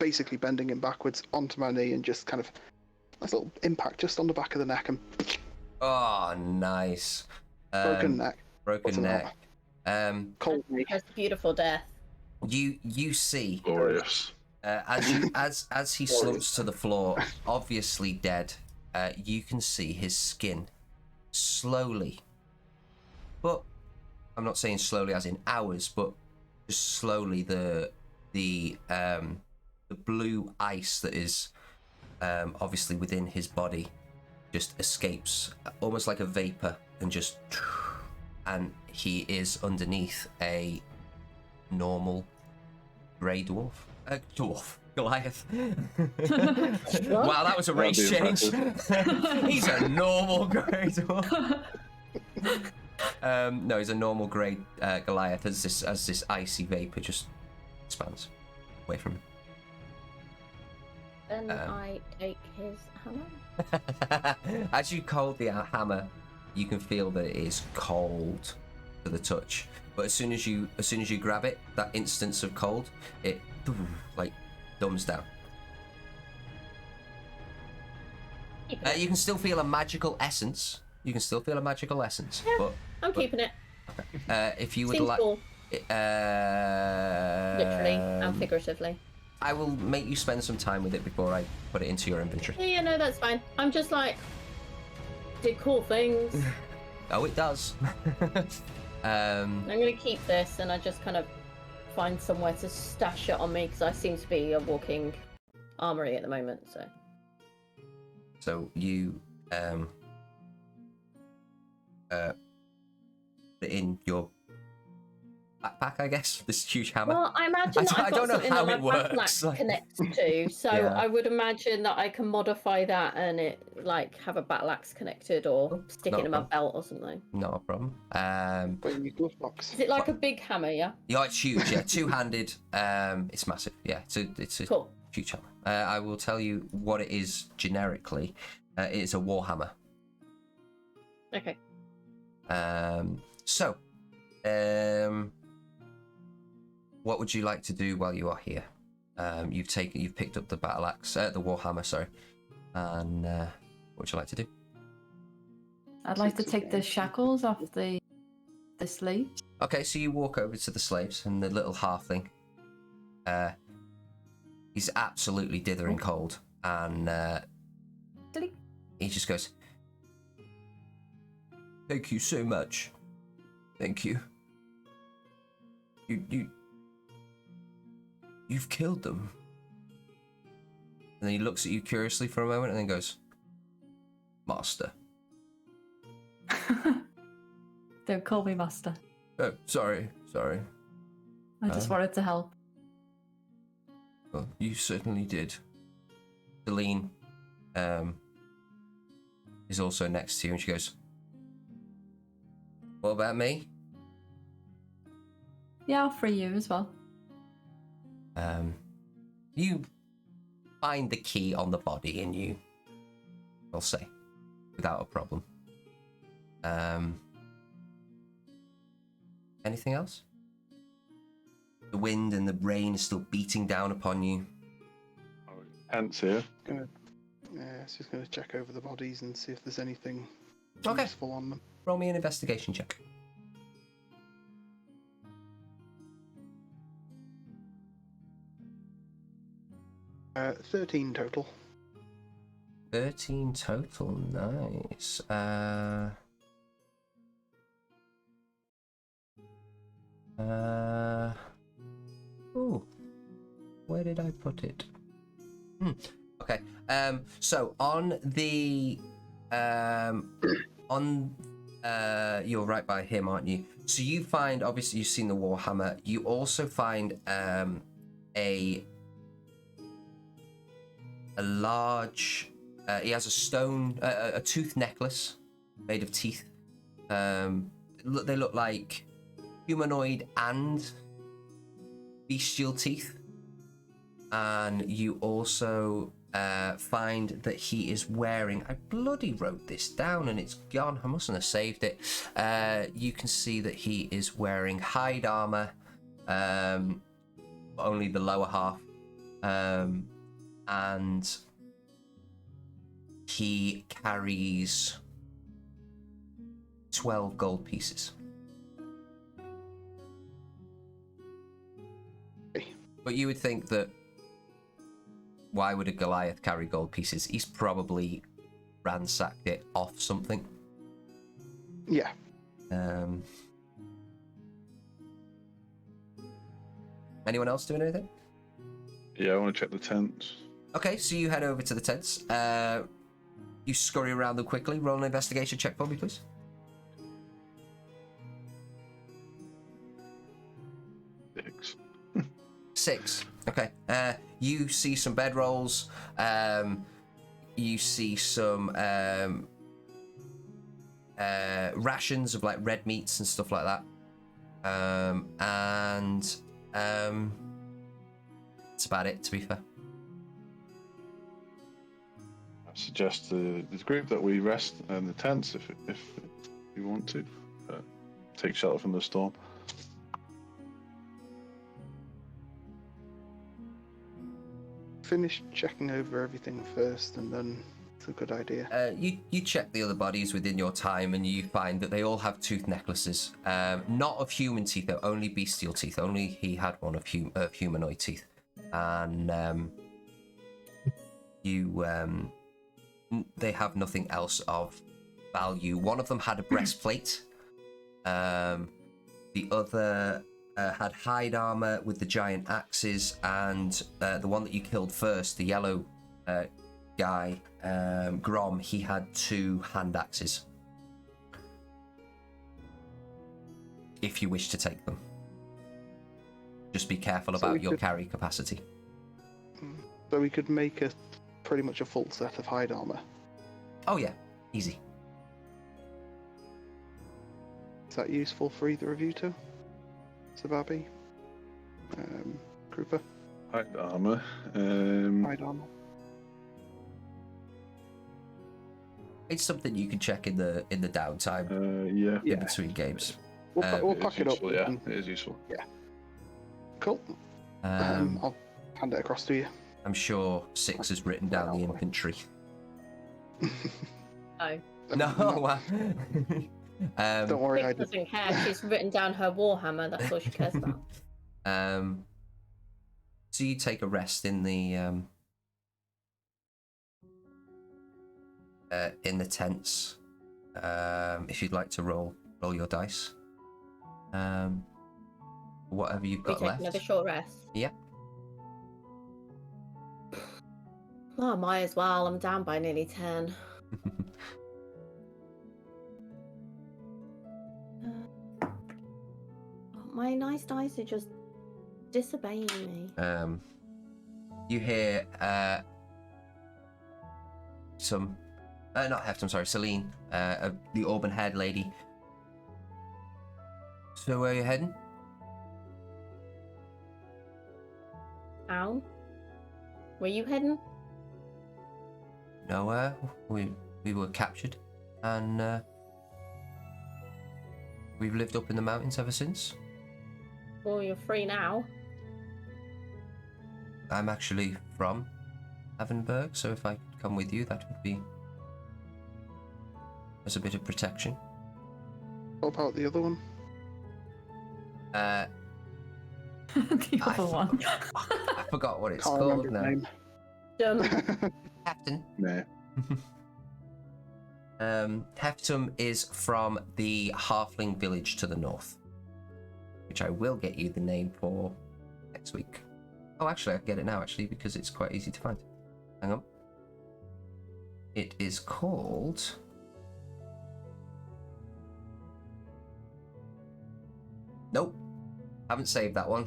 basically bending him backwards onto my knee, and just kind of nice little impact just on the back of the neck and Oh, nice. broken neck, Broken What's neck. cold knee. That's a beautiful death. You see Glorious. as he slumps to the floor, obviously dead. You can see his skin slowly, but I'm not saying slowly as in hours, but just slowly the blue ice that is obviously within his body just escapes, almost like a vapor, and he is underneath a normal grey dwarf. Goliath. What? Wow, that was a That'd race be change. impressive. He's a normal grey dwarf. No, he's a normal grey Goliath as this icy vapor just expands away from him. Then I take his hammer. As you hold the hammer, you can feel that it is cold to the touch. But as soon as you grab it, that instance of cold, it like dumbs down. You can still feel a magical essence. Yeah, But I'm keeping it. if you would Seems like, cool. Literally and figuratively. I will make you spend some time with it before I put it into your inventory. Yeah, no, that's fine. I'm just like, did cool things. Oh, it does. I'm gonna keep this, and I just kind of find somewhere to stash it on me because I seem to be a walking armory at the moment. So you put it in your backpack, I guess. This huge hammer. Well, I imagine that I I've don't got know something how that it my works. backpack connects to, so Yeah. I would imagine that I can modify that and it like have a battle axe connected or stick not it a in my problem. belt or something. Not a problem. Put it in your glove box. Is it like a big hammer? Yeah. Yeah, it's huge. Yeah, two-handed. It's massive. Yeah, it's a Cool. huge hammer. I will tell you what it is generically. It is a warhammer. Okay. So, what would you like to do while you are here? You've picked up the battle axe, the warhammer, sorry. And what would you like to do? I'd like to take the shackles off the slaves. Okay, so you walk over to the slaves and the little halfling. He's absolutely dithering cold, and he just goes, "Thank you so much. Thank you. You've killed them." And then he looks at you curiously for a moment and then goes, "Master." Don't call me master. Oh, sorry. I just wanted to help. Well, you certainly did. Celine is also next to you and she goes, "What about me?" Yeah, I'll free you as well. You find the key on the body and you, I'll say, without a problem. Anything else? The wind and the rain is still beating down upon you. Ants here. She's going to check over the bodies and see if there's anything Okay. useful on them. Roll me an investigation check. 13 total. 13 total, nice. Ooh, where did I put it? Okay. So on the you're right by him, aren't you? So you find, obviously you've seen the warhammer. You also find a large. He has a stone, a tooth necklace made of teeth. They look like humanoid and bestial teeth. And you also find that he is wearing, I bloody wrote this down and it's gone, I mustn't have saved it. You can see that he is wearing hide armor, only the lower half, and he carries 12 gold pieces. But you would think that, why would a Goliath carry gold pieces? He's probably ransacked it off something. Yeah. Anyone else doing anything? Yeah, I want to check the tents. Okay, so you head over to the tents. You scurry around them quickly. Roll an investigation check for me, please. 6. Okay. You see some bedrolls. You see some rations of like red meats and stuff like that. And that's about it, to be fair. I suggest the group that we rest in the tents if you want to. Take shelter from the storm. Finish checking over everything first, and then it's a good idea. You check the other bodies within your time, and you find that they all have tooth necklaces. Not of human teeth, though, only bestial teeth. Only he had one of humanoid teeth. And they have nothing else of value. One of them had a breastplate. The other had hide armor with the giant axes, and the one that you killed first, the yellow guy, Grom, he had 2 hand axes. If you wish to take them, just be careful about your carry capacity. So we could make pretty much a full set of hide armor. Oh yeah, easy. Is that useful for either of you two? Sababi? Krupa? Hide armor. Hide armor. It's something you can check in the downtime. Yeah. In between games. We'll pack it up. Useful, yeah, it is useful. Yeah. Cool. I'll hand it across to you. I'm sure Six has written down the infantry. Oh. No. Don't worry, I Six doesn't care. She's written down her warhammer. That's all she cares about. So you take a rest in the tents. If you'd like to roll your dice. Whatever you've got left. Another short rest. Yep. Oh, might as well. I'm down by nearly 10. My nice dice are just disobeying me. You hear some, not Heft, I'm sorry, Celine, the auburn-haired lady. So where are you heading? Ow. Where you heading? Nowhere. We were captured, and we've lived up in the mountains ever since. Well, you're free now. I'm actually from Avenberg, so if I could come with you, that would be as a bit of protection. What about the other one? The other one. I forgot what it's Can't called remember his now. name. Captain. Nah. Heftum is from the halfling village to the north, which I will get you the name for next week. Oh, actually, I can get it now, actually, because it's quite easy to find. Hang on. It is called... Nope. Haven't saved that one.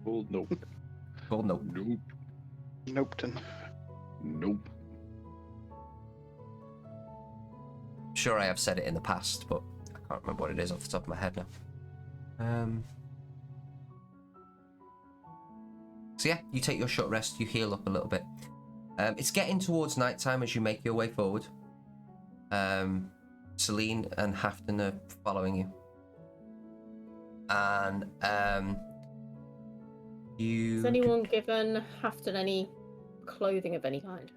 Well, nope. Called Nope. Nope. Nopeton. Nope. I'm sure I have said it in the past, but I can't remember what it is off the top of my head now. So yeah, you take your short rest, you heal up a little bit. It's getting towards nighttime as you make your way forward. Celine and Hafton are following you. And you... Has anyone given Hafton any clothing of any kind?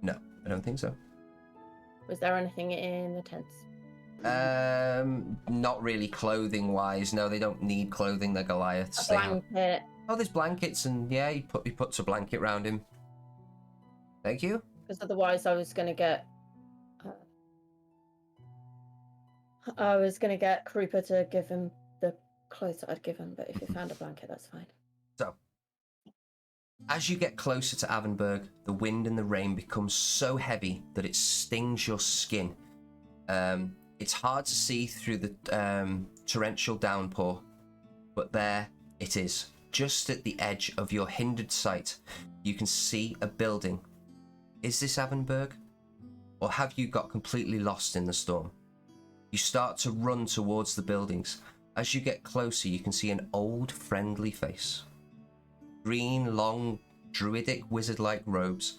No, I don't think so. Was there anything in the tents? Not really clothing-wise. No, they don't need clothing. They're Goliaths. A blanket. Oh, there's blankets, and yeah, he puts a blanket round him. Thank you. Because otherwise, I was gonna get Krupa to give him the clothes that I'd given. But if you found a blanket, that's fine. So, as you get closer to Avenberg, the wind and the rain becomes so heavy that it stings your skin. It's hard to see through the torrential downpour, but there it is, just at the edge of your hindered sight, you can see a building. Is this Avenberg? Or have you got completely lost in the storm? You start to run towards the buildings. As you get closer, you can see an old, friendly face. Green, long, druidic, wizard-like robes,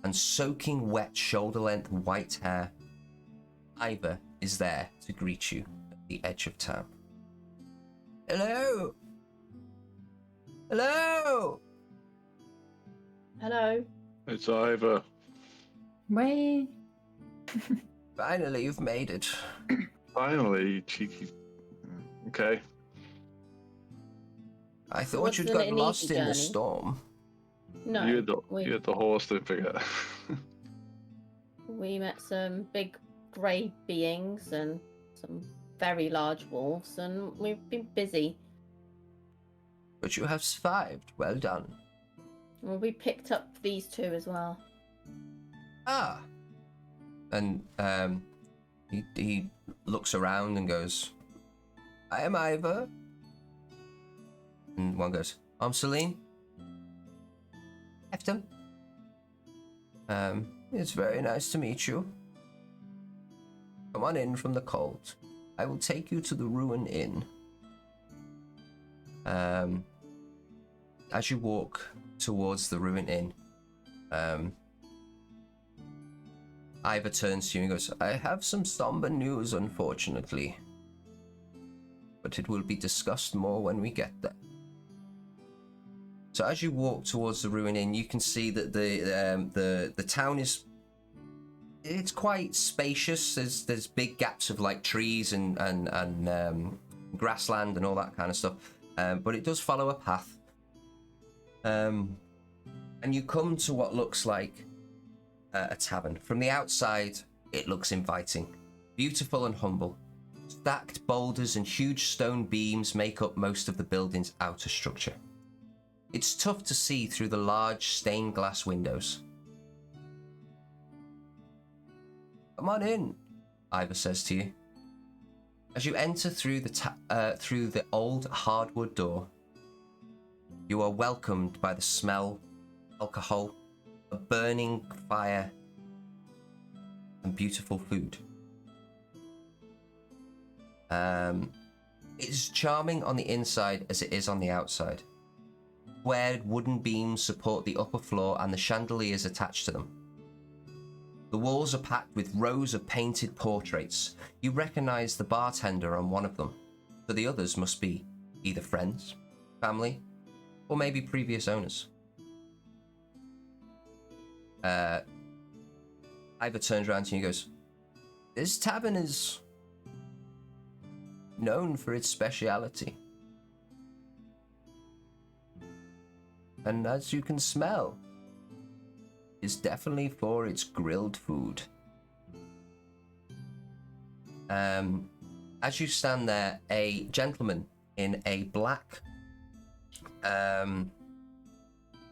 and soaking wet, shoulder-length white hair. Ivor is there to greet you at the edge of town. Hello! Hello! Hello. It's Ivor. Way. Finally, you've made it. Finally, you cheeky. Okay. I thought Wasn't you'd it got an lost easy in the journey? storm. No. You had the horse to figure. We met some big grey beings and some very large wolves, and we've been busy. But you have survived. Well done. Well, we picked up these two as well. Ah. And he looks around and goes, I am Ivor. And one goes, I'm Celine. Efton. It's very nice to meet you. Come on in from the cold. I will take you to the Ruin Inn. As you walk towards the Ruin Inn, Ivor turns to you and goes, I have some somber news, unfortunately. But it will be discussed more when we get there. So as you walk towards the Ruin Inn, you can see that the town is... It's quite spacious. There's big gaps of like trees and grassland and all that kind of stuff. But it does follow a path. And you come to what looks like a tavern. From the outside, it looks inviting, beautiful and humble. Stacked boulders and huge stone beams make up most of the building's outer structure. It's tough to see through the large stained glass windows. Come on in, Ivor says to you. As you enter through the old hardwood door, you are welcomed by the smell, alcohol, a burning fire, and beautiful food. It's charming on the inside as it is on the outside. Squared wooden beams support the upper floor and the chandeliers attached to them. The walls are packed with rows of painted portraits. You recognize the bartender on one of them, so the others must be either friends, family, or maybe previous owners. Ivor turns around to you and goes, this tavern is known for its speciality. And as you can smell, it's definitely for its grilled food. As you stand there, a gentleman in a black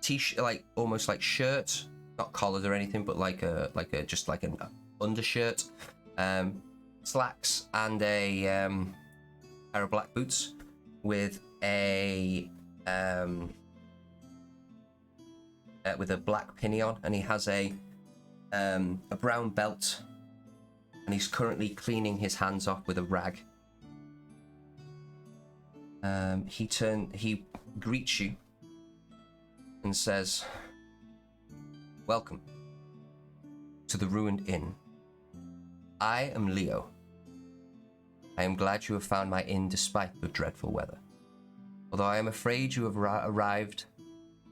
t-shirt, like almost like shirt, not collared or anything, but like a just like an undershirt, slacks, and a pair of black boots with a black pinion, and he has a brown belt, and he's currently cleaning his hands off with a rag. He greets you and says, welcome to the Ruined Inn. I am Leo. I am glad you have found my inn despite the dreadful weather, although I am afraid you have arrived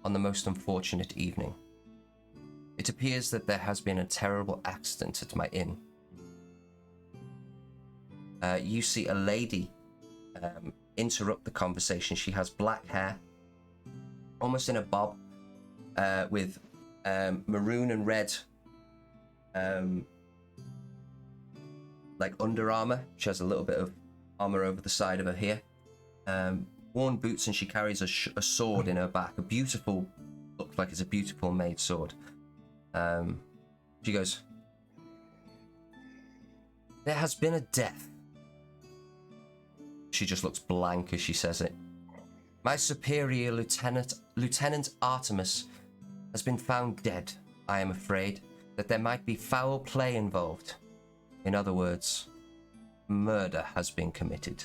on the most unfortunate evening. It appears that there has been a terrible accident at my inn. You see a lady interrupt the conversation. She has black hair, almost in a bob, with maroon and red like Under Armour. She has a little bit of armour over the side of her here. Worn boots, and she carries a sword in her back. Looks like it's a beautiful made sword. She goes, there has been a death. She just looks blank as she says it. My superior, Lieutenant Artemis, has been found dead. I am afraid that there might be foul play involved. In other words, murder has been committed.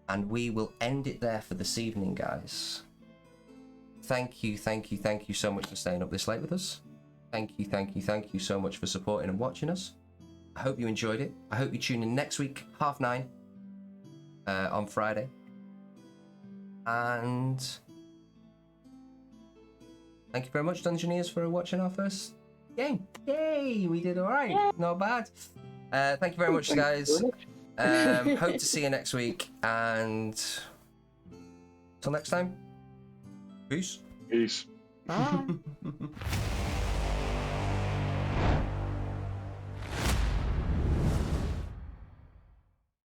And we will end it there for this evening, guys. Thank you so much for staying up this late with us. Thank you so much for supporting and watching us. I hope you enjoyed it. I hope you tune in next week, 9:30, on Friday. And thank you very much, Dungeoneers, for watching our first game. Yay! We did alright. Not bad. Thank you very much, guys. Hope to see you next week. And till next time. Peace. Peace. Bye.